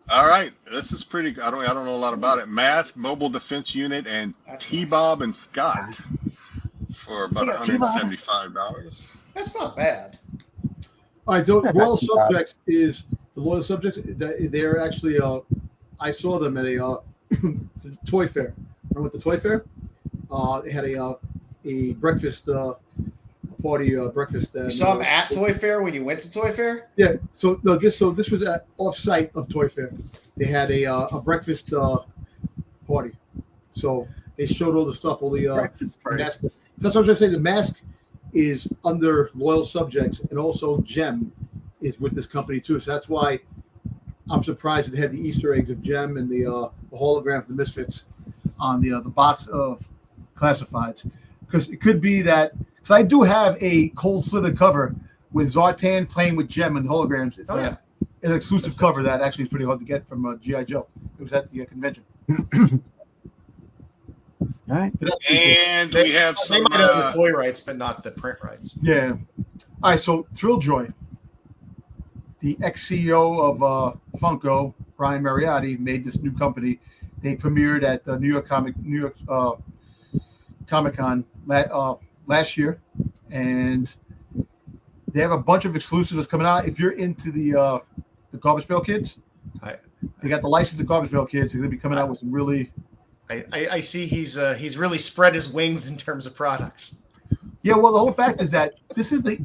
All right, this is pretty. I don't know a lot about it. Mask, mobile defense unit, and T-Bob and Scott for about $175. That's not bad. All right, so Loyal Subjects is the Loyal Subjects. They're actually. I saw them at a toy fair. Remember the toy fair? They had a breakfast party breakfast. You saw them at Toy Fair when you went to Toy Fair? Yeah. So this was at off-site of Toy Fair. They had a breakfast party. So they showed all the stuff, all the mask. So that's what I was going to say. The mask is under Loyal Subjects, and also Gem is with this company too. So that's why I'm surprised that they had the Easter eggs of Gem and the hologram of the Misfits on the box of classifieds, because it could be that. So I do have a cold slither cover with Zartan playing with Gem and holograms. It's an exclusive cover that actually is pretty hard to get from G.I. Joe. It was at the convention. All right. And we have some. They might have the toy rights, but not the print rights. Yeah. All right. So Thrilljoy, the ex-CEO of Funko, Brian Mariotti, made this new company. They premiered at the New York Comic-Con last year, and they have a bunch of exclusives that's coming out. If you're into the Garbage Pail Kids, they got the license of Garbage Pail Kids. They're going to be coming out with some really. I see he's really spread his wings in terms of products. Yeah, well, the whole fact is that this is the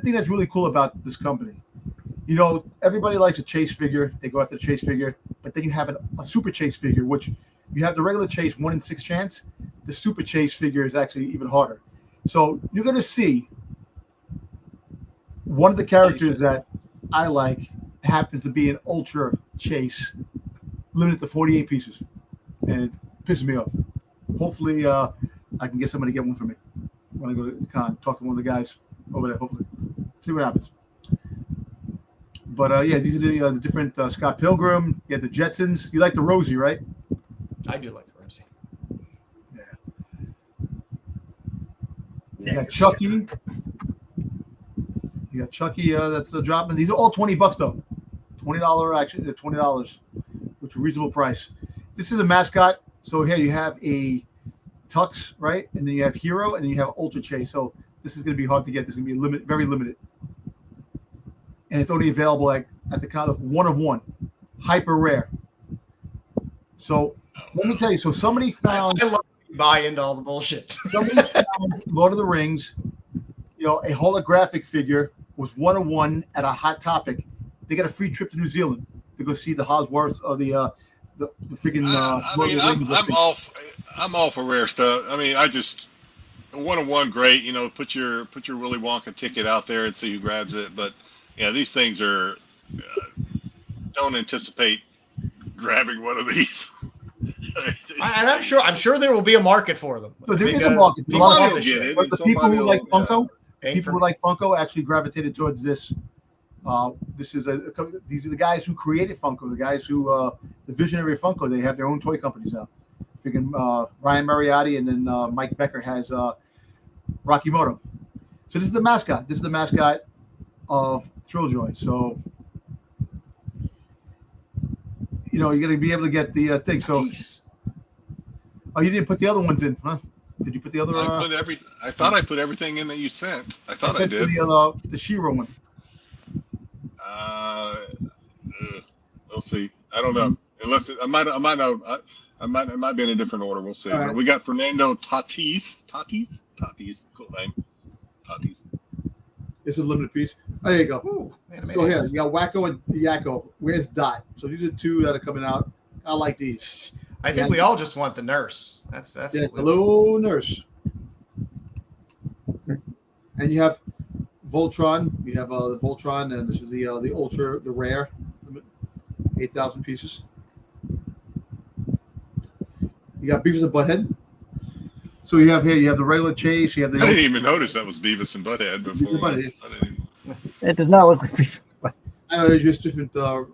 thing that's really cool about this company. You know, everybody likes a chase figure. They go after the chase figure, but then you have a super chase figure, which you have the regular chase 1 in 6 chance. The super chase figure is actually even harder. So you're going to see one of the characters that I like happens to be an ultra chase, limited to 48 pieces, and it pisses me off. Hopefully, I can get somebody to get one for me when I go to the con. Talk to one of the guys over there. Hopefully, see what happens. But yeah, these are the different Scott Pilgrim. You got the Jetsons. You like the Rosie, right? I do like the Rosie. Yeah. You got Chucky. You got Chucky. That's the dropping. These are all $20 though. $20 actually. $20, which is a reasonable price. This is a mascot. So here you have a Tux, right? And then you have Hero, and then you have Ultra Chase. So this is going to be hard to get. This is going to be very limited. And it's only available at the count of 1 of 1, hyper rare. So let me tell you. So somebody found. I love you buy into all the bullshit. Somebody found Lord of the Rings. You know, a holographic figure was 1 of 1 at a Hot Topic. They got a free trip to New Zealand to go see the Hosworths of the freaking. I'm all for rare stuff. I mean, I just 1 of 1, great. You know, put your Willy Wonka ticket out there and see who grabs it. But yeah, these things are. Don't anticipate grabbing one of these. And I'm sure there will be a market for them. But there is a market. People love this get shit. it. But the people who like Funko, People who like Funko actually gravitated towards this. These are the guys who created Funko, the guys who the visionary of Funko. They have their own toy companies now. Freaking Ryan Mariotti, and then Mike Becker has Rocky Moto. So this is the mascot. This is the mascot of Thrilljoy. So you know you're going to be able to get the thing. So oh, you didn't put the other ones in, huh? Did you put the other? I thought I put everything in that you sent. I thought I did. The She-Ra one. We'll see. I don't know. Unless it might be in a different order. We'll see. Right. We got Fernando Tatis. Cool name. Tatis. It's a limited piece. Oh, there you go. Ooh, So here, you got Wacko and Yakko. Where's Dot? So these are 2 that are coming out. I like these. I think we all just want the nurse. That's yeah, hello, nurse. And you have Voltron. You have the Voltron, and this is the Ultra, the rare, 8,000 pieces. You got Beavis and Butthead. So you have the regular Chase. You have the. I didn't even notice that was Beavis and Butthead before. It does not look like Beavis. I know there's just different color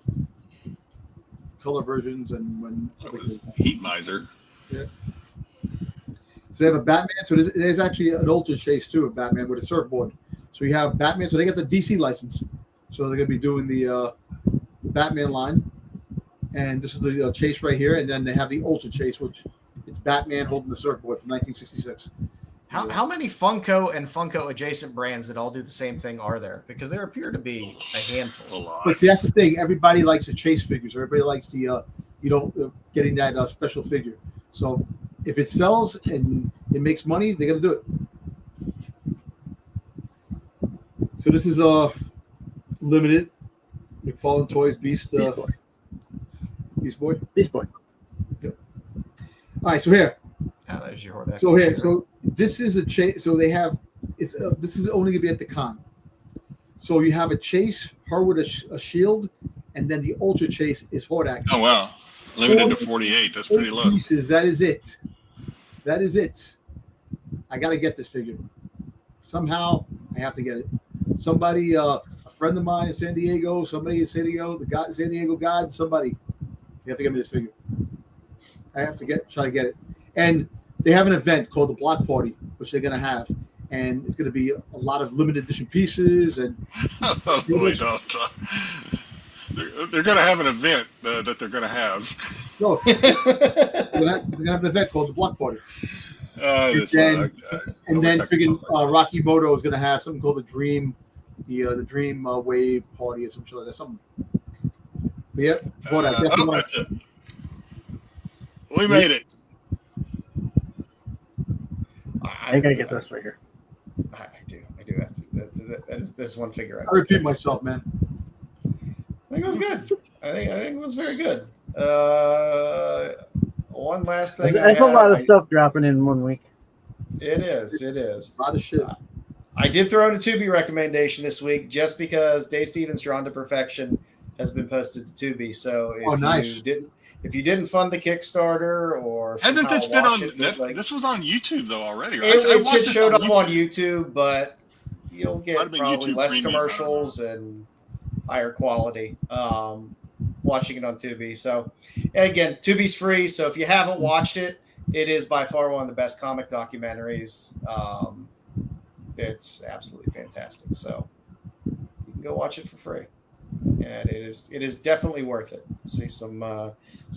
versions and when. That was Heat Miser. Yeah. So they have a Batman. So there's actually an Ultra Chase too of Batman with a surfboard. So you have Batman. So they got the DC license. So they're going to be doing the Batman line, and this is the Chase right here. And then they have the Ultra Chase, which it's Batman holding the surfboard from 1966. How many Funko and Funko adjacent brands that all do the same thing are there? Because there appear to be a handful. A lot. But see, that's the thing. Everybody likes the Chase figures. Everybody likes the getting that special figure. So if it sells and it makes money, they're gonna do it. So this is limited McFarlane Toys Beast Boy. Beast Boy. Yep. All right, so here. There's your Hordak. So here, so this is a Chase. So they have this is only gonna be at the con. So you have a Chase, her with a shield, and then the Ultra Chase is Hordak. Oh wow, limited to 48. That's pretty low. Pieces. That is it. That is it. I got to get this figure. Somehow I have to get it. Somebody, a friend of mine in San Diego, somebody in San Diego, San Diego God, somebody, you have to get me this figure. I have to try to get it. And they have an event called the Block Party, which they're going to have. And it's going to be a lot of limited edition pieces. And oh, boy, don't. They're going to have an event that they're going to have. No, they're going to have an event called the Block Party. And then freaking Rocky Moto is going to have something called the Dream Wave Party or some shit like that. Something. But yeah, that's it. We made it. I gotta get this right here. I do have to. That's one figure. I repeat myself, man. I think it was good. I think it was very good. One last thing. That's a lot of stuff dropping in 1 week. It is. A lot of shit. I did throw in a Tubi recommendation this week just because Dave Stevens' Drawn to Perfection has been posted to Tubi. So if you didn't fund the Kickstarter or hasn't this been on this was on YouTube though already, right? It just showed up on YouTube, but you'll get probably YouTube less Premium, commercials and higher quality watching it on Tubi. So, and again, Tubi's free. So if you haven't watched it, it is by far one of the best comic documentaries. It's absolutely fantastic. So you can go watch it for free, and it is definitely worth it. See some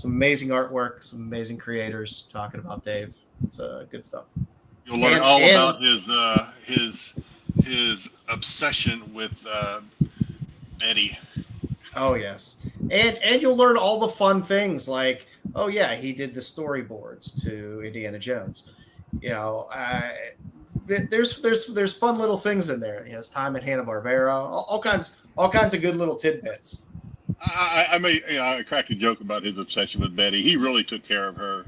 amazing artwork, some amazing creators talking about Dave. It's good stuff. You'll learn all about his obsession with Betty. Oh yes, and you'll learn all the fun things like, oh yeah, he did the storyboards to Indiana Jones. You know, there's fun little things in there. He has time at Hanna-Barbera, all kinds of good little tidbits. I cracked a joke about his obsession with Betty. He really took care of her,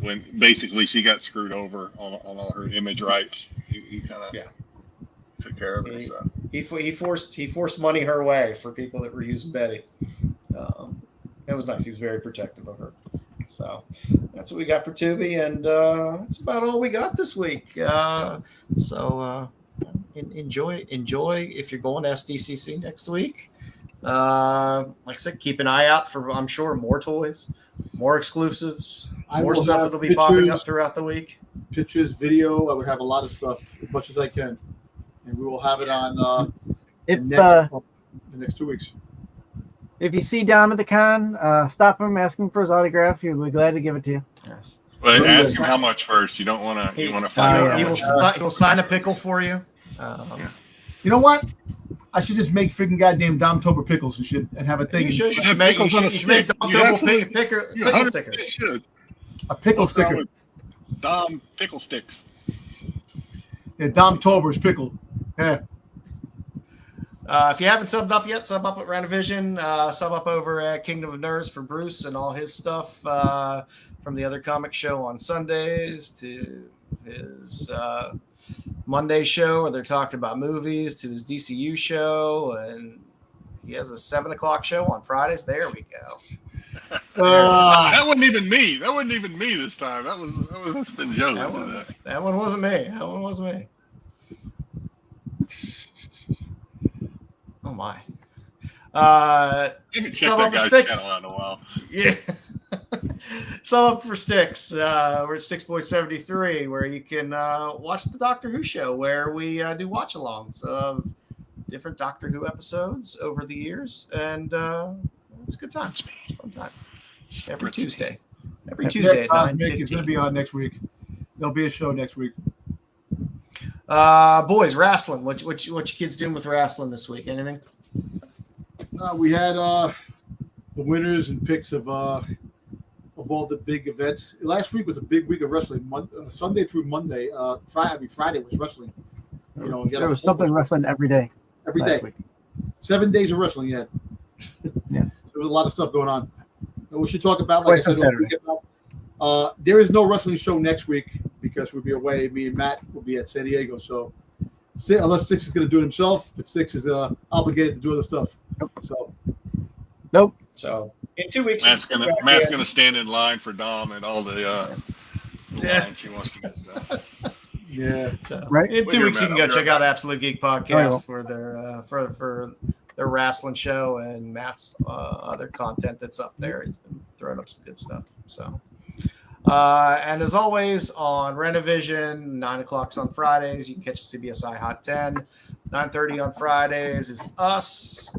when basically she got screwed over on all her image rights. He kind of took care of her. So. He forced money her way for people that were using Betty. It was nice. He was very protective of her. So that's what we got for Tubi, and that's about all we got this week. Enjoy if you're going to SDCC next week. Like I said, keep an eye out for, I'm sure, more toys, more exclusives, more stuff that'll be popping up throughout the week. Pictures, video. I would have a lot of stuff, as much as I can, and we will have it on the next 2 weeks. If you see Dom at the con, stop him, ask him for his autograph. He'll be glad to give it to you. Yes. But ask him how much first. You don't want to. You want to find out. He will sign a pickle for you. You know what? I should just make freaking goddamn Domtober pickles and shit, and have a thing. You should make Domtober pickle stickers. A pickle sticker. Dom pickle sticks. Yeah, Domtober's pickle. Yeah. If you haven't subbed up yet, sub up at Rennavision. Sub up over at Kingdom of Nerds for Bruce and all his stuff from the other comic show on Sundays to his Monday show where they're talking about movies to his DCU show, and he has a 7:00 show on Fridays. There we go. That wasn't even me. That wasn't even me this time. That was been Joe. That one wasn't me. That one wasn't me. Oh my. I haven't checked that guy's Stix. channel out in a while. Yeah. Sum up for Stix. We're at Stix Boy 73, where you can watch the Doctor Who show, where we do watch-alongs of different Doctor Who episodes over the years, and it's a good time. It's a fun time. Every Tuesday. Every Tuesday at 9:15. It's going to be on next week. There'll be a show next week. Boys, wrestling. What you kids doing with wrestling this week? Anything? We had the winners and picks of all the big events. Last week was a big week of wrestling. Sunday through Monday. Friday was wrestling. There was something wrestling every day. Every day. Week. 7 days of wrestling. Yeah. Yeah. There was a lot of stuff going on. And we should talk about, Twice on Saturday. There is no wrestling show next week because we'll be away. Me and Matt will be at San Diego. So unless Stix is going to do it himself, but Stix is obligated to do other stuff. So nope. So in 2 weeks, Matt's gonna stand in line for Dom and all the lines he wants to get done. yeah. So right. In 2 weeks, you can go check out Matt. Absolute Geek Podcast for their for their wrestling show and Matt's other content that's up there. He's been throwing up some good stuff. So. And as always, on Rennavision, 9:00 on Fridays. You can catch the CBSI Hot 10. 9:30 on Fridays is us.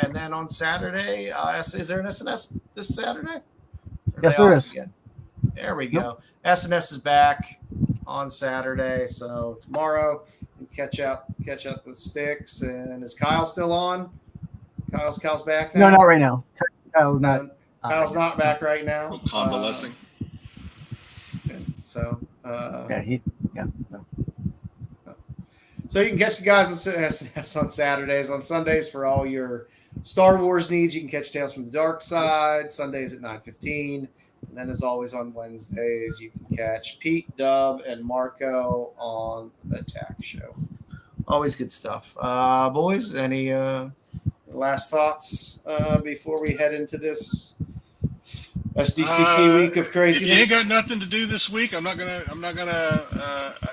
And then on Saturday, is there an SNS this Saturday? Yes, there is. Again? There we go. SNS is back on Saturday. So tomorrow, you catch up with Stix. And is Kyle still on? Kyle's back now? No, not right now. Kyle's not. Kyle's not back right now. Convalescing. So, No. So you can catch the guys on Saturdays. On Sundays, for all your Star Wars needs, you can catch Tales from the Dark Side. Sundays at 9:15. And then, as always, on Wednesdays, you can catch Pete, Dub, and Marco on the Attack Show. Always good stuff. Boys, any last thoughts before we head into this SDCC week of craziness? If you ain't got nothing to do this week, I'm not gonna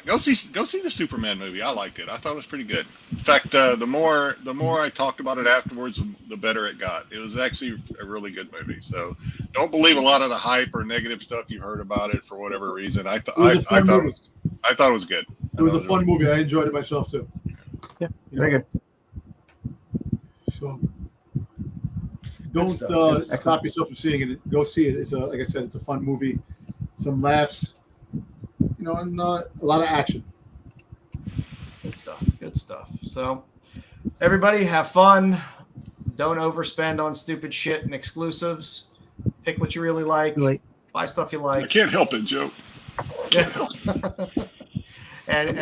go see the Superman movie. I liked it. I thought it was pretty good. In fact, the more I talked about it afterwards, the better it got. It was actually a really good movie. So don't believe a lot of the hype or negative stuff you've heard about it for whatever reason. I thought it was good. It was a fun movie. I enjoyed it myself too. Yeah, very good. So don't stop yourself from seeing it. Go see it. It's like I said, it's a fun movie. Some laughs, and a lot of action. Good stuff. So everybody have fun. Don't overspend on stupid shit and exclusives. Pick what you really like. Buy stuff you like. I can't help it, Joe. And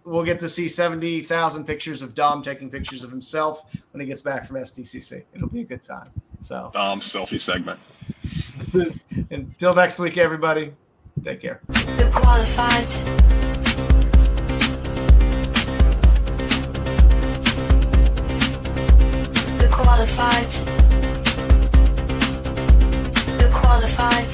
we'll get to see 70,000 pictures of Dom taking pictures of himself when he gets back from SDCC. It'll be a good time. So Dom's selfie segment. Until next week, everybody. Take care. The qualified. The qualified. The qualified.